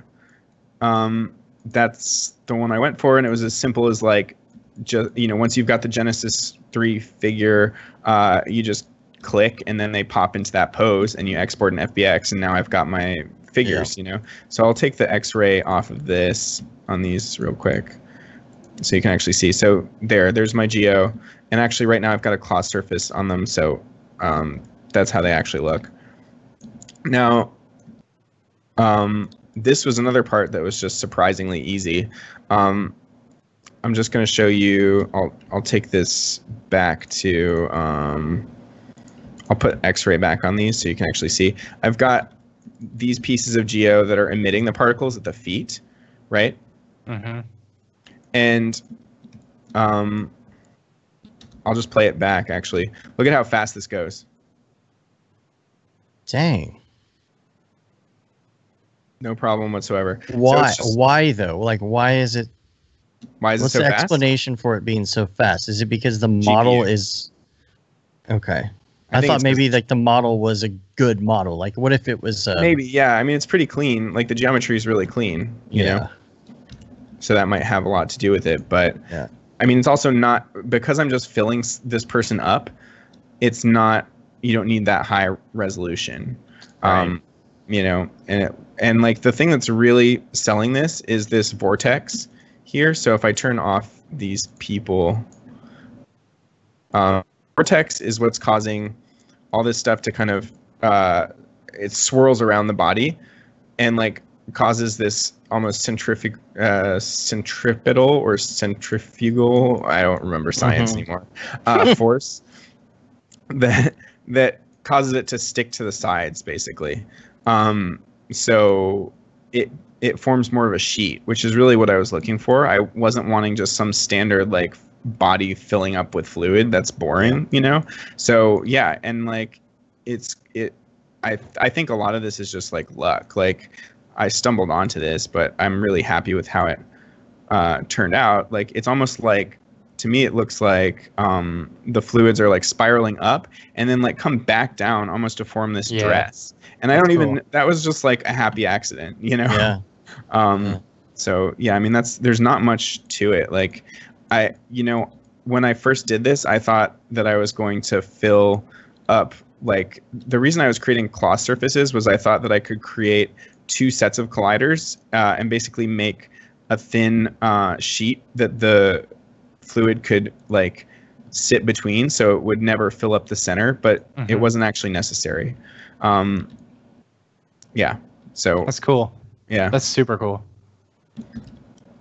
that's the one I went for, and it was as simple as like, just once you've got the Genesis 3 figure, you just click, and then they pop into that pose, and you export an FBX, and now I've got my figures. So I'll take the X-ray off of this on these real quick, so you can actually see. So there's my Geo, and actually right now I've got a cloth surface on them, so that's how they actually look. Now, this was another part that was just surprisingly easy. I'm just going to show you. I'll take this back to. I'll put X-ray back on these so you can actually see. I've got these pieces of Geo that are emitting the particles at the feet, right? And I'll just play it back. Actually, look at how fast this goes. Dang. No problem whatsoever. Why? Why though? Like, why is it? Why is What's it so the fast? explanation for it being so fast? Is it because the model is okay? I thought maybe like the model was a good model. Like, what if it was maybe? Yeah, I mean, it's pretty clean. Like, the geometry is really clean. You know, so that might have a lot to do with it. But I mean, it's also not, because I'm just filling this person up. It's not. You don't need that high resolution. Right. And like the thing that's really selling this is this vortex here. So if I turn off these people, vortex is what's causing all this stuff to kind of it swirls around the body and like causes this almost centripetal or centrifugal, I don't remember science anymore, force that causes it to stick to the sides, basically. So it forms more of a sheet, which is really what I was looking for. I wasn't wanting just some standard like body filling up with fluid. That's boring, So yeah, and like I think a lot of this is just like luck. Like, I stumbled onto this, but I'm really happy with how it turned out. Like, it's almost like, to me, it looks like the fluids are like spiraling up and then like come back down almost to form this dress. And I don't even, that was just like a happy accident, Yeah. So yeah, I mean, there's not much to it. Like, when I first did this, I thought that I was going to fill up, like, the reason I was creating cloth surfaces was I thought that I could create 2 sets of colliders and basically make a thin sheet that the fluid could like sit between, so it would never fill up the center, but it wasn't actually necessary. Yeah, so that's cool. Yeah, that's super cool.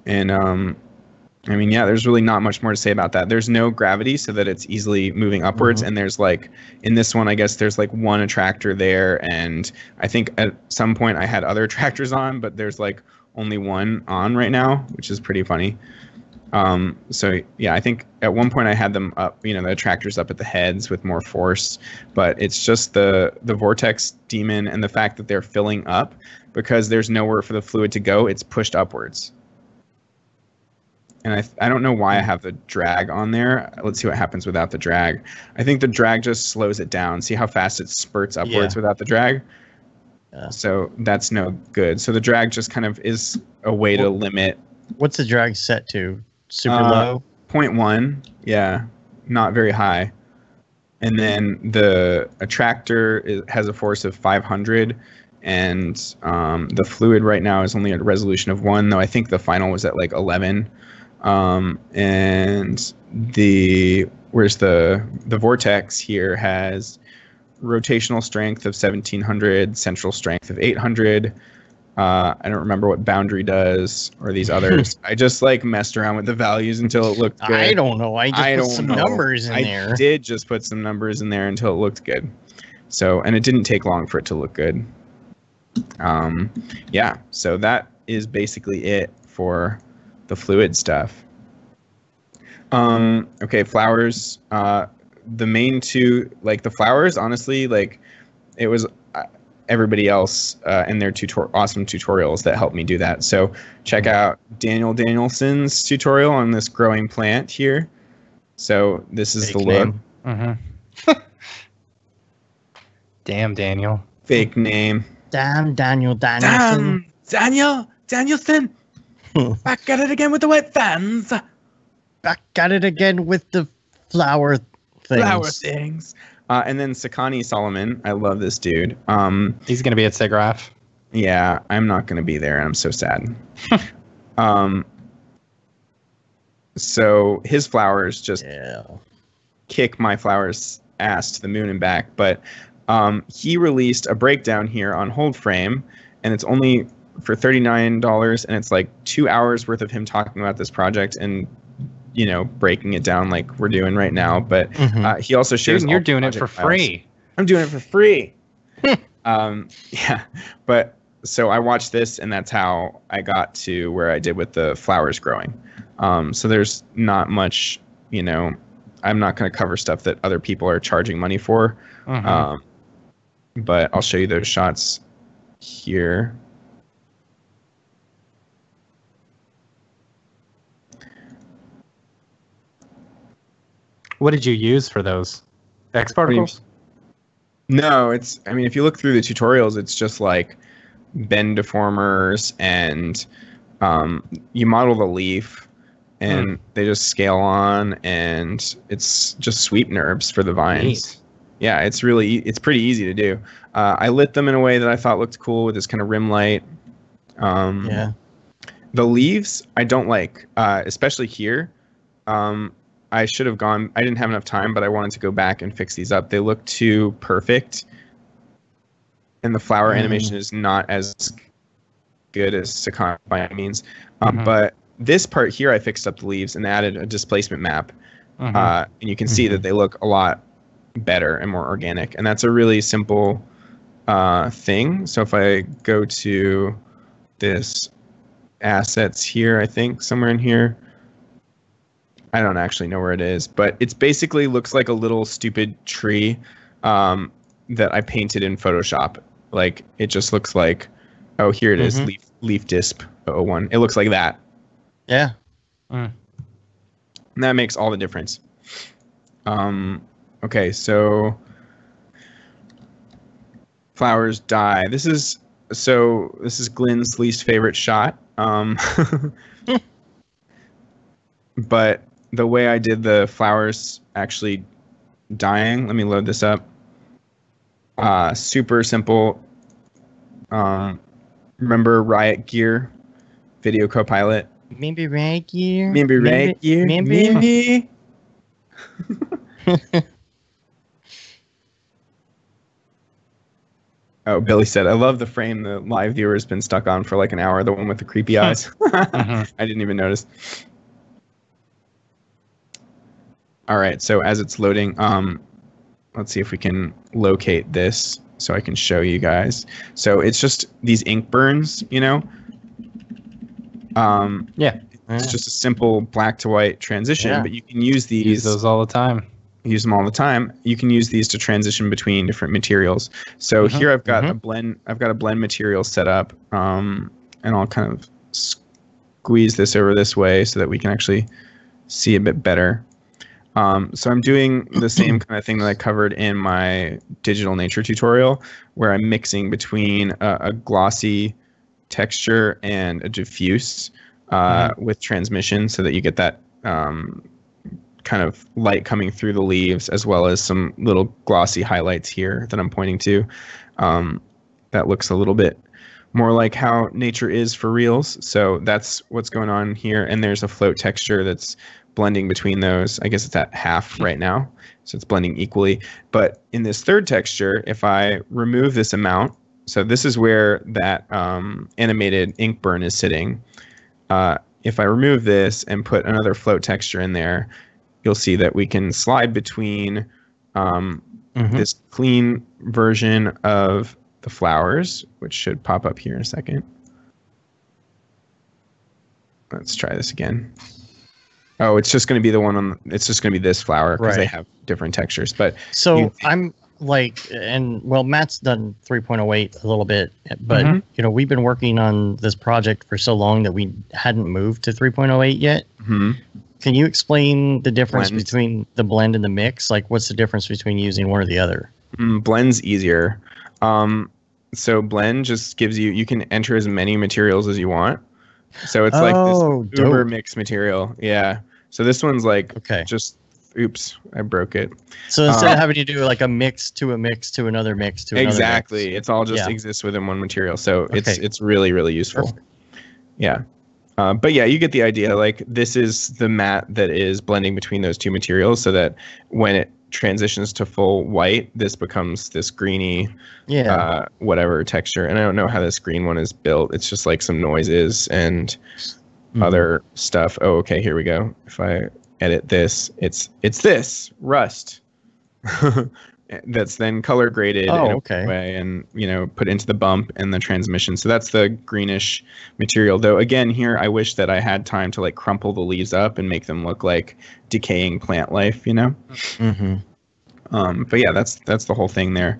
And I mean, yeah, there's really not much more to say about that. There's no gravity, so that it's easily moving upwards. And there's like, in this one, I guess there's like one attractor there, and I think at some point I had other attractors on, but there's like only one on right now, which is pretty funny. So yeah, I think at one point I had them up, the attractors up at the heads with more force, but it's just the vortex demon and the fact that they're filling up because there's nowhere for the fluid to go. It's pushed upwards. And I don't know why I have the drag on there. Let's see what happens without the drag. I think the drag just slows it down. See how fast it spurts upwards without the drag? Yeah. So that's no good. So the drag just kind of is a way to limit. What's the drag set to? Super low? 0.1. Yeah, not very high. And then the attractor has a force of 500. And the fluid right now is only at a resolution of 1, though I think the final was at like 11. And the vortex here has rotational strength of 1700, central strength of 800. I don't remember what boundary does or these others. I just like messed around with the values until it looked good. I don't know. I just put some numbers in there. I did just put some numbers in there until it looked good. So, and it didn't take long for it to look good. Yeah, so that is basically it for the fluid stuff. Okay, flowers. The main two, like the flowers, honestly, like it was everybody else and their awesome tutorials that helped me do that. So check out Daniel Danielson's tutorial on this growing plant here. So this is the look. Damn, Daniel. Fake name. Damn, Daniel Danielson. Damn, Danielson. Back at it again with the wet fans. Back at it again with the flower things. And then Sakani Solomon. I love this dude. He's going to be at Brograph. Yeah, I'm not going to be there, and I'm so sad. So his flowers just kick my flowers' ass to the moon and back. But he released a breakdown here on Hold Frame, and it's only for $39, and it's like 2 hours worth of him talking about this project and breaking it down like we're doing right now. But he also shares. Dude, you're doing it for free. I'm doing it for free. Yeah, but so I watched this, and that's how I got to where I did with the flowers growing. So there's not much, I'm not going to cover stuff that other people are charging money for. But I'll show you those shots here. What did you use for those? X particles? No, if you look through the tutorials, it's just like bend deformers and you model the leaf and they just scale on, and it's just sweep NURBS for the vines. Neat. Yeah, it's pretty easy to do. I lit them in a way that I thought looked cool with this kind of rim light. The leaves I don't like, especially here. I should have gone. I didn't have enough time, but I wanted to go back and fix these up. They look too perfect, and the flower animation is not as good as Sakana by any means. But this part here, I fixed up the leaves and added a displacement map, and you can see that they look a lot better and more organic. And that's a really simple thing. So if I go to this assets here, I think somewhere in here. I don't actually know where it is, but it's basically looks like a little stupid tree that I painted in Photoshop. Like it just looks like, oh, here it is, leaf disp 001. It looks like that. Yeah. And that makes all the difference. Okay, so flowers die. This is Glenn's least favorite shot. But the way I did the flowers actually dying, let me load this up. Super simple. Remember Riot Gear, Video Copilot? Maybe Riot Gear. Maybe Riot Gear. Maybe. Oh, Billy said, I love the frame the live viewer's been stuck on for like an hour, the one with the creepy eyes. I didn't even notice. All right, so as it's loading, let's see if we can locate this so I can show you guys. So it's just these ink burns, Yeah. It's just a simple black to white transition, but you can use these. Use those all the time. Use them all the time. You can use these to transition between different materials. So here I've got a blend. I've got a blend material set up, and I'll kind of squeeze this over this way so that we can actually see a bit better. So I'm doing the same kind of thing that I covered in my digital nature tutorial, where I'm mixing between a glossy texture and a diffuse with transmission, so that you get that kind of light coming through the leaves, as well as some little glossy highlights here that I'm pointing to. That looks a little bit more like how nature is for reals. So that's what's going on here. And there's a float texture that's blending between those. I guess it's at half right now, so it's blending equally. But in this third texture, if I remove this amount, so this is where that animated ink burn is sitting. If I remove this and put another float texture in there, you'll see that we can slide between this clean version of the flowers, which should pop up here in a second. Let's try this again. Oh, it's just going to be the one on. It's just going to be this flower because they have different textures. But so I'm like, and well, Matt's done 3.08 a little bit, but you know, we've been working on this project for so long that we hadn't moved to 3.08 yet. Can you explain the difference between the blend and the mix? Like, what's the difference between using one or the other? Blend's easier. So blend just gives you, you can enter as many materials as you want. So it's like this uber mix material. Yeah. So this one's like, just, oops, I broke it. So instead of having to do like a mix to a mix to another mix to another exactly. mix. It's all just exists within one material. So it's really, really useful. Perfect. Yeah. But yeah, you get the idea. Like, this is the matte that is blending between those two materials, so that when it transitions to full white, this becomes this greeny, whatever texture. And I don't know how this green one is built. It's just like some noises and other stuff. Oh, okay, here we go. If I edit this, it's this rust. That's then color graded in a way, and put into the bump and the transmission. So that's the greenish material. Though again, here I wish that I had time to like crumple the leaves up and make them look like decaying plant life. But yeah, that's the whole thing there.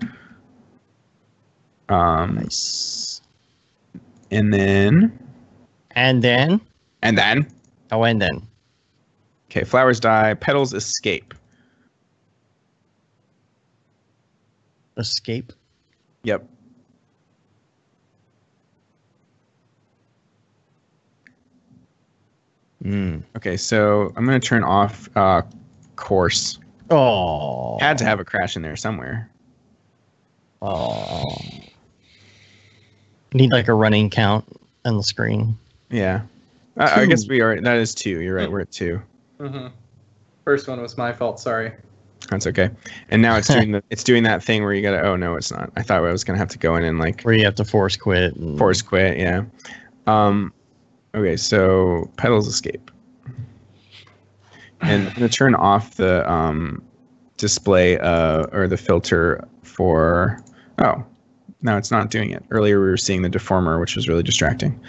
Nice. And then. Okay, flowers die, petals escape. Escape. Yep. Okay, so I'm going to turn off course. Oh. Had to have a crash in there somewhere. Oh. Need like a running count on the screen. Yeah. I guess we are. That is 2. You're right. We're at 2. First one was my fault. Sorry. That's okay. And now it's doing that thing where you gotta. Oh no, it's not. I thought I was gonna have to go in and like. Where you have to force quit. Force quit. Yeah. Okay, so petals escape. And I'm gonna turn off the display or the filter for. Oh, no, it's not doing it. Earlier we were seeing the deformer, which was really distracting.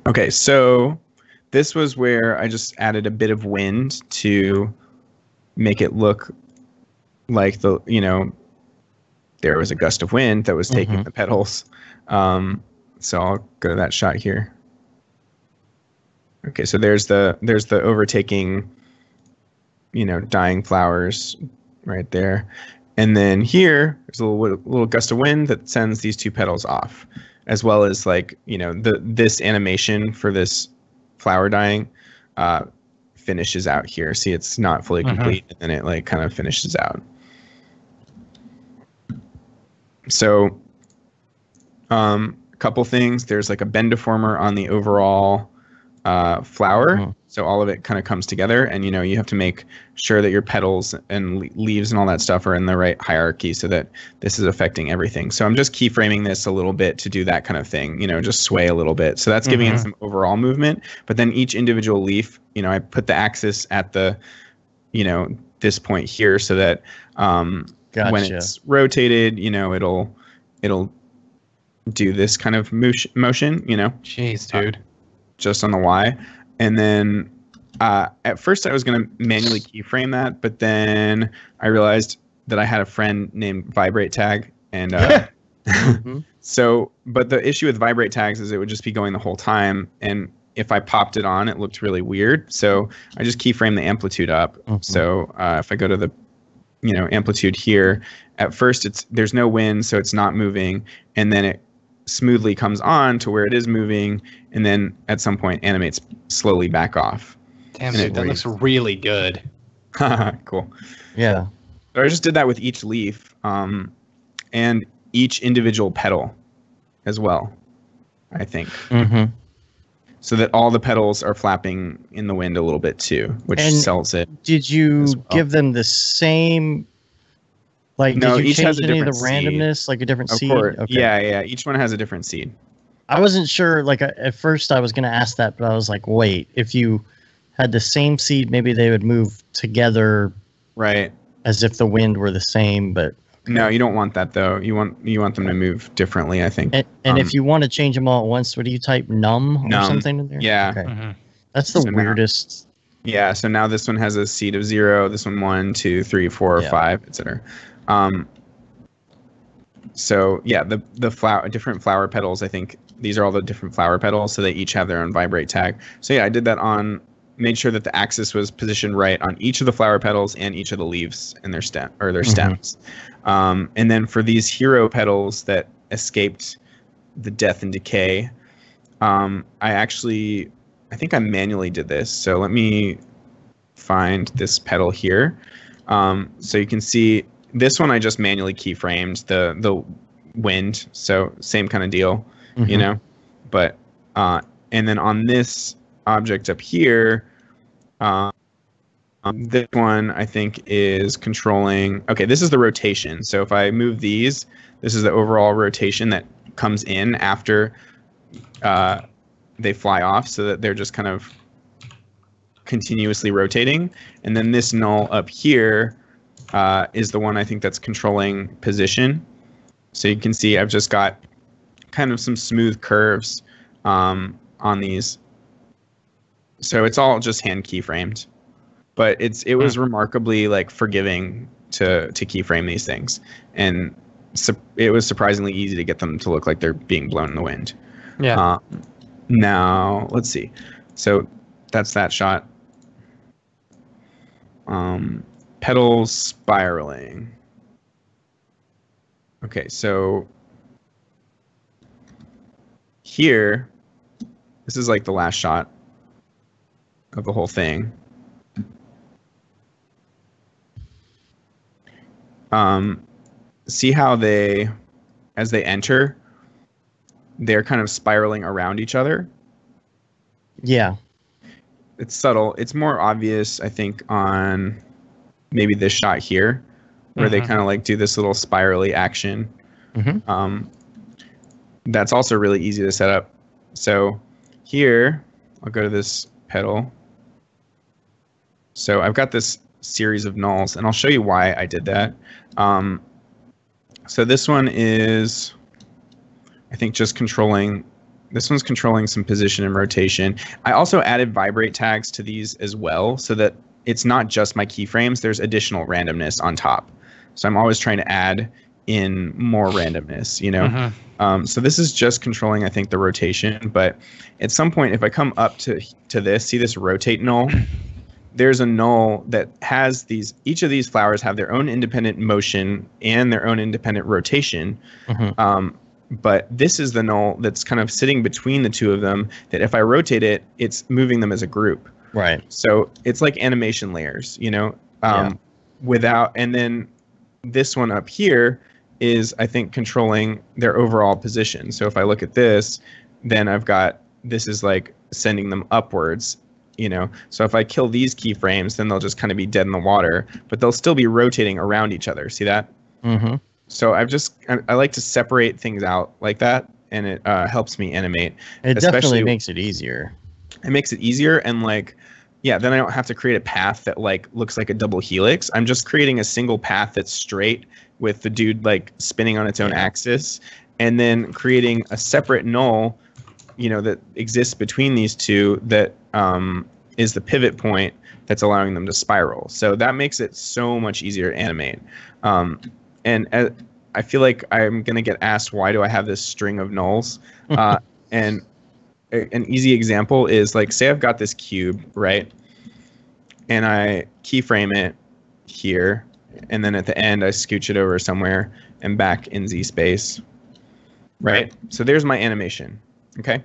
Okay, so this was where I just added a bit of wind to make it look like there was a gust of wind that was taking the petals. So I'll go to that shot here. Okay, so there's the overtaking, dying flowers right there. And then here, there's a little gust of wind that sends these 2 petals off, as well as like, this animation for this flower dying finishes out here. See, it's not fully complete, and then it like kind of finishes out. So a couple things. There's like a bend deformer on the overall flower. So all of it kind of comes together, and you have to make sure that your petals and leaves and all that stuff are in the right hierarchy so that this is affecting everything. So I'm just keyframing this a little bit to do that kind of thing, just sway a little bit. So that's giving it some overall movement, but then each individual leaf, I put the axis at the, this point here so that when it's rotated, it'll do this kind of motion, Jeez, dude. just on the Y. And then at first I was going to manually keyframe that, but then I realized that I had a friend named Vibrate Tag. And but the issue with Vibrate Tags is it would just be going the whole time. And if I popped it on, it looked really weird. So I just keyframe the amplitude up. So if I go to the amplitude here, at first there's no wind, so it's not moving. And then it smoothly comes on to where it is moving, and then at some point animates slowly back off. Damn, dude, that looks really good. Cool. Yeah. So I just did that with each leaf, and each individual petal as well, I think. So that all the petals are flapping in the wind a little bit too, which sells it. Did you give them the same? Like, no, did you each change has a any of the different randomness, seed. like a different Of seed? course. Okay. Yeah. Each one has a different seed. I wasn't sure. Like at first, I was going to ask that, but I was like, wait, if you had the same seed, maybe they would move together, right? As if the wind were the same. But no, you don't want that though. You want them to move differently, I think. And if you want to change them all at once, what do you type? Num or something in there? Yeah. Okay. That's the weirdest. Yeah. So now this one has a seed of 0. This one 1, 2, 3, 4, 5, etc. So yeah, the different flower petals. I think these are all the different flower petals, so they each have their own vibrate tag. So yeah, I did that made sure that the axis was positioned right on each of the flower petals and each of the leaves in their stems. And then for these hero petals that escaped the death and decay, I think I manually did this. So let me find this petal here. So you can see this one I just manually keyframed the wind. So same kind of deal, but and then on this object up here, this one I think is controlling. Okay, this is the rotation. So if I move these, this is the overall rotation that comes in after they fly off, so that they're just kind of continuously rotating. And then this null up here is the one I think that's controlling position. So you can see I've just got kind of some smooth curves on these. So it's all just hand keyframed, but it was remarkably like forgiving to keyframe these things, and it was surprisingly easy to get them to look like they're being blown in the wind. Yeah. Now let's see. So that's that shot. Petals spiraling. Okay, so here, this is like the last shot of the whole thing. See how as they enter, they're kind of spiraling around each other? Yeah. It's subtle. It's more obvious, I think, on maybe this shot here, where they kind of like do this little spirally action. That's also really easy to set up. So here, I'll go to this petal. So I've got this series of nulls, and I'll show you why I did that. So this one is, I think, just controlling. This one's controlling some position and rotation. I also added vibrate tags to these as well, so that it's not just my keyframes. There's additional randomness on top. So I'm always trying to add in more randomness, So this is just controlling, I think, the rotation. But at some point, if I come up to this, see this rotate null? There's a null that has each of these flowers have their own independent motion and their own independent rotation. But this is the null that's kind of sitting between the two of them, that if I rotate it, it's moving them as a group. Right. So it's like animation layers, and then this one up here is, I think, controlling their overall position. So if I look at this, then this is like sending them upwards. So if I kill these keyframes, then they'll just kind of be dead in the water, but they'll still be rotating around each other. See that? So I like to separate things out like that, and it helps me animate. It definitely makes it easier. It makes it easier, and then I don't have to create a path that looks like a double helix. I'm just creating a single path that's straight with the dude spinning on its own axis, and then creating a separate null that exists between these two that is the pivot point that's allowing them to spiral. So that makes it so much easier to animate. I feel like I'm going to get asked, why do I have this string of nulls? And an easy example is, like, say I've got this cube, right? And I keyframe it here, and then at the end I scooch it over somewhere and back in Z space, right? So there's my animation, okay?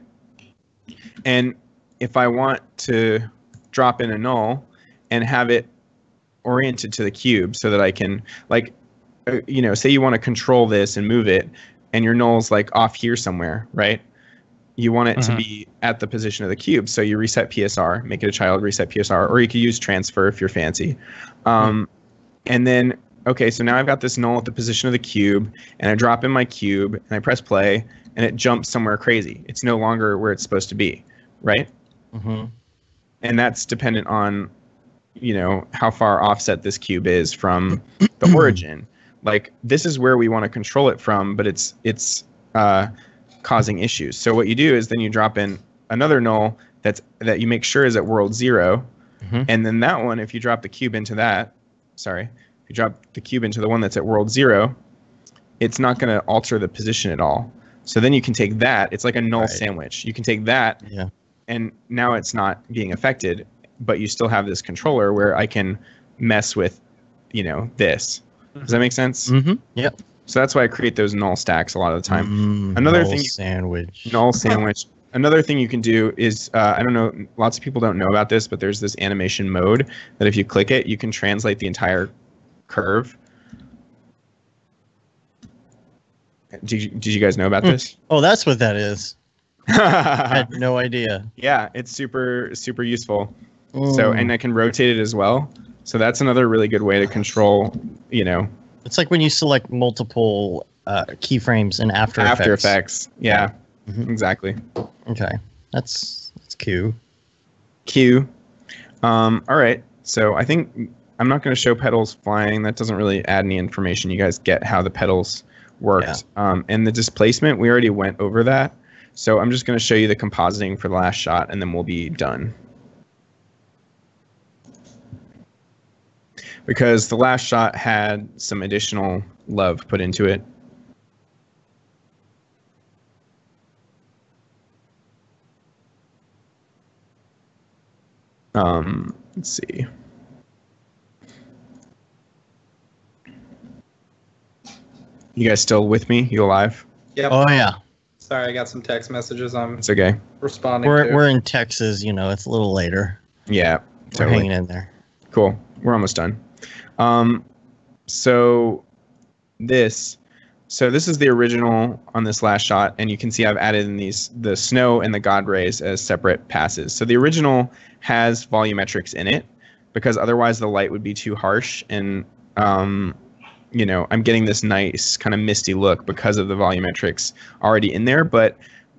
And if I want to drop in a null and have it oriented to the cube so that I can, like, say you want to control this and move it, and your null's like off here somewhere, right? You want it to be at the position of the cube. So you reset PSR, make it a child, reset PSR, or you could use transfer if you're fancy. And then, okay, so now I've got this null at the position of the cube, and I drop in my cube, and I press play, and it jumps somewhere crazy. It's no longer where it's supposed to be, right? And that's dependent on, how far offset this cube is from the origin. Like, this is where we want to control it from, but it's causing issues. So what you do is then you drop in another null that you make sure is at world 0, and then that one, if you drop the cube into that, if you drop the cube into the one that's at world 0, it's not going to alter the position at all. So then you can take that. It's like a null sandwich. You can take that, and now it's not being affected, but you still have this controller where I can mess with, this. Does that make sense? Yep. So that's why I create those null stacks a lot of the time. Another thing, null sandwich. Another thing you can do is, I don't know, lots of people don't know about this, but there's this animation mode that if you click it, you can translate the entire curve. Did you guys know about this? Oh, that's what that is. I had no idea. Yeah, it's super, super useful. So, and I can rotate it as well. So that's another really good way to control, It's like when you select multiple keyframes in After Effects. After Effects, yeah, exactly. Okay, that's Q. All right, so I think I'm not going to show petals flying. That doesn't really add any information. You guys get how the petals worked. And the displacement, we already went over that. So I'm just going to show you the compositing for the last shot, and then we'll be done. Because the last shot had some additional love put into it. Let's see. You guys still with me? You alive? Yep. Oh yeah. Sorry, I got some text messages. I'm It's okay. responding to. We're in Texas, it's a little later. Yeah, We're totally. hanging in there. Cool. We're almost done. So this is the original on this last shot, and you can see I've added in the snow and the God rays as separate passes. So the original has volumetrics in it because otherwise the light would be too harsh, and I'm getting this nice kind of misty look because of the volumetrics already in there, but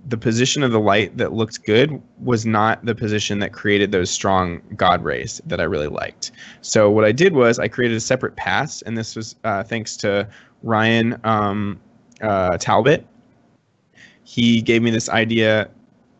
the position of the light that looked good was not the position that created those strong God rays that I really liked. So what I did was I created a separate pass, and this was thanks to Ryan Talbot. He gave me this idea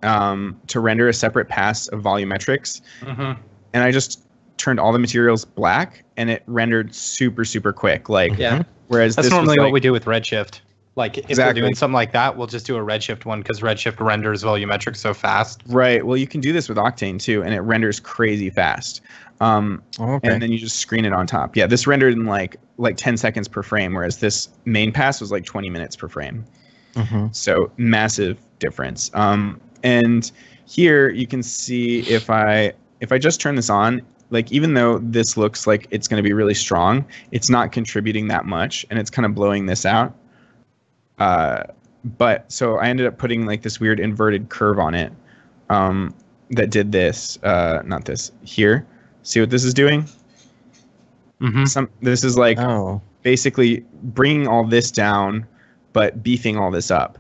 to render a separate pass of volumetrics, and I just turned all the materials black, and it rendered super, super quick. Whereas that's this normally was what we do with Redshift. Like, if we're doing something like that, we'll just do a Redshift one because Redshift renders volumetric so fast. Right. Well, you can do this with Octane too, and it renders crazy fast. And then you just screen it on top. Yeah, this rendered in like 10 seconds per frame, whereas this main pass was like 20 minutes per frame. So massive difference. And here you can see if I just turn this on, like, even though this looks like it's going to be really strong, it's not contributing that much, and it's kind of blowing this out. But so I ended up putting like this weird inverted curve on it that did this, not this, here. See what this is doing? This is like basically bringing all this down, but beefing all this up.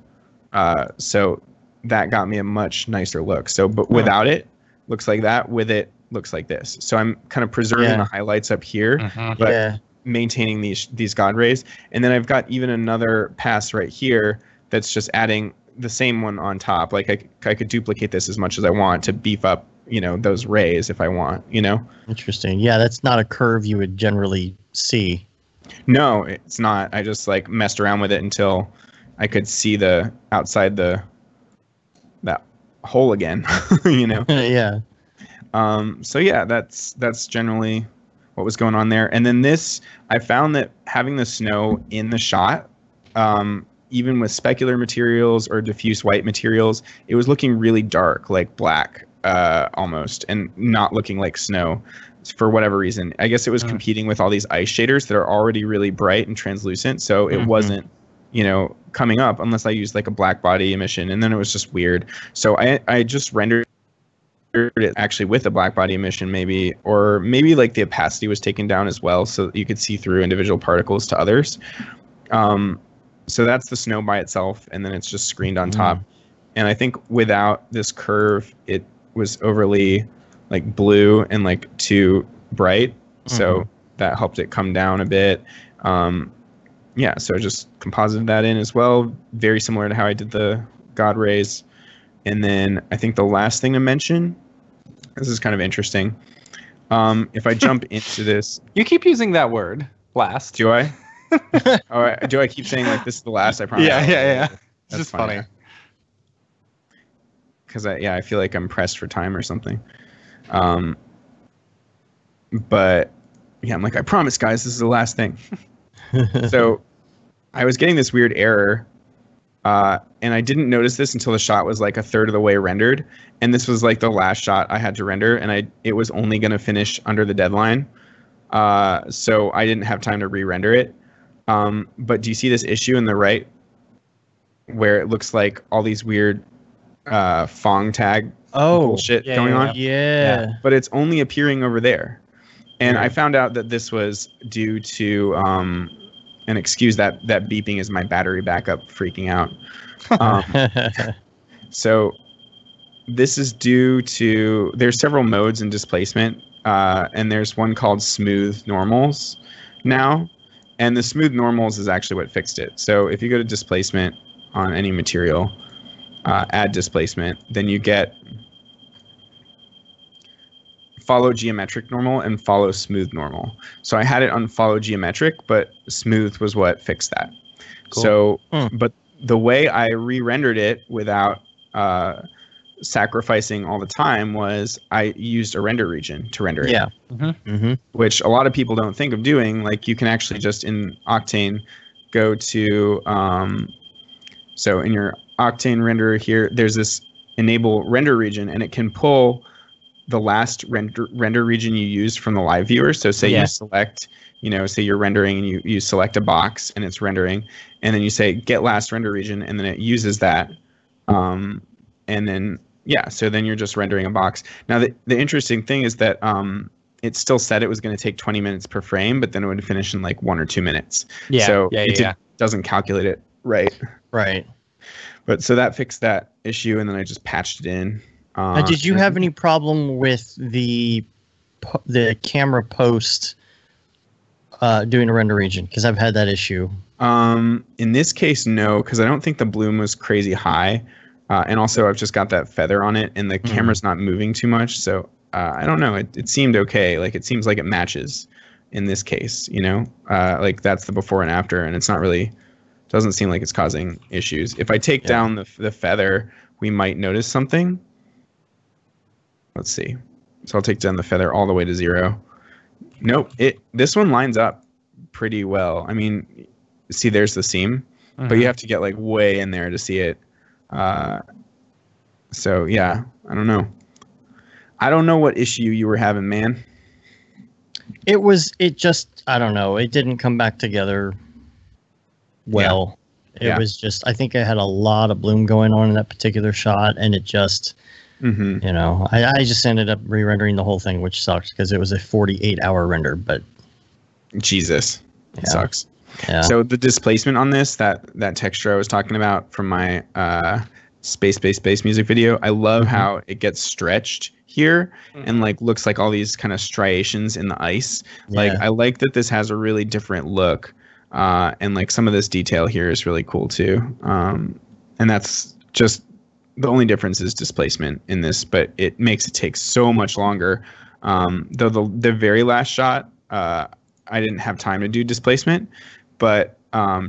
So that got me a much nicer look. So, but without it, looks like that. With it, looks like this. So I'm kind of preserving the highlights up here, but maintaining these God rays. And then I've got even another pass right here that's just adding the same one on top. Like I could duplicate this as much as I want to beef up, those rays if I want, Interesting. Yeah, that's not a curve you would generally see. No, it's not. I just like messed around with it until I could see the outside that hole again, Yeah. So yeah, that's generally what was going on there. And then I found that having the snow in the shot, even with specular materials or diffuse white materials, it was looking really dark, like black, almost, and not looking like snow for whatever reason. I guess it was competing with all these ice shaders that are already really bright and translucent. So it wasn't, coming up unless I used like a black body emission, and then it was just weird. So I just rendered it actually with a black body emission, maybe like the opacity was taken down as well, so that you could see through individual particles to others. So that's the snow by itself, and then it's just screened on top. And I think without this curve, it was overly like blue and like too bright. So that helped it come down a bit. Yeah, so just composited that in as well. Very similar to how I did the God rays. And then I think the last thing to mention, this is kind of interesting. If I jump into this, you keep using that word, last. Do I? Do I keep saying like this is the last? I promise. Yeah. It's just funny. Because I feel like I'm pressed for time or something. But yeah, I'm like, I promise, guys, this is the last thing. So I was getting this weird error. And I didn't notice this until the shot was like a third of the way rendered. And this was like the last shot I had to render, and it was only going to finish under the deadline. So I didn't have time to re-render it. But do you see this issue in the right where it looks like all these weird Fong tag bullshit going on? Yeah. But it's only appearing over there. And I found out that this was due to, and excuse that beeping is my battery backup freaking out. So this is due to, there's several modes in displacement, and there's one called smooth normals now. And the smooth normals is actually what fixed it. So if you go to displacement on any material, add displacement, then you get follow geometric normal and follow smooth normal. So I had it on follow geometric, but smooth was what fixed that. Cool. So, but the way I re-rendered it without sacrificing all the time was I used a render region to render it. Yeah. Which a lot of people don't think of doing. Like you can actually just in Octane go to, so in your Octane renderer here, there's this enable render region, and it can pull the last render region you used from the live viewer. So say you select, say you're rendering and you select a box and it's rendering, and then you say get last render region, and then it uses that. And then, so then you're just rendering a box. Now the interesting thing is that it still said it was going to take 20 minutes per frame, but then it would finish in like 1 or 2 minutes. It doesn't calculate it right. Right. But so that fixed that issue, and then I just patched it in. Did you have any problem with the camera post doing a render region? Because I've had that issue. In this case, no, because I don't think the bloom was crazy high. And also, I've just got that feather on it, and the camera's not moving too much. So I don't know. It seemed okay. Like it seems like it matches in this case. Like that's the before and after, and it's not really doesn't seem like it's causing issues. If I take down the feather, we might notice something. Let's see. So I'll take down the feather all the way to 0. Nope. This one lines up pretty well. I mean, see, there's the seam, but you have to get like way in there to see it. So yeah, I don't know. I don't know what issue you were having, man. It just, I don't know. It didn't come back together well. It was just, I think I had a lot of bloom going on in that particular shot, and it just, I just ended up re-rendering the whole thing, which sucks because it was a 48-hour render, but Jesus, it sucks. Yeah. So the displacement on this, that texture I was talking about from my space music video, I love how it gets stretched here and like looks like all these kind of striations in the ice. Like I like that this has a really different look, and like some of this detail here is really cool too. And that's just the only difference is displacement in this, but it makes it take so much longer. Though the very last shot, I didn't have time to do displacement, but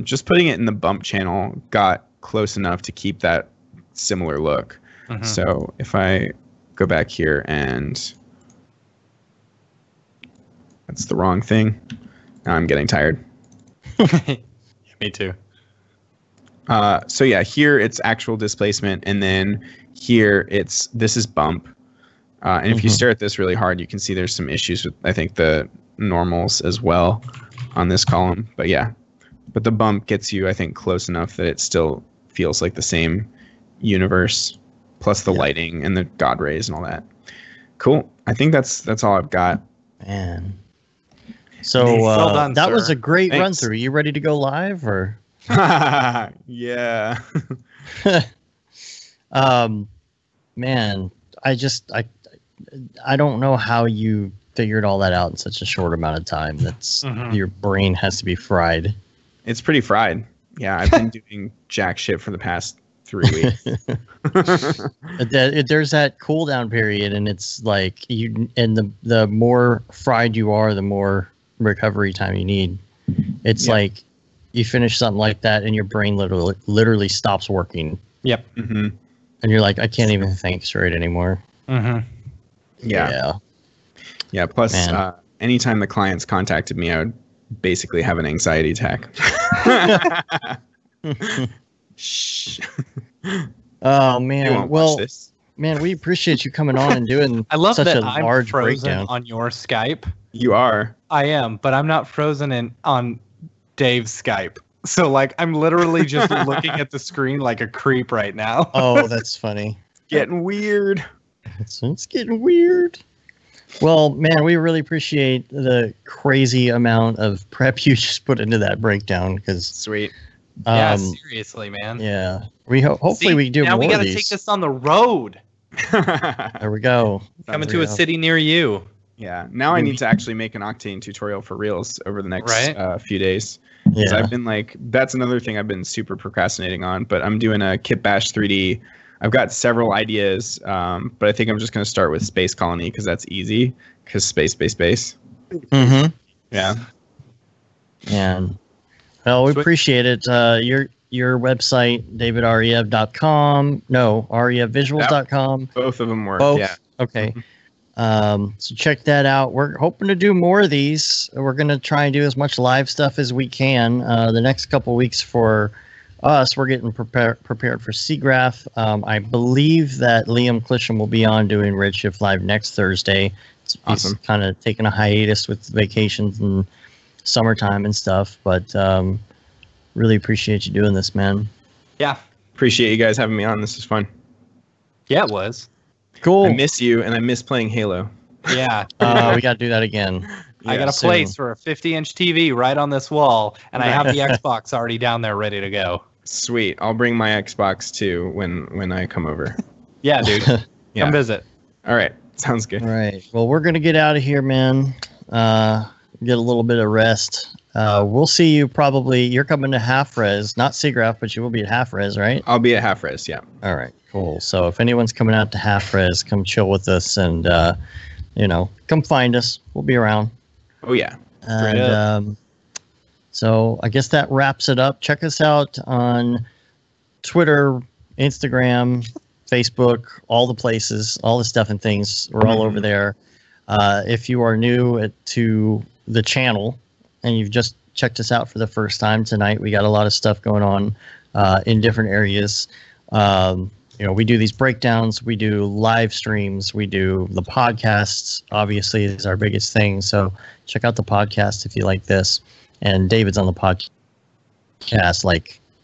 just putting it in the bump channel got close enough to keep that similar look. Mm-hmm. So if I go back here and that's the wrong thing. Now I'm getting tired. Me too. So yeah, here it's actual displacement, and then here this is bump. And if you stare at this really hard, you can see there's some issues with, I think, the normals as well on this column. But yeah, but the bump gets you, I think, close enough that it still feels like the same universe, plus the lighting and the God rays and all that. Cool. I think that's all I've got. Man. So well done, that sir. was a great Thanks. run through. You ready to go live or? Yeah. Man, I don't know how you figured all that out in such a short amount of time. That's your brain has to be fried. It's pretty fried. Yeah, I've been doing jack shit for the past 3 weeks. There's that cool down period, and it's like the more fried you are, the more recovery time you need. It's like you finish something like that, and your brain literally stops working. Yep. Mm-hmm. And you're like, I can't even think straight anymore. Mm-hmm. Yeah. Plus, anytime the clients contacted me, I would basically have an anxiety attack. Shh. Oh You man. won't Well, watch this. man, we appreciate you coming on and doing I love such that a I'm large frozen breakdown. on your Skype. You are. I am, but I'm not frozen on Dave's Skype. So like I'm literally just looking at the screen like a creep right now. Oh, that's funny. Getting weird. It's getting weird. Well, man, we really appreciate the crazy amount of prep you just put into that breakdown. Because Sweet. Yeah, seriously, man. Yeah, we hopefully See, we do now more we of gotta these. take this on the road. There we go. Coming to a city near you. Yeah. Now I need to actually make an Octane tutorial for reals over the next few days. Because Yeah. I've been like, that's another thing I've been super procrastinating on. But I'm doing a Kit Bash 3D. I've got several ideas, but I think I'm just going to start with Space Colony because that's easy. Because space. Mm-hmm. Yeah. And well, we appreciate it. Your website, davidriev.com. No, rievvisuals.com. Both of them work. Both? Yeah. Okay. So check that out. We're hoping to do more of these. We're going to try and do as much live stuff as we can. The next couple weeks for us, we're getting prepared for Seagraph. I believe that Liam Clisham will be on doing Redshift Live next Thursday. Awesome. He's kind of taking a hiatus with vacations and summertime and stuff, but really appreciate you doing this, man. Yeah. Appreciate you guys having me on. This is fun. Yeah, it was. Cool. I miss you, and I miss playing Halo. Yeah. We got to do that again. I got a soon. place for a 50-inch TV right on this wall, and I have the Xbox already down there ready to go. Sweet. I'll bring my Xbox too when I come over. Yeah, dude. Yeah. Come visit. All right. Sounds good. All right. Well, we're going to get out of here, man. Get a little bit of rest. We'll see you probably. You're coming to half res, not Seagraph, but you will be at half res, right? I'll be at half res. Yeah. All right. Cool. So if anyone's coming out to half res, come chill with us and, come find us. We'll be around. Oh, yeah. And so I guess that wraps it up. Check us out on Twitter, Instagram, Facebook, all the places, all the stuff and things. We're all over there. If you are new to the channel and you've just checked us out for the first time tonight, we got a lot of stuff going on in different areas. We do these breakdowns, we do live streams, we do the podcasts, obviously is our biggest thing. So check out the podcast if you like this. And David's on the podcast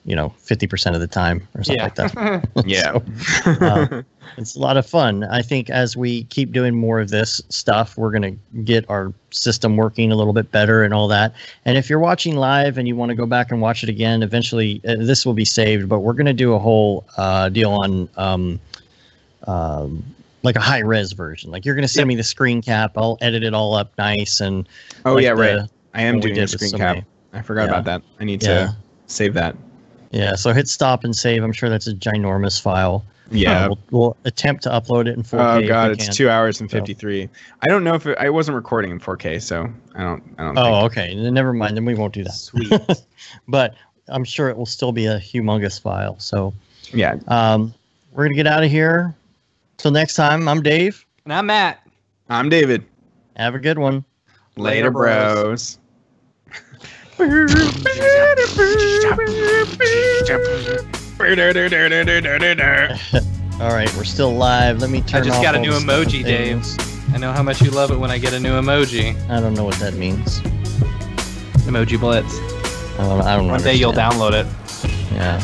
50% of the time or something like that. Yeah. So, it's a lot of fun. I think as we keep doing more of this stuff, we're going to get our system working a little bit better and all that. And if you're watching live and you want to go back and watch it again, eventually this will be saved, but we're going to do a whole deal on like a high res version. Like you're going to send me the screen cap. I'll edit it all up nice. And right. I am what we doing a did with screen somebody. cap. I forgot about that. I need to save that. Yeah, so hit stop and save. I'm sure that's a ginormous file. Yeah. We'll attempt to upload it in 4K. Oh if god, we it's can. 2 hours and 53. I don't know if I wasn't recording in 4K, so I don't. Oh, okay. Then never mind. Then we won't do that. Sweet. But I'm sure it will still be a humongous file. So Yeah. we're gonna get out of here. Till next time, I'm Dave. And I'm Matt. I'm David. Have a good one. Later, bros. All right, we're still live. Let me turn I just off got a all new the emoji, Dave. things. I know how much you love it when I get a new emoji. I don't know what that means. Emoji Blitz. I don't know. One day you'll download it. Yeah.